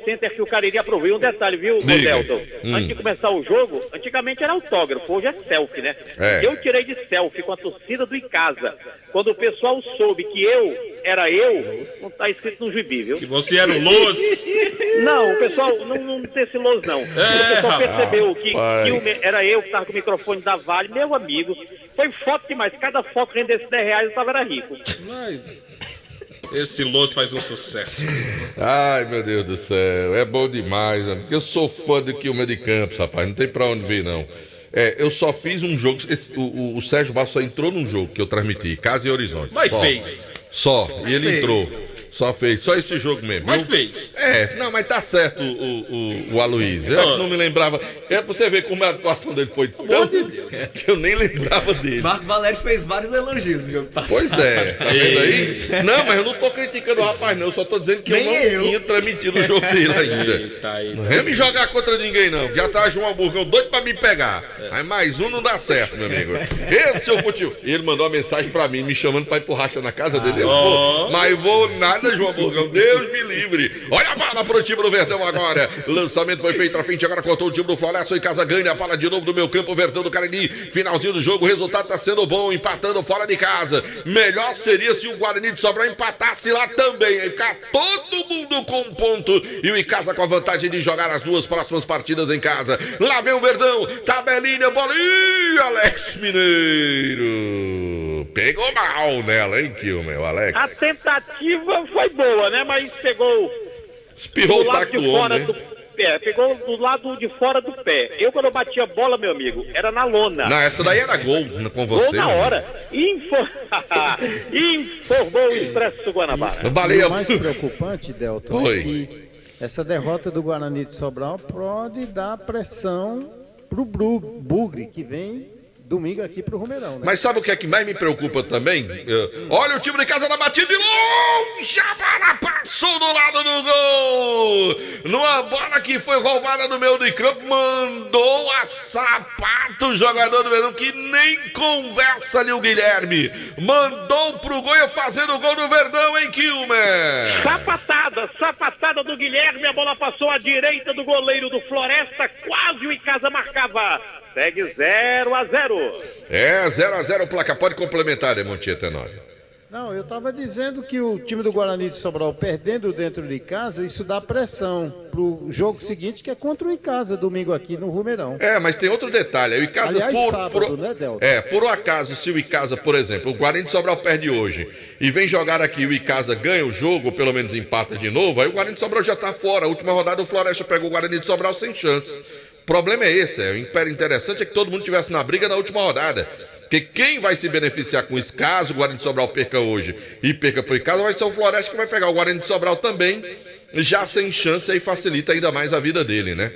center que o Cariri aprovou. Um detalhe, viu, Delton? Antes de começar o jogo, antigamente era autógrafo, hoje é selfie, né? Eu tirei de selfie com a torcida do Icasa. Quando o pessoal soube que eu era eu, não tá escrito no gibi, viu? Que você era o Los? Não, o pessoal não tem esse Los, não. O pessoal percebeu que era eu que tava com o microfone da Vale, meu amigo. Foi foto demais. Cada foto que rendesse R$10, eu tava rico. Esse Los faz um sucesso. Ai, meu Deus do céu, é bom demais, né? Porque eu sou fã do Quilmes de Campos, rapaz, não tem pra onde vir, não. Eu só fiz um jogo, o Sérgio Barros só entrou num jogo que eu transmiti, Casa e Horizonte. Mas fez. E ele entrou. Só fez, só esse jogo mesmo. Mas fez. Não, mas tá certo o Aloysio. Eu não me lembrava. Pra você ver como a atuação dele foi tão que eu nem lembrava dele. Marco Valério fez vários elogios no jogo passado. Pois é, tá vendo aí? Não, mas eu não tô criticando o rapaz, não. Eu só tô dizendo que eu não tinha transmitido o jogo dele ainda. Não vem me jogar contra ninguém, não. Já tá João Burgão doido pra me pegar. Mas mais um não dá certo, meu amigo. Esse é o futebol. Ele mandou uma mensagem pra mim, me chamando pra ir pro racha na casa dele. Mas vou nada. João Burgão, Deus me livre. Olha a bala pro time do Verdão agora. Lançamento foi feito à frente, agora cortou o time do Floresta. Em casa ganha a bala de novo do meu campo, Verdão do Cariri. Finalzinho do jogo, o resultado tá sendo bom, empatando fora de casa. Melhor seria se o Guarani de Sobral empatasse lá também. Aí ficar todo mundo com um ponto e o Icasa com a vantagem de jogar as duas próximas partidas em casa. Lá vem o Verdão, tabelinha, bolinha, Alex Mineiro. Pegou mal nela, hein, Kilmer, Alex? A tentativa foi boa, né? Mas pegou... Espirrou o taco do homem, né? Pegou do lado de fora do pé. Quando eu bati a bola, meu amigo, era na lona. Não, essa daí era gol com você. Gol na hora. Informou o Expresso Guanabara. O mais preocupante, Delton, é que essa derrota do Guarani de Sobral pode dar pressão pro Bugre, que vem domingo aqui pro Rumeirão, né? Mas sabe o que é que mais me preocupa também? Olha o time de casa na batida de longe, a bola passou do lado do gol. Numa bola que foi roubada no meio de campo, mandou a sapato o jogador do Verdão, que nem conversa ali o Guilherme. Mandou pro gol e fazendo o gol do Verdão, hein, Kilmer? Sapatada do Guilherme, a bola passou à direita do goleiro do Floresta, quase o Icasa marcava. Segue 0-0. 0-0 placa. Pode complementar, Demontia Tenório. Não, eu estava dizendo que o time do Guarani de Sobral perdendo dentro de casa, isso dá pressão pro jogo seguinte, que é contra o Icasa, domingo aqui no Rumeirão. Mas tem outro detalhe. O Icasa, sábado, né, Delton? Por um acaso, se o Icasa, por exemplo, o Guarani de Sobral perde hoje e vem jogar aqui e o Icasa ganha o jogo, ou pelo menos empata de novo, aí o Guarani de Sobral já tá fora. A última rodada o Floresta pegou o Guarani de Sobral sem chance. O problema é esse, o interessante é que todo mundo estivesse na briga na última rodada. Porque quem vai se beneficiar com isso, caso o Guarani de Sobral perca hoje e perca por Icasa, vai ser o Floresta, que vai pegar o Guarani de Sobral também, já sem chance, aí facilita ainda mais a vida dele, né?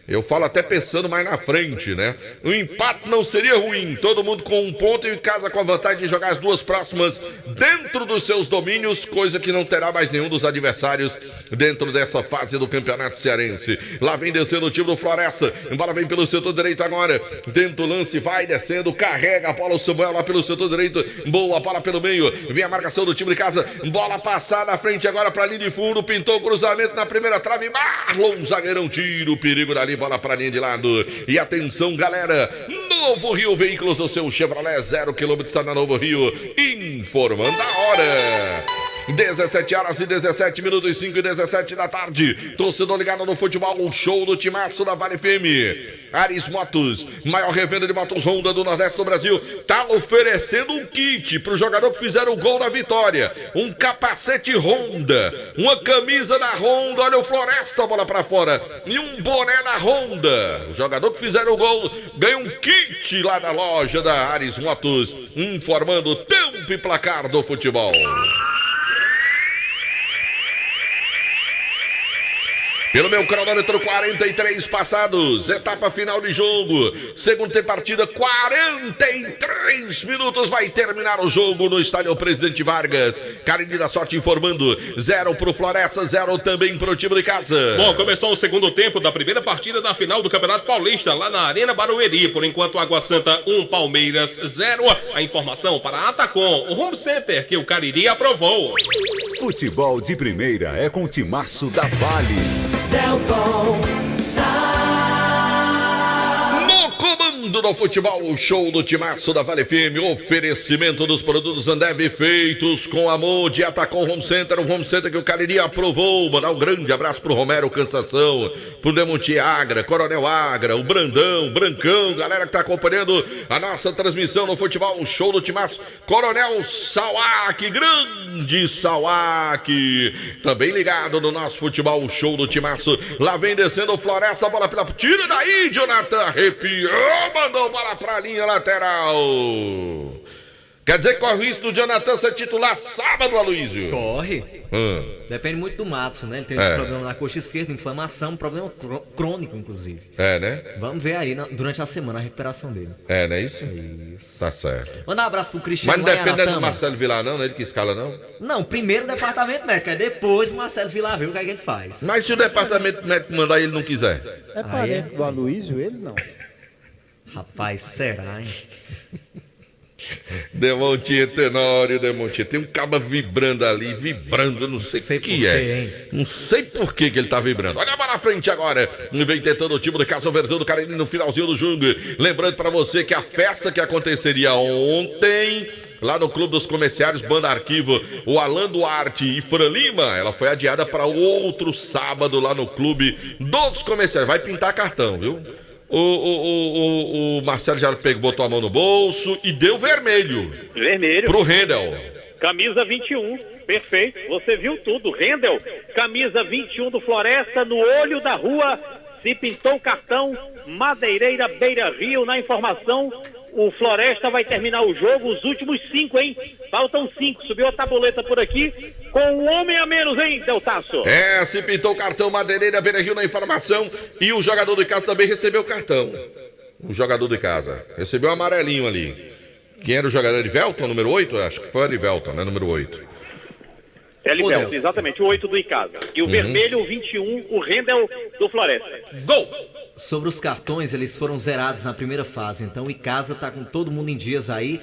Eu falo até pensando mais na frente, né? O empate não seria ruim, todo mundo com um ponto e o Icasa com a vantagem de jogar as duas próximas dentro dos seus domínios, coisa que não terá mais nenhum dos adversários dentro dessa fase do Campeonato Cearense. Lá vem descendo o time do Floresta, a bola vem pelo setor direito agora, dentro do lance, vai descendo, carrega a bola, o Samuel lá pelo setor direito, boa bola pelo meio, vem a marcação do time de casa, bola passada à frente agora para a linha de fundo, pintou o cruzamento na primeira trave, Marlon, zagueirão, tira o perigo dali, bola para a linha de lado, e atenção galera, no Novo Rio Veículos, o seu Chevrolet 0 km está na Novo Rio, informando a hora. 17 horas e 17 minutos, 5 e 17 da tarde. Torcedor ligado no futebol, um show do timaço da Vale FM. Ares Motos, maior revenda de motos Honda do Nordeste do Brasil, tá oferecendo um kit pro jogador que fizer o gol da vitória. Um capacete Honda, uma camisa da Honda, olha o Floresta, bola pra fora, e um boné da Honda. O jogador que fizer o gol ganha um kit lá da loja da Ares Motos, informando o tempo e placar do futebol. Pelo meu cronômetro, 43 passados, etapa final de jogo, segundo tempo partida, 43 minutos, vai terminar o jogo no estádio Presidente Vargas. Carine da Sorte informando, 0 pro Floresta, 0 também pro time de casa. Bom, começou o segundo tempo da primeira partida da final do Campeonato Paulista, lá na Arena Barueri. Por enquanto, Água Santa 1, Palmeiras 0. A informação para a Atacom, o Home Center que o Cariri aprovou. Futebol de primeira é com o timaço da Vale. Delton No comando do futebol, o show do timaço da Vale FM, oferecimento dos produtos Ambev feitos com amor de Atacom Home Center, um Home Center que o Cariri aprovou. Mandar um grande abraço pro Romero Cansação, pro Demonte Agra, Coronel Agra, o Brandão, Brancão, galera que tá acompanhando a nossa transmissão no futebol, o show do timaço, Coronel Sauac, grande Sauac, também ligado no nosso futebol, o show do timaço. Lá vem descendo o Floresta, a bola pela... Tira daí, Jonathan, arrepiou, mandou bola pra linha lateral. Quer dizer que corre o risco do Jonathan ser titular sábado, Aloysio? Corre. Depende muito do Matos, né? Ele tem esse problema na coxa esquerda, inflamação, problema crônico, inclusive. É, né? Vamos ver aí durante a semana a recuperação dele. É, não é isso? Isso. Tá certo. Mandar um abraço pro Cristiano. Mas não depende do Marcelo Vilar, não? Não é ele que escala, não? Não, primeiro o departamento médico, aí depois o Marcelo Vilar vê o que é que ele faz. Mas se o departamento médico mandar e ele não quiser? É parente do Aloysio, ele não. Rapaz, será, hein? Demontinha Tenório, Demontinha. Tem um cabo vibrando ali, vibrando, não sei o que é. Hein? Não sei por que ele tá vibrando. Olha para frente agora. Vem tentando o time do Casa Verdão do Cariri no finalzinho do jogo. Lembrando para você que a festa que aconteceria ontem lá no Clube dos Comerciários, Banda Arquivo, o Alan Duarte e Fran Lima, ela foi adiada para outro sábado lá no Clube dos Comerciários. Vai pintar cartão, viu? O Marcelo já botou a mão no bolso e deu vermelho. Vermelho. Pro Rendel. Camisa 21, perfeito. Você viu tudo. Rendel, camisa 21 do Floresta, no olho da rua. Se pintou o cartão, Madeireira Beira Rio. Na informação, o Floresta vai terminar o jogo, os últimos 5, hein? Faltam 5, subiu a tabuleta por aqui, com um homem a menos, hein, Deltaço? É, se pintou o cartão, Madeireira Beira Rio na informação, e o jogador de casa também recebeu o cartão. O jogador de casa recebeu um amarelinho ali. Quem era o jogador? Erivelton, número 8? Acho que foi Erivelton, né, número 8. Elivelton, exatamente, o 8 do Icasa. E o vermelho, o 21, o Rendel do Floresta. Gol! Sobre os cartões, eles foram zerados na primeira fase, então o Icasa tá com todo mundo em dias aí.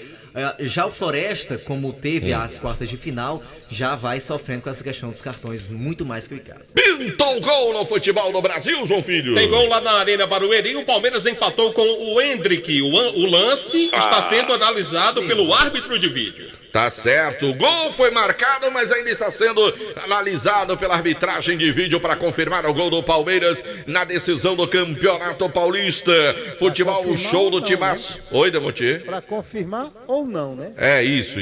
Já o Floresta, como teve as quartas de final, já vai sofrendo com essa questão dos cartões muito mais que o Icasa. Pintou gol no futebol do Brasil, João Filho. Tem gol lá na Arena Barueri, o Palmeiras empatou com o Hendrick. O lance está sendo analisado pelo árbitro de vídeo. Tá certo, o gol foi marcado, mas ainda está sendo analisado pela arbitragem de vídeo para confirmar o gol do Palmeiras na decisão do Campeonato Paulista. Futebol, show do timaço. Né? Oi, Demontier. Para confirmar ou não, né? É, isso,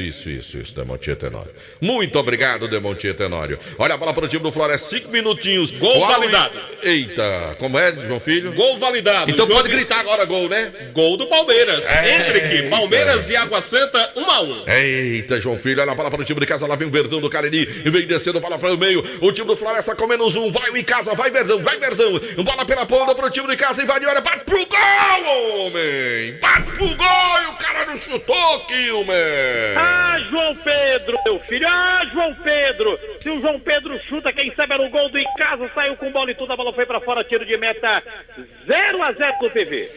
Demontier Tenório. Muito obrigado, Demontier Tenório. Olha a bola para o time do Floresta, 5 minutinhos. Gol validado. Eita, como é, João Filho? Gol validado. Então pode gritar agora gol, né? Gol do Palmeiras. Hendrick, Palmeiras e Água Santa, 1-1. Eita, João Filho, olha a bola para o time de casa, lá vem o Verdão do Cariri, vem descendo, bola para o meio, o time do Floresta com menos 1, vai o Icasa, vai Verdão, bola pela ponta para o time de casa, invadiu, olha, bate pro gol, homem, bate pro gol, e o cara não chutou, Kilmer. Ah, João Pedro, meu filho, João Pedro. Se o João Pedro chuta, quem sabe era o gol do Icasa, saiu com bola e tudo, a bola foi pra fora, tiro de meta, 0-0 pro PV.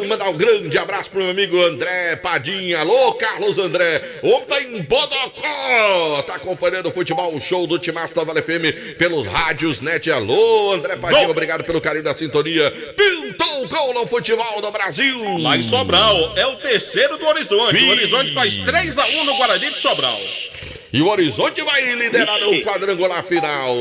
Mandar um grande abraço pro meu amigo André Padinha. Alô, Carlos André. Ontem tá em Bodocó. Tá acompanhando o futebol, o show do Timaço da Vale FM pelos rádios net. Alô, André Padinha, obrigado pelo carinho da sintonia. Pintou o gol no futebol do Brasil. Lá em Sobral, é o terceiro do Horizonte. O Horizonte faz 3-1 no Guarani de Sobral. E o Horizonte vai liderar no quadrangular final.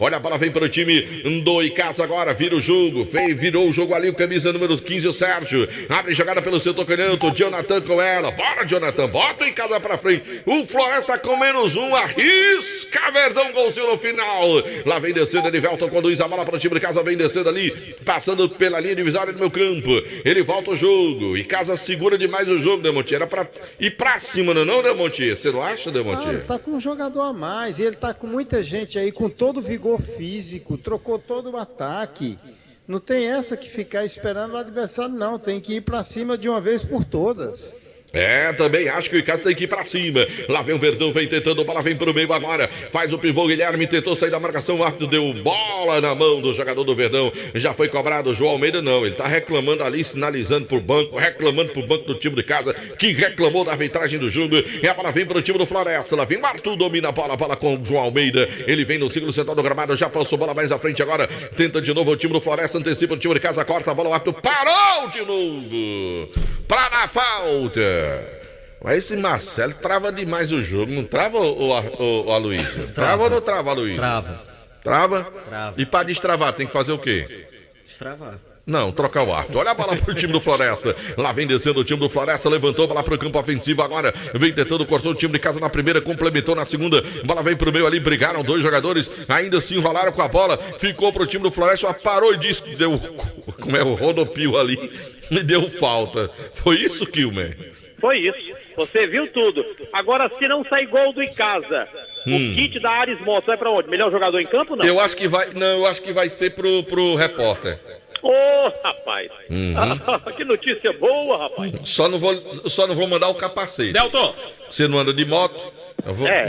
Olha, a bola vem para o time do Icasa agora. Vira o jogo. Virou o jogo ali. O camisa número 15, o Sérgio. Abre jogada pelo setor canhoto. Jonathan com ela. Bora, Jonathan. Bota o Icasa para frente. O Floresta com -1. Arrisca Verdão. Golzinho no final. Lá vem descendo. Elivelton conduz a bola para o time do Icasa. Vem descendo ali. Passando pela linha divisória do meu campo. Ele volta o jogo. Icasa segura demais o jogo, Demontier. Era para ir para cima, não, Demontier? Você não acha, Demontier? Tá com um jogador a mais, e ele tá com muita gente aí com todo o vigor físico, trocou todo o ataque. Não tem essa que ficar esperando o adversário, não, tem que ir pra cima de uma vez por todas. Também acho que o Icasa tem que ir pra cima. Lá vem o Verdão, vem tentando, a bola vem pro meio agora. Faz o pivô, Guilherme tentou sair da marcação, o árbitro deu bola na mão do jogador do Verdão. Já foi cobrado, o João Almeida não, ele tá reclamando ali, sinalizando pro banco, reclamando pro banco do time de casa, que reclamou da arbitragem do jogo. E a bola vem pro time do Floresta. Lá vem o Arthur, domina a bola com o João Almeida. Ele vem no círculo central do gramado, já passou bola mais à frente agora. Tenta de novo o time do Floresta, antecipa o time de casa, corta a bola, o árbitro parou de novo. Pra dar falta. Mas esse Marcelo trava demais o jogo, não trava, o Aloysio? Trava ou não trava, Aloysio? Trava? E para destravar, tem que fazer o quê? Destravar. Não, trocar o árbitro. Olha a bola pro time do Floresta. Lá vem descendo o time do Floresta, levantou para lá pro campo ofensivo agora. Vem tentando, cortou o time de casa na primeira, complementou na segunda. Bola vem pro meio ali, brigaram dois jogadores, ainda se enrolaram com a bola. Ficou pro time do Floresta, parou e disse que deu, como é o rodopio ali, e deu falta. Foi isso, Kilmer? Foi isso. Você viu tudo. Agora, se não sair gol do Icasa, o kit da Ares Motos vai pra onde? Melhor jogador em campo, não? Eu acho que vai, não, eu acho que vai ser pro repórter. Ô, rapaz. Que notícia boa, rapaz. Só não vou mandar o capacete. Delton. Você não anda de moto?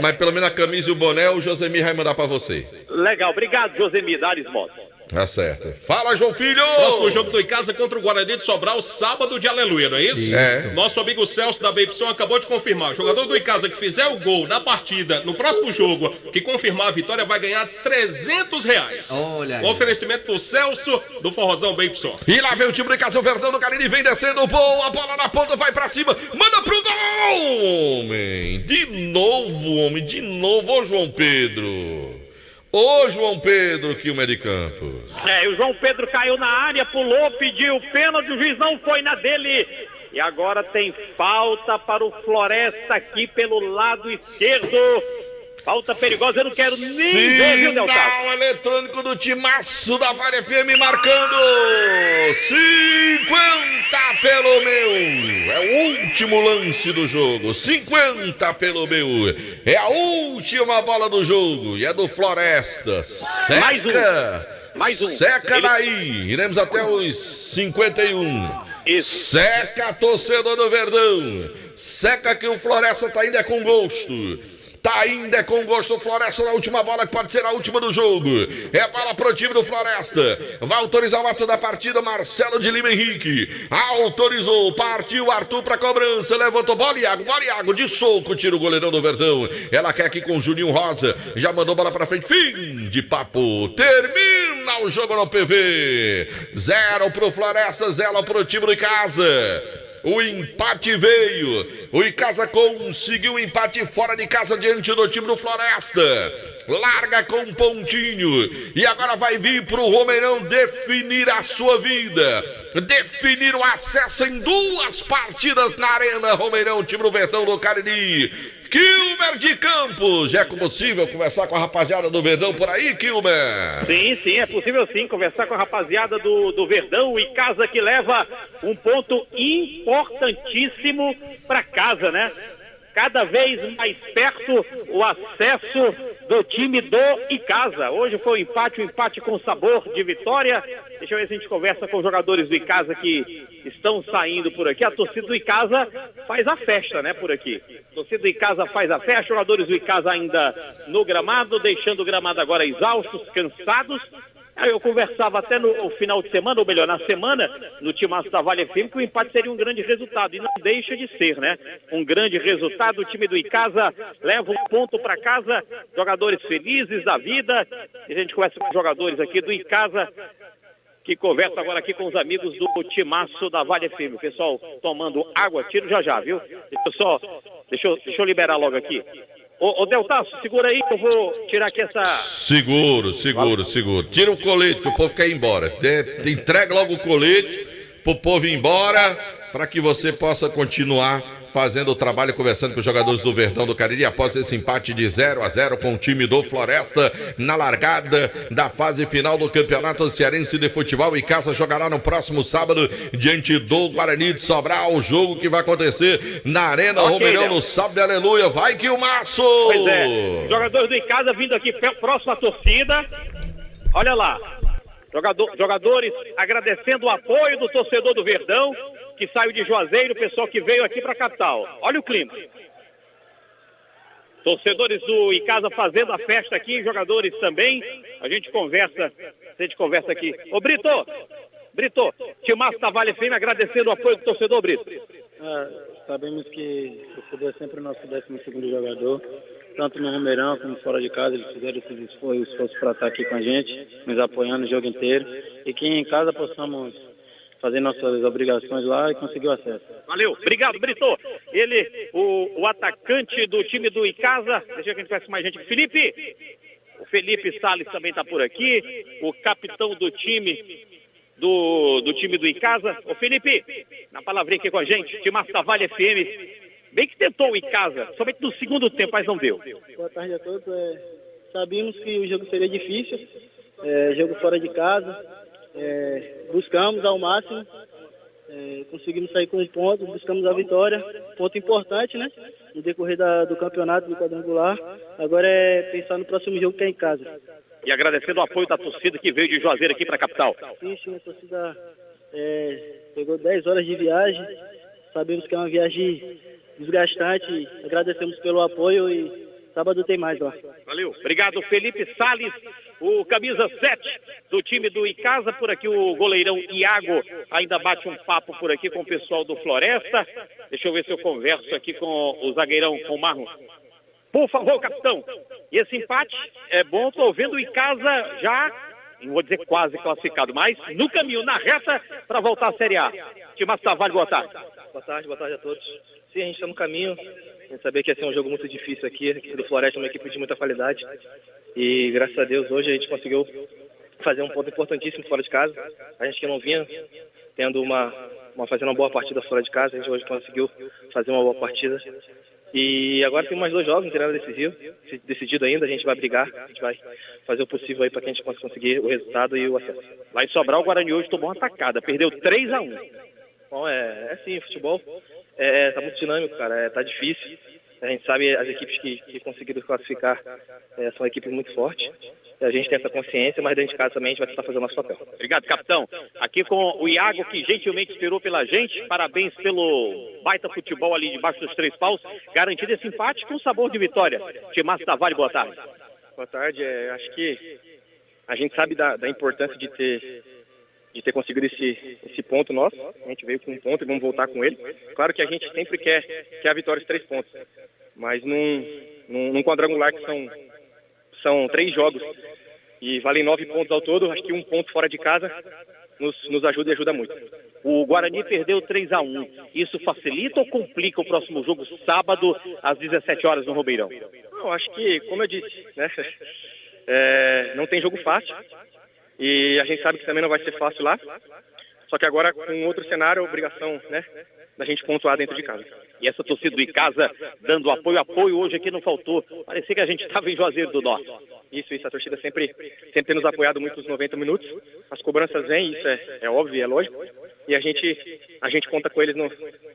Mas pelo menos a camisa e o boné o Josemir vai mandar pra você. Legal, obrigado, Josemir, da Ares Motos. Tá certo. Fala, João Filho! Próximo jogo do Icasa contra o Guarani de Sobral, sábado de Aleluia, não é isso? Isso. Nosso amigo Celso da Babyson acabou de confirmar. O jogador do Icasa que fizer o gol na partida, no próximo jogo, que confirmar a vitória, vai ganhar R$300. Olha aí. Um oferecimento do Celso, do Forrozão Babyson. E lá vem o time do Icasa, o Verdão do Cariri, vem descendo, boa, a bola na ponta, vai pra cima, manda pro gol, homem! De novo, ô João Pedro! Ô João Pedro, Kilmer de Campos. O João Pedro caiu na área, pulou, pediu pênalti, o juiz não foi na dele. E agora tem falta para o Floresta aqui pelo lado esquerdo. Falta perigosa, eu não quero nem ver, viu, Delta? Sinal eletrônico do Timaço da Vale FM marcando 50 pelo meu. É o último lance do jogo. 50 pelo meu. É a última bola do jogo. E é do Floresta. Seca. Mais um. Seca daí. Iremos até os 51. Isso. Seca, torcedor do Verdão. Seca que o Floresta tá ainda com gosto. Tá ainda com gosto o Floresta na última bola, que pode ser a última do jogo. É a bola pro time do Floresta. Vai autorizar o ato da partida, Marcelo de Lima Henrique. Autorizou, partiu Arthur pra cobrança. Levantou, bola Iago, de soco, tira o goleirão do Verdão. Ela quer aqui com o Juninho Rosa. Já mandou bola pra frente, fim de papo. Termina o jogo no PV. 0 pro Floresta, 0 pro time do Icasa. O empate veio. O Icasa conseguiu um empate fora de casa diante do time do Floresta. Larga com um pontinho. E agora vai vir pro Romeirão definir a sua vida. Definir o acesso em 2 partidas na Arena Romeirão, time do Verdão do Cariri. Kilmer de Campos, já é possível conversar com a rapaziada do Verdão por aí, Kilmer? Sim, é possível sim conversar com a rapaziada do Verdão. O Icasa que leva um ponto importantíssimo para casa, né? Cada vez mais perto o acesso do time do Icasa. Hoje foi um empate com sabor de vitória. Deixa eu ver se a gente conversa com os jogadores do Icasa que estão saindo por aqui. A torcida do Icasa faz a festa, né, por aqui. A torcida do Icasa faz a festa, jogadores do Icasa ainda no gramado, deixando o gramado agora exaustos, cansados. Aí eu conversava até no final de semana, ou melhor, na semana, no Timaço da Vale FM, que o empate seria um grande resultado. E não deixa de ser, né? Um grande resultado. O time do Icasa leva um ponto para casa. Jogadores felizes da vida. E a gente conversa com os jogadores aqui do Icasa, que conversa agora aqui com os amigos do Timaço da Vale FM. O pessoal tomando água, tiro já, viu? Deixa eu liberar logo aqui. Ô Deltaço, segura aí que eu vou tirar aqui essa... Seguro. Tira o colete que o povo quer ir embora. Entrega logo o colete pro povo ir embora, para que você possa continuar fazendo o trabalho, conversando com os jogadores do Verdão do Cariri, após esse empate de 0-0 com o time do Floresta, na largada da fase final do Campeonato Cearense de Futebol. O Icasa jogará no próximo sábado diante do Guarani de Sobral, o jogo que vai acontecer na Arena Romeirão no sábado, aleluia, vai que o maço! Pois é, jogadores do Icasa vindo aqui próximo à torcida, olha lá, jogadores agradecendo o apoio do torcedor do Verdão, que saiu de Juazeiro, o pessoal que veio aqui para a capital. Olha o clima. Torcedores do Icasa fazendo a festa aqui, jogadores também. A gente conversa aqui. Ô Brito, Timaço da Vale FM agradecendo o apoio do torcedor, Brito. Sabemos que o torcedor é sempre o nosso 12º jogador, tanto no Romeirão como fora de casa. Eles fizeram esse esforço para estar aqui com a gente, nos apoiando o jogo inteiro, e que em casa possamos fazer nossas obrigações lá e conseguir o acesso. Valeu, obrigado, Brito. Ele, o atacante do time do Icasa, deixa que a gente conhece mais gente. O Felipe Salles também está por aqui, o capitão do time do time do Icasa. Ô Felipe, na palavrinha aqui com a gente, Timaço da Vale FM, bem que tentou o Icasa, somente no segundo tempo, mas não deu. Boa tarde a todos. Sabíamos que o jogo seria difícil, jogo fora de casa. Buscamos ao máximo, conseguimos sair com um ponto, buscamos a vitória, ponto importante, né? No decorrer do campeonato, do quadrangular. Agora é pensar no próximo jogo que é em casa. E agradecendo o apoio da torcida que veio de Juazeiro aqui para a capital. Sim, a torcida pegou 10 horas de viagem, sabemos que é uma viagem desgastante, agradecemos pelo apoio e sábado tem mais lá. Valeu, obrigado Felipe Salles, o camisa 7 do time do Icasa. Por aqui o goleirão Iago ainda bate um papo por aqui com o pessoal do Floresta. Deixa eu ver se eu converso aqui com o zagueirão, com o Marlon. Por favor, capitão. E esse empate é bom, tô vendo o Icasa já, não vou dizer quase classificado, mas no caminho, na reta, para voltar à Série A. Timaço da Vale, boa tarde. Boa tarde a todos. Sim, a gente está no caminho. A gente sabia que ia ser um jogo muito difícil aqui. A equipe do Floresta é uma equipe de muita qualidade. E graças a Deus hoje a gente conseguiu fazer um ponto importantíssimo fora de casa. A gente que não vinha fazendo uma boa partida fora de casa, a gente hoje conseguiu fazer uma boa partida. E agora tem mais 2 jogos, não tem nada decidido ainda, a gente vai brigar, a gente vai fazer o possível aí para que a gente possa conseguir o resultado e o acesso. Lá em Sobral, o Guarani hoje tomou uma atacada, perdeu 3-1. Bom, assim, futebol tá muito dinâmico, cara, tá difícil. A gente sabe as equipes que conseguiram classificar são equipes muito fortes. A gente tem essa consciência, mas dentro de casa também a gente vai tentar fazer o nosso papel. Obrigado, capitão. Aqui com o Iago, que gentilmente esperou pela gente. Parabéns pelo baita futebol ali debaixo dos 3 paus. Garantido esse empate com sabor de vitória. Timaço da Vale, boa tarde. Boa tarde. Acho que a gente sabe da importância de ter conseguido esse ponto nosso. A gente veio com um ponto e vamos voltar com ele. Claro que a gente sempre quer a vitória de 3 pontos. Mas num quadrangular que são 3 jogos e valem 9 pontos ao todo, acho que 1 ponto fora de casa nos ajuda e ajuda muito. O Guarani perdeu 3-1. Isso facilita ou complica o próximo jogo, sábado, às 17 horas no Romeirão? Eu acho que, como eu disse, né, não tem jogo fácil. E a gente sabe que também não vai ser fácil lá. Só que agora, com outro cenário, a obrigação, né, da gente pontuar dentro de casa. E essa torcida do Icasa dando apoio hoje aqui não faltou. Parecia que a gente estava em Juazeiro do Norte. Isso, a torcida sempre tem nos apoiado muito nos 90 minutos. As cobranças vêm, isso é óbvio, é lógico. E a gente conta com eles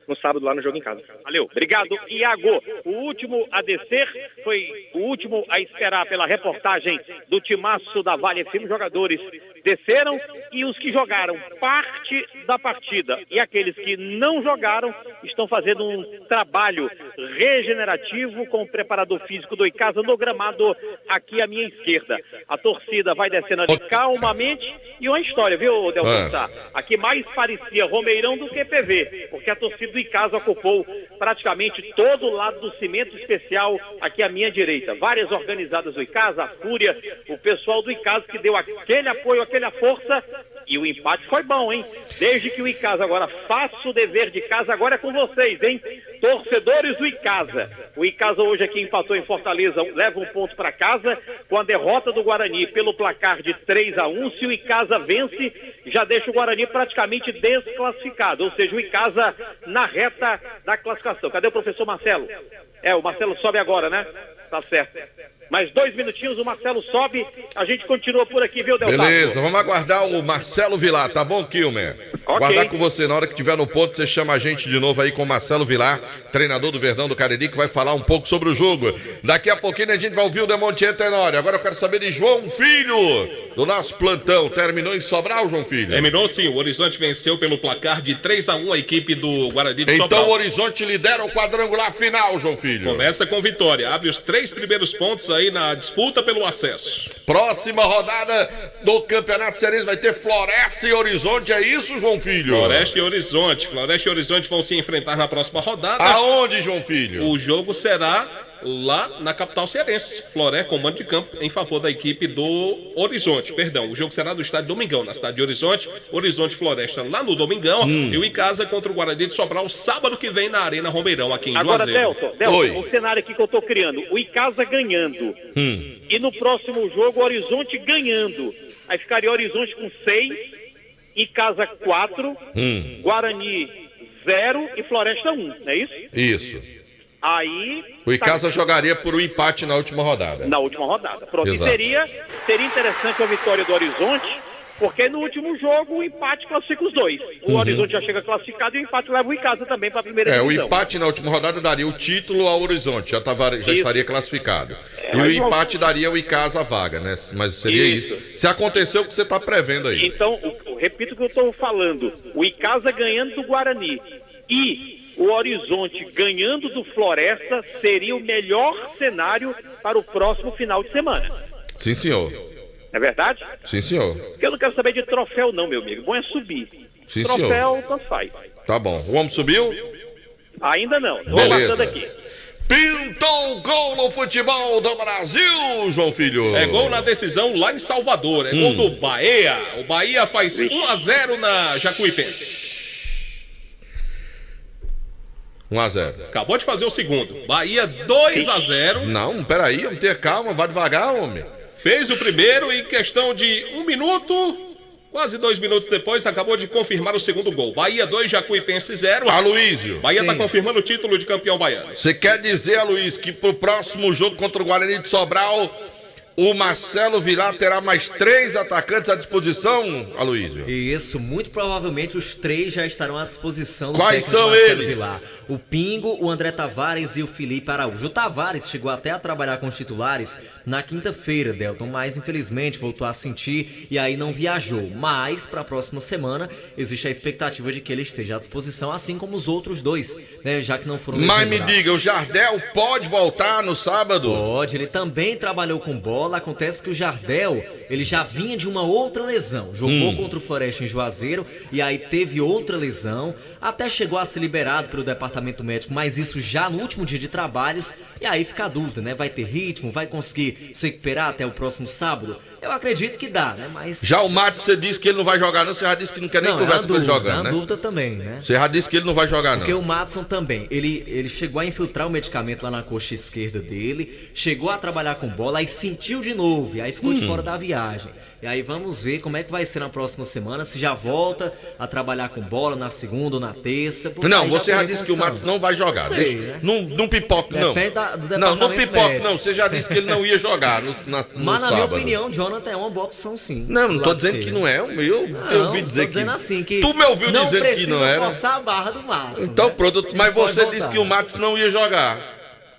no sábado lá no jogo em casa. Valeu, obrigado, Iago. O último a descer foi o último a esperar pela reportagem do timaço da Vale FM. Jogadores desceram e os que jogaram parte da partida e aqueles que não jogaram estão fazendo um trabalho regenerativo com o preparador físico do Icasa no gramado aqui à minha esquerda. A torcida vai descendo ali calmamente e uma história, viu, Delton Sá? Aqui mais parecia Romeirão do que PV, porque a torcida do Icasa ocupou praticamente todo o lado do cimento especial aqui à minha direita. Várias organizadas do Icasa, a Fúria, o pessoal do Icasa que deu aquele apoio, aquela força, e o empate foi bom, hein? Desde que o Icasa agora faça o dever de casa, agora é com vocês, hein? Torcedores do Icasa. O Icasa hoje aqui empatou em Fortaleza, leva um ponto para casa, com a derrota do Guarani pelo placar de 3-1. Se o Icasa vence, já deixa o Guarani praticamente desclassificado, ou seja, o Icasa na reta da classificação. Cadê o professor Marcelo? O Marcelo sobe agora, né? Tá certo. Mais 2 minutinhos, o Marcelo sobe, a gente continua por aqui, viu, Deltato? Beleza, vamos aguardar o Marcelo Vilar, tá bom, Kilmer? Ok. Guardar com você, na hora que tiver no ponto, você chama a gente de novo aí com o Marcelo Vilar, treinador do Verdão do Cariri, que vai falar um pouco sobre o jogo. Daqui a pouquinho a gente vai ouvir o Demontier Tenório. Agora eu quero saber de João Filho, do nosso plantão. Terminou em Sobral, João Filho? Terminou sim, o Horizonte venceu pelo placar de 3-1 a equipe do Guarani de Sobral. Então o Horizonte lidera o quadrangular final, João Filho. Começa com vitória, abre os 3 primeiros pontos aí na disputa pelo acesso. Próxima rodada do Campeonato Cearense vai ter Floresta e Horizonte, é isso, João Filho? Floresta e Horizonte vão se enfrentar na próxima rodada. Aonde, João Filho? O jogo será lá na capital cearense. Floresta com mando de campo em favor da equipe do Horizonte. Perdão, o jogo será do estádio Domingão, na cidade de Horizonte. Horizonte Floresta lá no Domingão. E o Icasa contra o Guarani de Sobral sábado que vem na Arena Romeirão, aqui em Juazeiro. Agora, Delton, o cenário aqui que eu tô criando. O Icasa ganhando. E no próximo jogo, o Horizonte ganhando. Aí ficaria Horizonte com 6, Icasa 4, Guarani 0 e Floresta 1, não é isso? Isso. Aí... O Icasa jogaria por um empate na última rodada. Na última rodada. Pronto. Exato. E seria interessante a vitória do Horizonte, porque no último jogo o empate classifica os dois. O Horizonte já chega classificado e o empate leva o Icasa também para a primeira divisão. O empate na última rodada daria o título ao Horizonte, já estaria classificado. E o empate daria o Icasa a vaga, né? Mas seria isso. Se aconteceu o que você está prevendo aí. Então, repito o que eu estou falando. O Icasa ganhando do Guarani e o Horizonte ganhando do Floresta seria o melhor cenário para o próximo final de semana. Sim, senhor. É verdade? Sim, senhor. Porque eu não quero saber de troféu não, meu amigo. Bom é subir. Sim, troféu, senhor. tanto faz. Tá bom. O homem subiu? Ainda não. Tô Beleza. passando aqui. Pintou gol no futebol do Brasil, João Filho. É gol na decisão lá em Salvador. É gol do Bahia. O Bahia faz 1-0 na Jacuipense. 1-0. Acabou de fazer o segundo. Bahia 2-0. Não, peraí, vamos ter calma, vai devagar, homem. Fez o primeiro e em questão de 1 minuto, quase 2 minutos depois, acabou de confirmar o segundo gol. Bahia 2, Jacuipense 0. Aloísio. Bahia está confirmando o título de campeão baiano. Você quer dizer, Aloísio, que pro próximo jogo contra o Guarani de Sobral, o Marcelo Vilar terá mais 3 atacantes à disposição, Aloísio? Isso, muito provavelmente os 3 já estarão à disposição do Quais técnico são Marcelo eles? Vilar. O Pingo, o André Tavares e o Felipe Araújo. O Tavares chegou até a trabalhar com os titulares na quinta-feira, Delton, mas infelizmente voltou a sentir e aí não viajou. Mas para a próxima semana existe a expectativa de que ele esteja à disposição, assim como os outros 2, né, já que não foram Mas me lesionados. diga, o Jardel pode voltar no sábado? Pode, ele também trabalhou com bola. Acontece que o Jardel, ele já vinha de uma outra lesão. Jogou contra o Floresta em Juazeiro e aí teve outra lesão. Até chegou a ser liberado pelo departamento médico, mas isso já no último dia de trabalhos. E aí fica a dúvida, né? Vai ter ritmo? Vai conseguir se recuperar até o próximo sábado? Eu acredito que dá, né? Mas... Já o Matos, você disse que ele não vai jogar não, você já disse que não quer nem conversa com ele jogando, né? É uma dúvida também, né? Você já disse que ele não vai jogar não. Porque o Matson também, ele chegou a infiltrar o medicamento lá na coxa esquerda dele, chegou a trabalhar com bola, aí sentiu de novo, e aí ficou de fora da viagem. E aí vamos ver como é que vai ser na próxima semana, se já volta a trabalhar com bola na segunda ou na terça. Não, você já disse que o Matos não vai jogar. Sei, Deixa, né? não pipoca, não. Depende do Não departamento pipoca, médico. não. Você já disse que ele não ia jogar no Mas na sábado. minha opinião, John Jonathan é uma boa opção, sim. Não tô dizendo que não é. Eu ouvi dizer tô dizendo que... assim, que tu me ouviu dizendo que não era? Não precisa forçar a barra do Matos. Então né? pronto, mas Pode você voltar. disse que o Matos não ia jogar.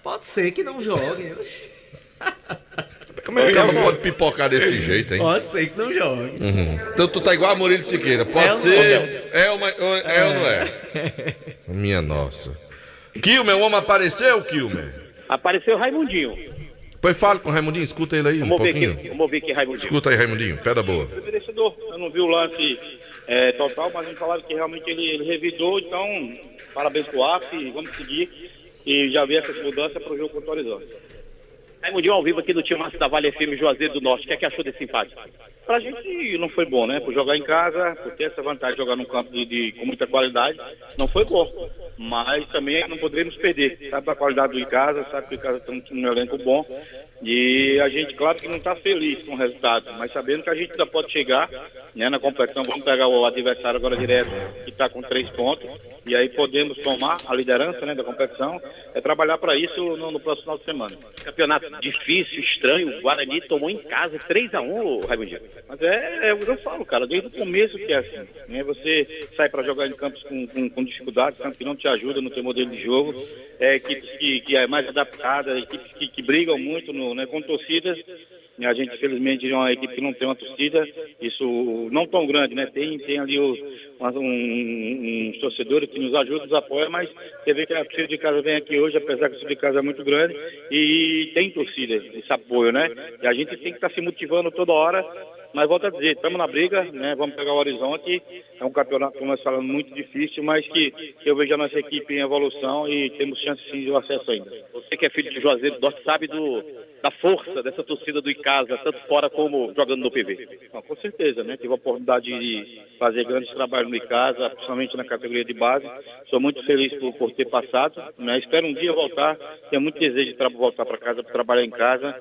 Pode ser que não jogue. Como é que o cara pode pipocar desse jeito, hein? Pode ser que não jogue. Então tu tá igual a Murilo Siqueira. Pode ser. É ou não é? Minha nossa. Kilmer, o homem apareceu, Kilmer? Apareceu o Raimundinho. Pois fala com o Raimundinho, escuta ele aí um pouquinho. Vamos ver aqui, Raimundinho. Escuta aí, Raimundinho, pé da boa. Merecedor. Eu não vi o lance total, mas me falaram que realmente ele revidou, então parabéns pro AF, vamos seguir e já ver essas mudanças para o jogo contra o Horizonte. Raimundinho ao vivo aqui no time da Vale FM Juazeiro do Norte. O que é que achou desse empate? Pra gente não foi bom, né? Por jogar em casa, por ter essa vantagem de jogar num campo com muita qualidade, não foi bom. Mas também não poderíamos perder. Sabe a qualidade do Icasa, sabe que o Icasa tem um elenco bom. E a gente, claro que não está feliz com o resultado, mas sabendo que a gente ainda pode chegar, né, na competição. Vamos pegar o adversário agora direto, que está com 3 pontos. E aí podemos tomar a liderança, né, da competição. É trabalhar para isso no próximo final de semana. Campeonato difícil, estranho. O Guarani tomou em casa 3-1, Raimundinho. Mas é o que eu falo, cara, desde o começo que é assim, né? Você sai para jogar em campos com dificuldade, campo que não te ajuda no teu modelo de jogo, equipes que é mais adaptada, equipes que brigam muito com torcidas. A gente, infelizmente, é uma equipe que não tem uma torcida, isso não tão grande, né? Tem ali uns torcedores que nos ajudam, nos apoiam, mas você vê que a torcida de casa vem aqui hoje, apesar que a torcida de casa é muito grande, e tem torcida, esse apoio, né? E a gente tem que estar se motivando toda hora, mas volto a dizer, estamos na briga, né? Vamos pegar o Horizonte, é um campeonato, como nós falamos, muito difícil, mas que eu vejo a nossa equipe em evolução e temos chance sim de acesso ainda. Você que é filho de Juazeiro do Norte sabe da força dessa torcida do Icasa, tanto fora como jogando no PV. Não, com certeza, né? Tive a oportunidade de fazer grandes trabalhos no Icasa, principalmente na categoria de base. Sou muito feliz por ter passado, né? Espero um dia voltar, tenho muito desejo de voltar para casa, para trabalhar em casa.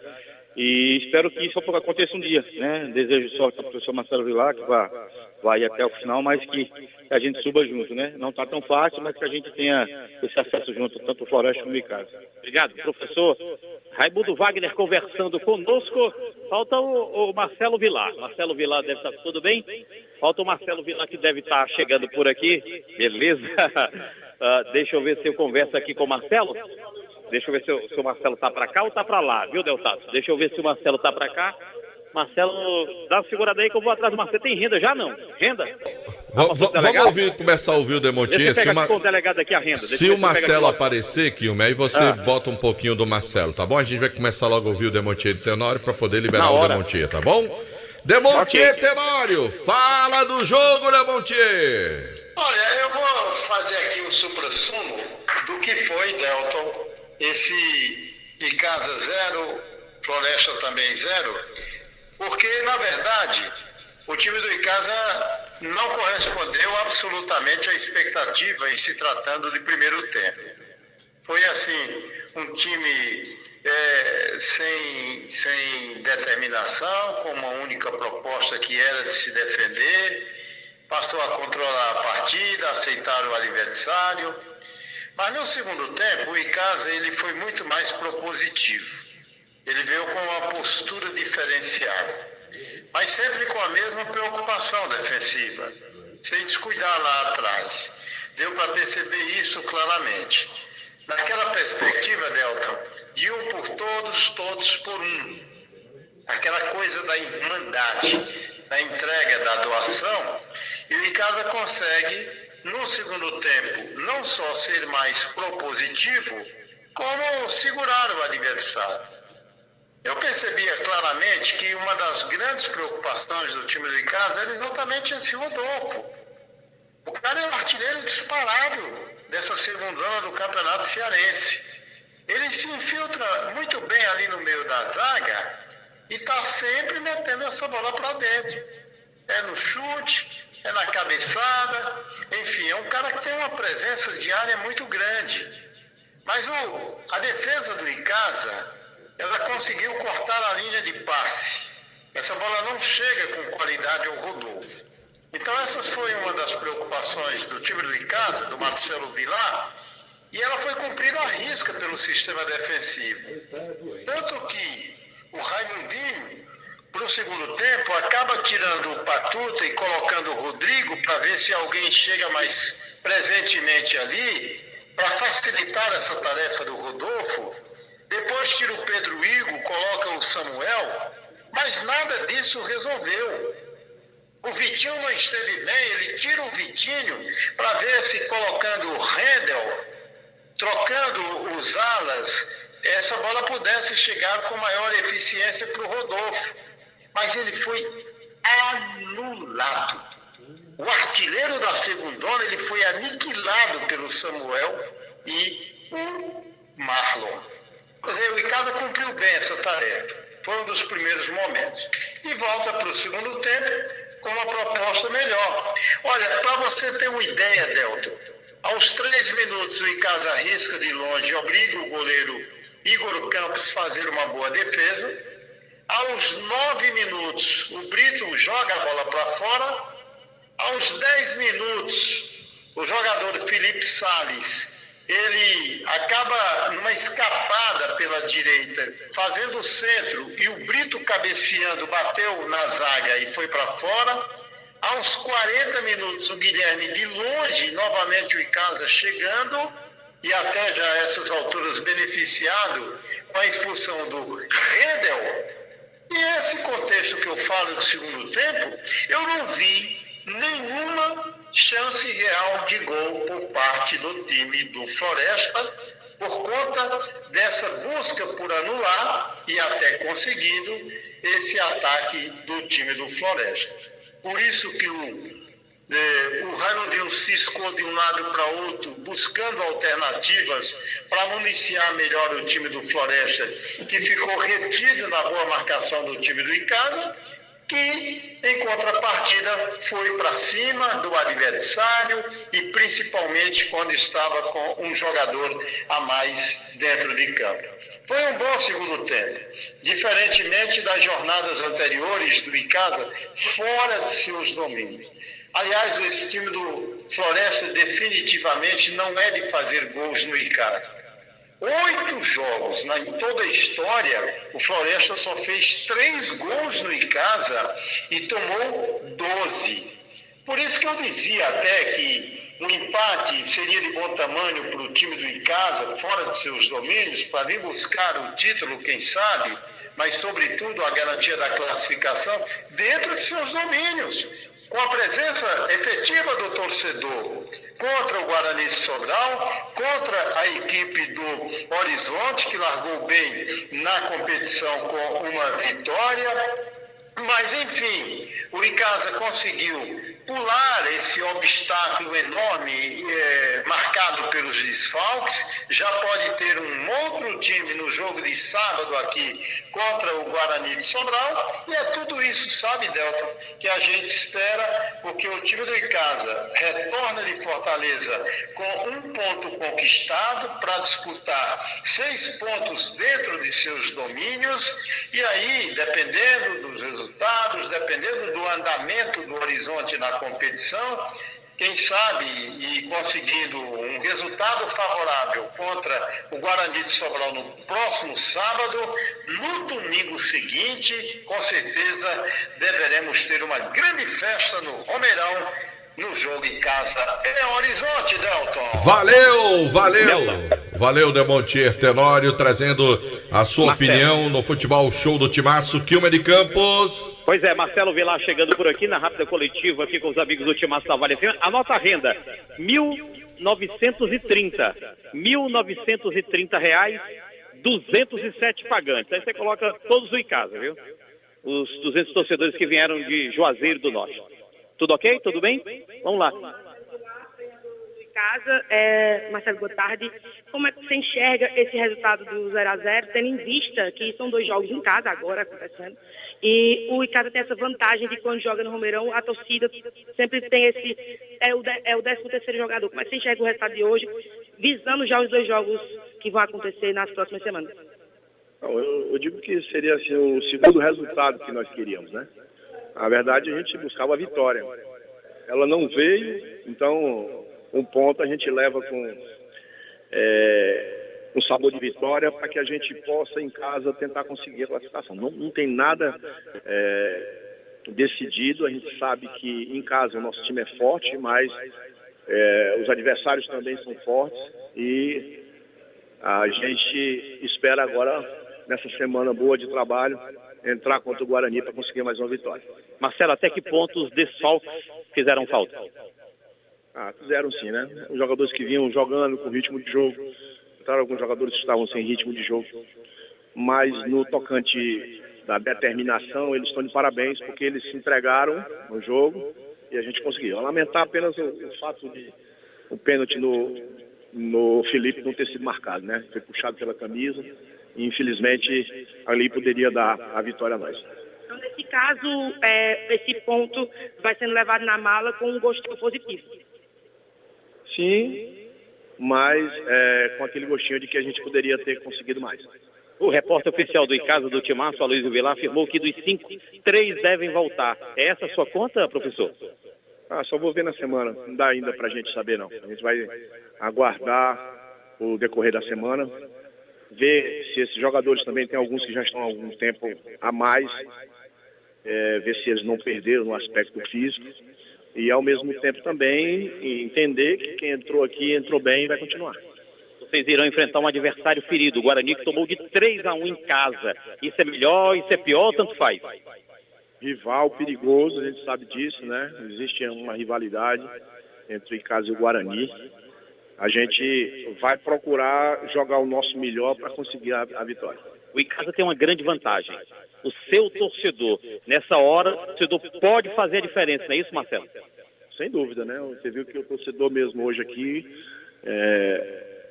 E espero que isso aconteça um dia, né? Desejo sorte ao professor Marcelo Vilar, que vai até o final, mas que a gente suba junto, né? Não está tão fácil, mas que a gente tenha esse acesso junto, tanto o Floresta como o Icasa. Obrigado, professor. Raimundo Wagner conversando conosco. Falta o Marcelo Vilar. Marcelo Vilar deve estar tudo bem? Falta o Marcelo Vilar que deve estar chegando por aqui. Beleza? Deixa eu ver se eu converso aqui com o Marcelo. Deixa eu ver se o Marcelo tá para cá ou tá para lá, viu, Deltato? Deixa eu ver se o Marcelo tá para cá. Marcelo, dá uma segurada aí que eu vou atrás do Marcelo. Tem renda já, não? Renda? Vamos começar a ouvir o Demontier. O delegado aqui a renda. Se o Marcelo aparecer, Kilmer, aí você bota um pouquinho do Marcelo, tá bom? A gente vai começar logo a ouvir o Demontier de Tenório para poder liberar o Demontier, tá bom? Demontier Tenório, fala do jogo, Demontier! Olha, eu vou fazer aqui um suprassumo do que foi, Delton, esse Icasa 0, Floresta também 0, porque, na verdade, o time do Icasa não correspondeu absolutamente à expectativa em se tratando de primeiro tempo. Foi, assim, um time sem determinação, com uma única proposta que era de se defender, passou a controlar a partida, aceitar o adversário. Mas no segundo tempo, o Icasa ele foi muito mais propositivo. Ele veio com uma postura diferenciada, mas sempre com a mesma preocupação defensiva, sem descuidar lá atrás. Deu para perceber isso claramente. Naquela perspectiva, Delton, de um por todos, todos por um. Aquela coisa da irmandade, da entrega, da doação, e o Icasa consegue, no segundo tempo, não só ser mais propositivo, como segurar o adversário. Eu percebia claramente que uma das grandes preocupações do time do Icasa era exatamente esse Rodolfo. O cara é um artilheiro disparado dessa segunda ano do Campeonato Cearense. Ele se infiltra muito bem ali no meio da zaga e está sempre metendo essa bola para dentro. É no chute, é na cabeçada, enfim, é um cara que tem uma presença de área muito grande. Mas a defesa do Icasa, ela conseguiu cortar a linha de passe. Essa bola não chega com qualidade ao Rodolfo. Então essa foi uma das preocupações do time do Icasa, do Marcelo Vilar, e ela foi cumprida à risca pelo sistema defensivo. Tanto que o Raimundinho no segundo tempo, acaba tirando o Patuta e colocando o Rodrigo para ver se alguém chega mais presentemente ali, para facilitar essa tarefa do Rodolfo. Depois tira o Pedro Igor, coloca o Samuel, mas nada disso resolveu. O Vitinho não esteve bem, ele tira o Vitinho para ver se colocando o Rendel, trocando os alas, essa bola pudesse chegar com maior eficiência para o Rodolfo. Mas ele foi anulado. O artilheiro da segundona, ele foi aniquilado pelo Samuel e o Marlon. Quer dizer, o Icasa cumpriu bem essa tarefa. Foi um dos primeiros momentos. E volta para o segundo tempo com uma proposta melhor. Olha, para você ter uma ideia, Delton, aos 3 minutos o Icasa arrisca de longe e obriga o goleiro Igor Campos a fazer uma boa defesa. Aos 9 minutos o Brito joga a bola para fora. Aos 10 minutos o jogador Felipe Salles, ele acaba numa escapada pela direita, fazendo o centro, e o Brito cabeceando, bateu na zaga e foi para fora. Aos 40 minutos o Guilherme de longe, novamente o Icasa chegando, e até já a essas alturas beneficiado com a expulsão do Rendel. E esse contexto que eu falo do segundo tempo, eu não vi nenhuma chance real de gol por parte do time do Floresta, por conta dessa busca por anular e até conseguindo esse ataque do time do Floresta. Por isso que o Rainaldinho ciscou de um lado para outro, buscando alternativas para municiar melhor o time do Floresta, que ficou retido na boa marcação do time do Icasa, que em contrapartida foi para cima do adversário e principalmente quando estava com um jogador a mais dentro de campo. Foi um bom segundo tempo, diferentemente das jornadas anteriores do Icasa, fora de seus domínios. Aliás, esse time do Floresta definitivamente não é de fazer gols no Icasa. 8 jogos em toda a história, o Floresta só fez 3 gols no Icasa e tomou 12. Por isso que eu dizia até que um empate seria de bom tamanho para o time do Icasa, fora de seus domínios, para vir buscar o título, quem sabe, mas sobretudo a garantia da classificação dentro de seus domínios, com a presença efetiva do torcedor, contra o Guarani de Sobral, contra a equipe do Horizonte, que largou bem na competição com uma vitória. Mas, enfim, o Icasa conseguiu pular esse obstáculo enorme marcado pelos desfalques. Já pode ter um outro time no jogo de sábado aqui contra o Guarani de Sobral. E é tudo isso, sabe, Delton, que a gente espera, porque o time do Icasa retorna de Fortaleza com 1 ponto conquistado para disputar 6 pontos dentro de seus domínios. E aí, dependendo dos resultados, dependendo do andamento do Horizonte na competição, quem sabe, e conseguindo um resultado favorável contra o Guarani de Sobral no próximo sábado, no domingo seguinte, com certeza deveremos ter uma grande festa no Romeirão, no jogo em casa. É Horizonte, Delton. Valeu, Demontier Tenório, trazendo a sua opinião no futebol show do Timaço. Quilmer de Campos. Pois é, Marcelo Vilar chegando por aqui na rápida coletiva aqui com os amigos do Timaço da Vale FM. Anota a renda, R$1.930, reais, 207 pagantes. Aí você coloca todos o Icasa, viu? Os 200 torcedores que vieram de Juazeiro do Norte. Tudo ok? Tudo bem? Vamos lá. Casa, Marcelo, boa tarde. Como é que você enxerga esse resultado do 0-0, tendo em vista que são 2 jogos em casa agora acontecendo, e o Icasa tem essa vantagem de quando joga no Romeirão, a torcida sempre tem esse, é o 13º jogador. Como é que você enxerga o resultado de hoje, visando já os 2 jogos que vão acontecer nas próximas semanas? Não, eu digo que seria assim, o segundo resultado que nós queríamos, né? Na verdade, a gente buscava a vitória. Ela não veio, então 1 ponto a gente leva com um sabor de vitória para que a gente possa em casa tentar conseguir a classificação. Não tem nada decidido. A gente sabe que em casa o nosso time é forte, mas os adversários também são fortes e a gente espera agora, nessa semana boa de trabalho, entrar contra o Guarani para conseguir mais uma vitória. Marcelo, até que ponto os desfalques fizeram falta? Fizeram sim, né? Os jogadores que vinham jogando com ritmo de jogo, entraram alguns jogadores que estavam sem ritmo de jogo, mas no tocante da determinação, eles estão de parabéns porque eles se entregaram no jogo e a gente conseguiu. Lamentar apenas o fato de o pênalti no Felipe não ter sido marcado, né? Foi puxado pela camisa e infelizmente ali poderia dar a vitória a nós. Então, nesse caso, esse ponto vai sendo levado na mala com um gostinho positivo. Sim, mas com aquele gostinho de que a gente poderia ter conseguido mais. O repórter oficial do Icasa do Timaço, Aloysio Vilar, afirmou que dos 5, 3 devem voltar. É essa a sua conta, professor? Só vou ver na semana. Não dá ainda pra gente saber, não. A gente vai aguardar o decorrer da semana, ver se esses jogadores também, tem alguns que já estão há algum tempo a mais, ver se eles não perderam no aspecto físico e, ao mesmo tempo, também entender que quem entrou aqui entrou bem e vai continuar. Vocês irão enfrentar um adversário ferido, o Guarani, que tomou de 3-1 em casa. Isso é melhor, isso é pior, tanto faz? Rival perigoso, a gente sabe disso, né? Existe uma rivalidade entre o Icasa e o Guarani. A gente vai procurar jogar o nosso melhor para conseguir a vitória. O Icasa tem uma grande vantagem. O seu torcedor, nessa hora, o torcedor pode fazer a diferença, não é isso, Marcelo? Sem dúvida, né? Você viu que o torcedor mesmo hoje aqui,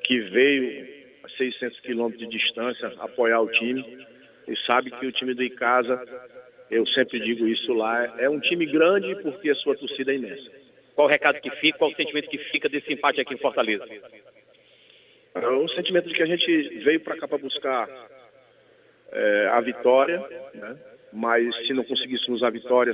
que veio a 600 quilômetros de distância apoiar o time, e sabe que o time do Icasa, eu sempre digo isso lá, é um time grande porque a sua torcida é imensa. Qual o recado que fica, qual o sentimento que fica desse empate aqui em Fortaleza? O sentimento de que a gente veio para cá para buscar a vitória, né? Mas se não conseguíssemos a vitória,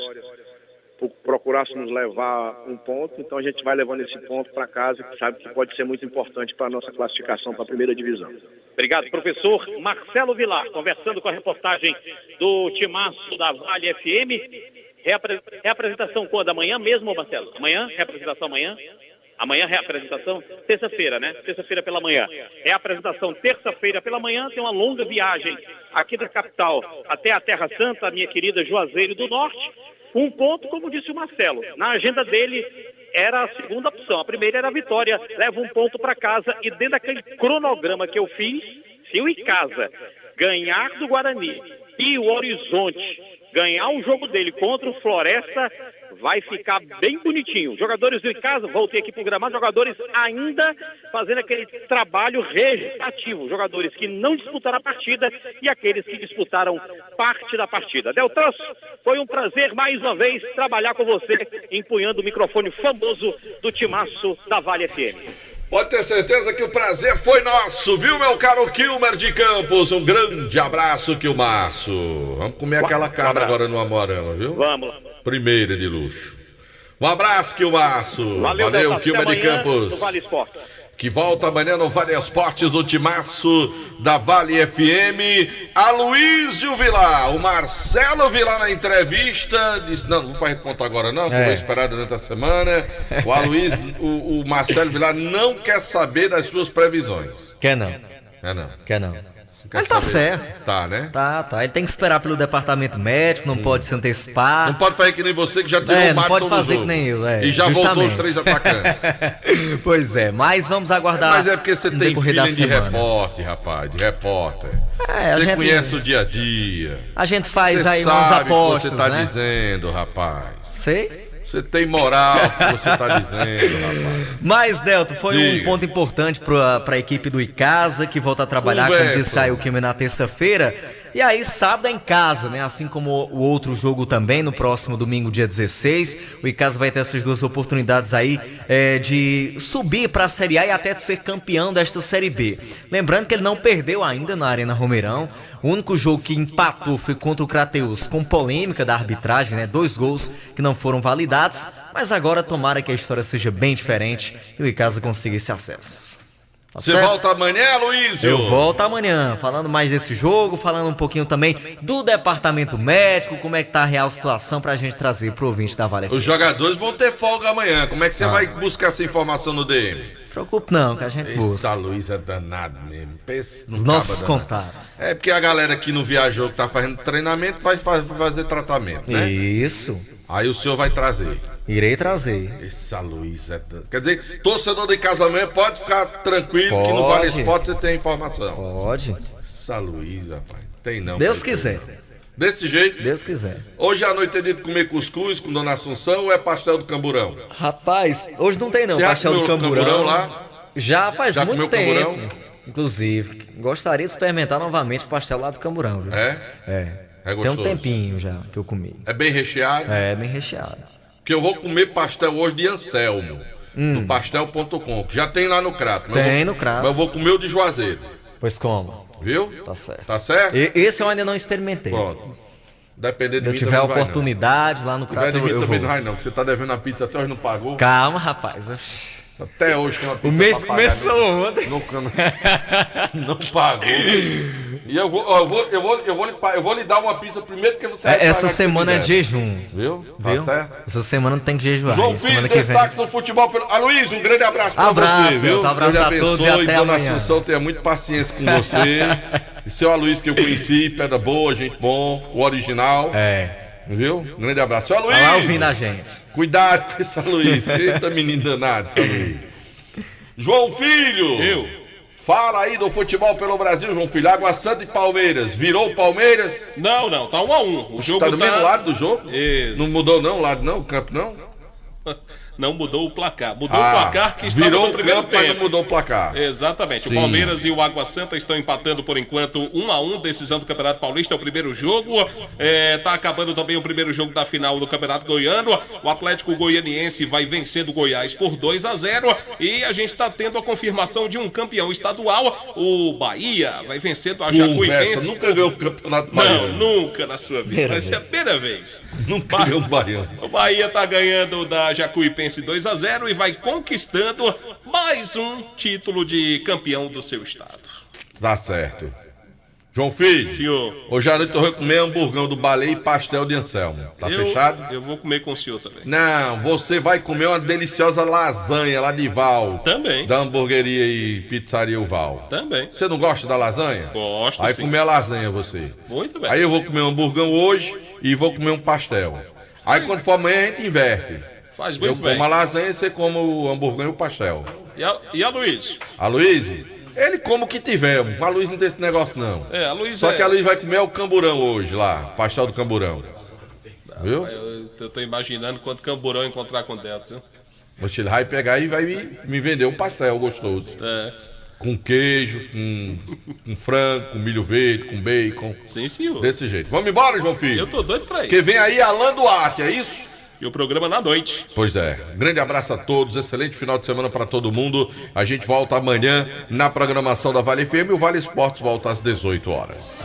procurássemos levar um ponto, então a gente vai levando esse ponto para casa, que sabe que pode ser muito importante para a nossa classificação para a primeira divisão. Obrigado, professor Marcelo Vilar, conversando com a reportagem do Timaço da Vale FM. Reapresentação quando? Amanhã mesmo, Marcelo? Amanhã? Reapresentação amanhã? Amanhã reapresentação? Terça-feira, né? Terça-feira pela manhã. Reapresentação terça-feira pela manhã, tem uma longa viagem aqui da capital até a Terra Santa, a minha querida Juazeiro do Norte. Um ponto, como disse o Marcelo, na agenda dele era a segunda opção. A primeira era a vitória, leva um ponto para casa e dentro daquele cronograma que eu fiz, se o Icasa ganhar do Guarani e o Horizonte ganhar o jogo dele contra o Floresta, vai ficar bem bonitinho. Jogadores do Icasa, voltei aqui pro gramado, jogadores ainda fazendo aquele trabalho regenerativo. Jogadores que não disputaram a partida e aqueles que disputaram parte da partida. Deltraço, foi um prazer mais uma vez trabalhar com você, empunhando o microfone famoso do Timaço da Vale FM. Pode ter certeza que o prazer foi nosso, viu, meu caro Kilmer de Campos? Um grande abraço, Kilmaço. Vamos comer aquela carne agora no Amorama, viu? Vamos. Primeira de luxo. Um abraço, Kilmaço. Valeu, Kilmer de Campos. No Vale Esporte. Que volta amanhã no Vale Esportes, o Timaço da Vale FM. Aloysio Vilar, o Marcelo Vilar na entrevista disse, não vou fazer conta agora não, vou esperar durante a semana. O Aloysio, o Marcelo Vilar não quer saber das suas previsões. Quer não. Quer não. Ele tá certo. Tá, né? Tá. Ele tem que esperar pelo departamento médico, não pode se antecipar. Não pode fazer que nem você que já tirou o Madison. Não pode fazer que nem eu, E já voltou os 3 atacantes. Pois é, mas vamos aguardar. Mas é porque você tem feeling de repórter, rapaz, de repórter. Você conhece o dia a dia. A gente faz você aí umas apostas, você tá né? dizendo, rapaz. Sei. Você tem moral o que você tá dizendo, rapaz. Mas, Delto, foi um ponto importante para a equipe do Icasa, que volta a trabalhar, como disse aí o Kim, na terça-feira. E aí, sábado é em casa, né? Assim como o outro jogo também, no próximo domingo, dia 16. O Icasa vai ter essas duas oportunidades aí de subir para a Série A e até de ser campeão desta Série B. Lembrando que ele não perdeu ainda na Arena Romeirão. O único jogo que empatou foi contra o Crateus, com polêmica da arbitragem, né? 2 gols que não foram validados. Mas agora tomara que a história seja bem diferente e o Icasa consiga esse acesso. Você volta amanhã, Luísio? Eu volto amanhã, falando mais desse jogo, falando um pouquinho também do departamento médico, como é que tá a real situação pra gente trazer pro ouvinte da Vale FM. Os jogadores vão ter folga amanhã, como é que você vai buscar essa informação no DM? Não se preocupe não, que a gente busca. Essa Luiz é danado mesmo. Os nossos contatos. É porque a galera que não viajou, que tá fazendo treinamento, vai fazer tratamento, né? Isso. Aí o senhor vai trazer. Irei trazer. Essa Luiz é danado. Quer dizer, torcedor de casamento pode ficar tranquilo que no Vale Esporte você tem informação. Pode. Essa Luiz, rapaz. Tem não. Deus quiser. Desse jeito? Deus quiser. Hoje à noite é dia de comer cuscuz com Dona Assunção ou é pastel do camburão? Rapaz, hoje não tem não, você pastel do camburão lá? Já faz já muito comeu tempo. Camburão? Inclusive, gostaria de experimentar novamente o pastel lá do camburão, viu? É? É gostoso. Tem um tempinho já que eu comi. É bem recheado? É, bem recheado. Que eu vou comer pastel hoje de Anselmo, do pastel.com, que já tem lá no Crato. Tem no Crato. Mas eu vou comer o de Juazeiro. Pois como? Viu? Tá certo. Tá certo? Esse eu ainda não experimentei. Pronto. Dependendo de eu mim, tiver a também vai, oportunidade lá no Crato, eu eu também vou. não vai não, porque você tá devendo a pizza até hoje não pagou. Calma, rapaz. Até hoje tem uma pizza O mês pra pagar, começou ontem. Não pagou. E eu vou lhe dar uma pizza primeiro que você vai essa semana é de jejum. Viu? Tá certo? Essa semana tem que jejuar. João Filho, destaques no futebol. Aloysio, um grande abraço pra você, viu? Abraço a todos e até Dona amanhã. Assunção tenha muita paciência com você. E seu Aloysio que eu conheci, pedra boa, gente bom, o original. Viu? Um grande abraço. Seu Aloysio. Tá lá ouvindo a gente. Cuidado com esse Aloysio. Eita menino danado, seu Aloysio. João Filho. Eu. Fala aí do futebol pelo Brasil, João Filho. Água Santa e Palmeiras. Virou o Palmeiras? Não, tá 1-1. O jogo tá do mesmo lado do jogo? Isso. Não mudou não o lado não, o campo não? Não mudou o placar. Mudou o placar que estava virou no primeiro campo, mas tempo. não mudou o placar. Exatamente. Sim. O Palmeiras e o Água Santa estão empatando por enquanto 1-1. Decisão do Campeonato Paulista, é o primeiro jogo. Tá acabando também o primeiro jogo da final do Campeonato Goiano. O Atlético Goianiense vai vencendo o Goiás por 2-0. E a gente está tendo a confirmação de um campeão estadual. O Bahia vai vencendo a Jacuipense. Nunca ganhou o Campeonato Baiano. Não, nunca na sua vida. Vai ser a primeira vez. Nunca ganhou o Baiano. O Bahia tá ganhando da Jacuipense 2-0 e vai conquistando mais um título de campeão do seu estado. Tá certo. João Filho. Senhor. Hoje à noite eu vou comer hamburgão do Baleia e pastel de Anselmo. Tá fechado? Eu vou comer com o senhor também. Não, você vai comer uma deliciosa lasanha lá de Val. Também. Da hamburgueria e pizzaria o Val. Também. Você não gosta da lasanha? Gosto, Aí sim. comer a lasanha você. Muito bem. Aí eu vou comer um hamburgão hoje e vou comer um pastel. Aí quando for amanhã a gente inverte. Faz muito eu bem. como a lasanha e você come o hamburgão e o pastel. E a Luiz? A Luiz? Ele come o que tiver. A Luiz não tem esse negócio não. A Luiz Só que a Luiz vai comer o camburão hoje lá. Pastel do camburão. Viu? Eu tô imaginando quanto camburão encontrar com o Delta, viu? Você vai pegar e vai me vender um pastel gostoso. Com queijo, com frango, com milho verde, com bacon. Sim, senhor. Desse jeito. Vamos embora, João Filho? Eu tô doido pra ir. Porque vem aí Alan Duarte, é isso? E o programa na noite. Pois é. Grande abraço a todos, excelente final de semana para todo mundo. A gente volta amanhã na programação da Vale FM e o Vale Esportes volta às 18 horas.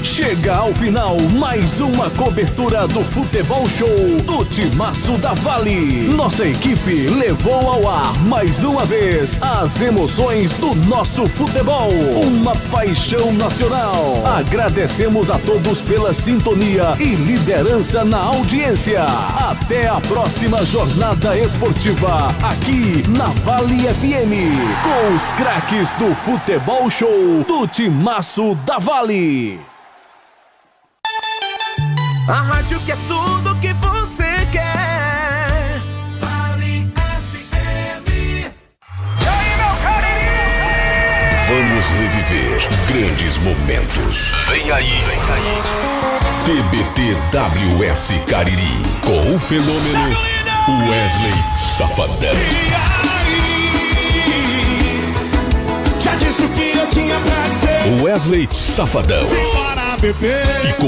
Chega ao final mais uma cobertura do Futebol Show do Timaço da Vale. Nossa equipe levou ao ar mais uma vez as emoções do nosso futebol. Uma paixão nacional. Agradecemos a todos pela sintonia e liderança na audiência. Até a próxima jornada esportiva aqui na Vale FM. Com os craques do Futebol Show do Timaço da Vale. A rádio que é tudo que você quer. Vale FM. E aí, meu Cariri? Vamos reviver grandes momentos. Vem aí. TBT-WS Cariri. Com o fenômeno Wesley Safadão. Já disse o que eu tinha pra dizer. Wesley Safadão. Para beber.